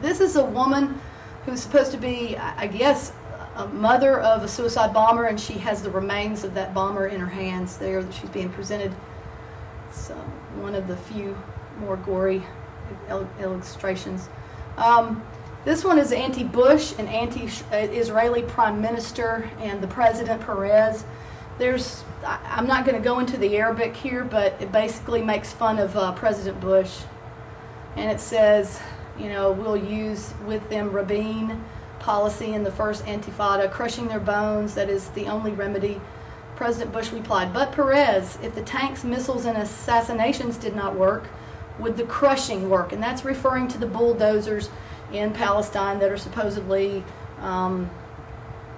This is a woman who's supposed to be, I guess, a mother of a suicide bomber, and she has the remains of that bomber in her hands there that she's being presented. It's one of the few more gory illustrations. This one is anti-Bush and anti-Israeli Prime Minister and the President Perez. I'm not going to go into the Arabic here, but it basically makes fun of President Bush. And it says, you know, we'll use with them Rabin policy in the first Intifada, crushing their bones, that is the only remedy. President Bush replied, but Perez, if the tanks, missiles, and assassinations did not work, would the crushing work? And that's referring to the bulldozers in Palestine that are supposedly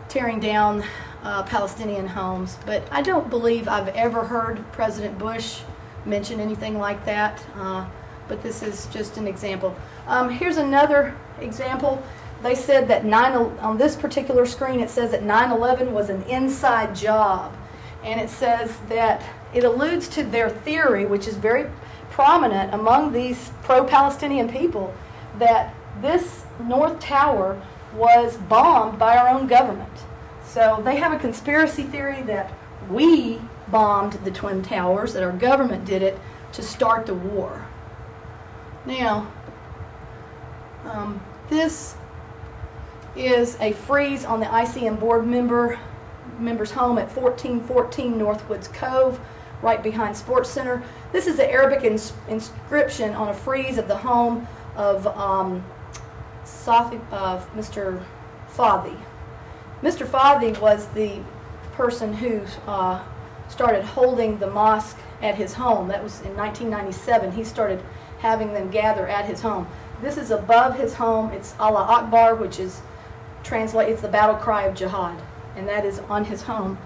tearing down Palestinian homes, but I don't believe I've ever heard President Bush mention anything like that, but this is just an example. Here's another example. They said that on this particular screen it says that 9/11 was an inside job, and it says that it alludes to their theory, which is very prominent among these pro-Palestinian people, that this North Tower was bombed by our own government. So they have a conspiracy theory that we bombed the Twin Towers, that our government did it to start the war. Now, this is a frieze on the ICM board member's home at 1414 Northwoods Cove, right behind Sports Center. This is the Arabic inscription on a frieze of the home of Mr. Fadi. Mr. Fadi was the person who started holding the mosque at his home. That was in 1997. He started having them gather at his home. This is above his home. It's Allah Akbar, which is it's the battle cry of jihad, and that is on his home.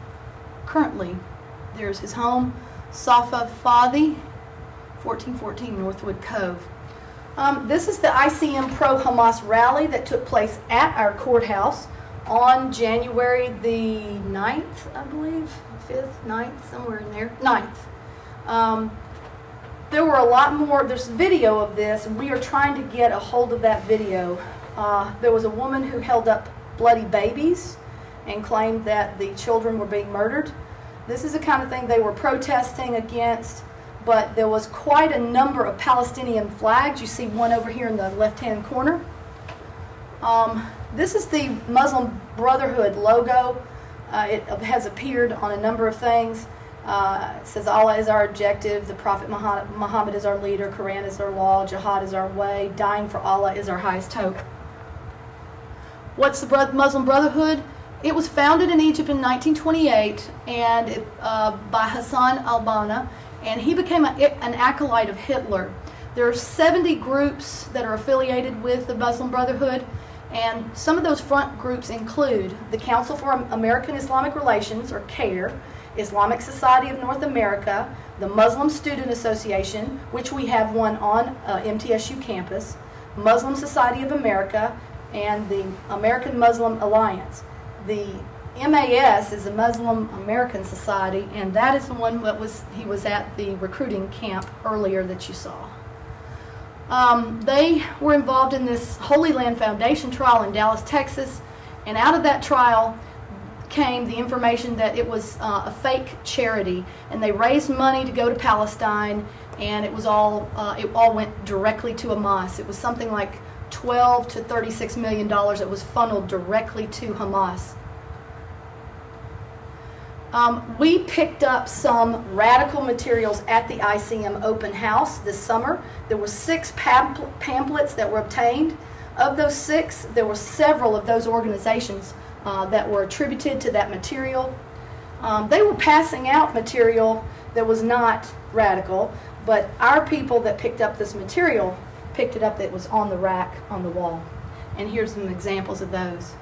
Currently, there's his home, Safa Fadi, 1414 Northwood Cove. This is the ICM pro-Hamas rally that took place at our courthouse on January the 9th, I believe, 5th, 9th, somewhere in there, 9th. There were a lot more, there's video of this, and we are trying to get a hold of that video. There was a woman who held up bloody babies and claimed that the children were being murdered. This is the kind of thing they were protesting against, but there was quite a number of Palestinian flags. You see one over here in the left-hand corner. This is the Muslim Brotherhood logo. It has appeared on a number of things. It says Allah is our objective, the Prophet Muhammad is our leader, Quran is our law, jihad is our way, dying for Allah is our highest hope. What's the Muslim Brotherhood? It was founded in Egypt in 1928 and by Hassan al-Banna, and he became an acolyte of Hitler. There are 70 groups that are affiliated with the Muslim Brotherhood, and some of those front groups include the Council for American Islamic Relations, or CAIR, Islamic Society of North America, the Muslim Student Association, which we have one on MTSU campus, Muslim Society of America, and the American Muslim Alliance. The MAS is the Muslim American Society, and that is the one that he was at the recruiting camp earlier that you saw. They were involved in this Holy Land Foundation trial in Dallas, Texas, and out of that trial came the information that it was a fake charity, and they raised money to go to Palestine, and it all went directly to Hamas. It was something like $12 to $36 million that was funneled directly to Hamas. We picked up some radical materials at the ICM open house this summer. There were 6 pamphlets that were obtained. Of those 6, there were several of those organizations that were attributed to that material. They were passing out material that was not radical, but our people that picked up this material picked it up that was on the rack on the wall. And here's some examples of those.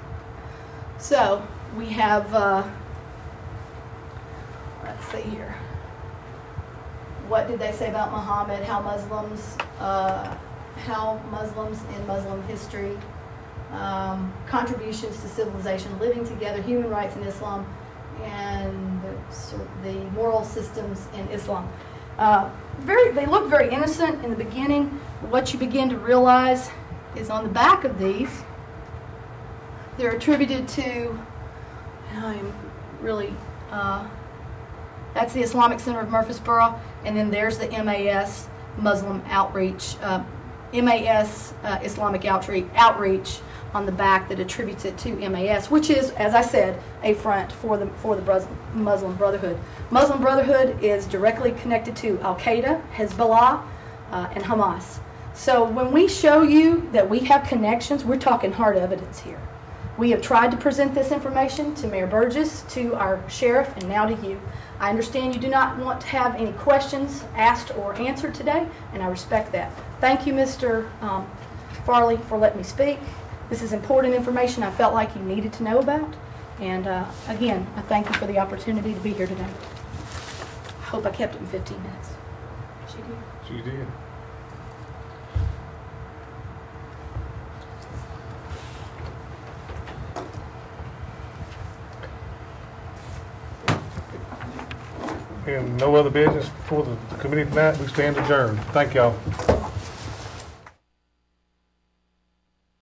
So we have, let's see here. What did they say about Muhammad? How Muslims in Muslim history, contributions to civilization, living together, human rights in Islam, and the moral systems in Islam. They look very innocent in the beginning. What you begin to realize is on the back of these, they're attributed to, that's the Islamic Center of Murfreesboro, and then there's the MAS Muslim Outreach, MAS Islamic Outreach on the back that attributes it to MAS, which is, as I said, a front for the Muslim Brotherhood. Muslim Brotherhood is directly connected to Al-Qaeda, Hezbollah, and Hamas. So when we show you that we have connections, we're talking hard evidence here. We have tried to present this information to Mayor Burgess, to our sheriff, and now to you. I understand you do not want to have any questions asked or answered today, and I respect that. Thank you, Mr. Farley, for letting me speak. This is important information I felt like you needed to know about, And again, I thank you for the opportunity to be here today. I hope I kept it in 15 minutes. She did. She did. And no other business for the committee tonight. We stand adjourned. Thank y'all.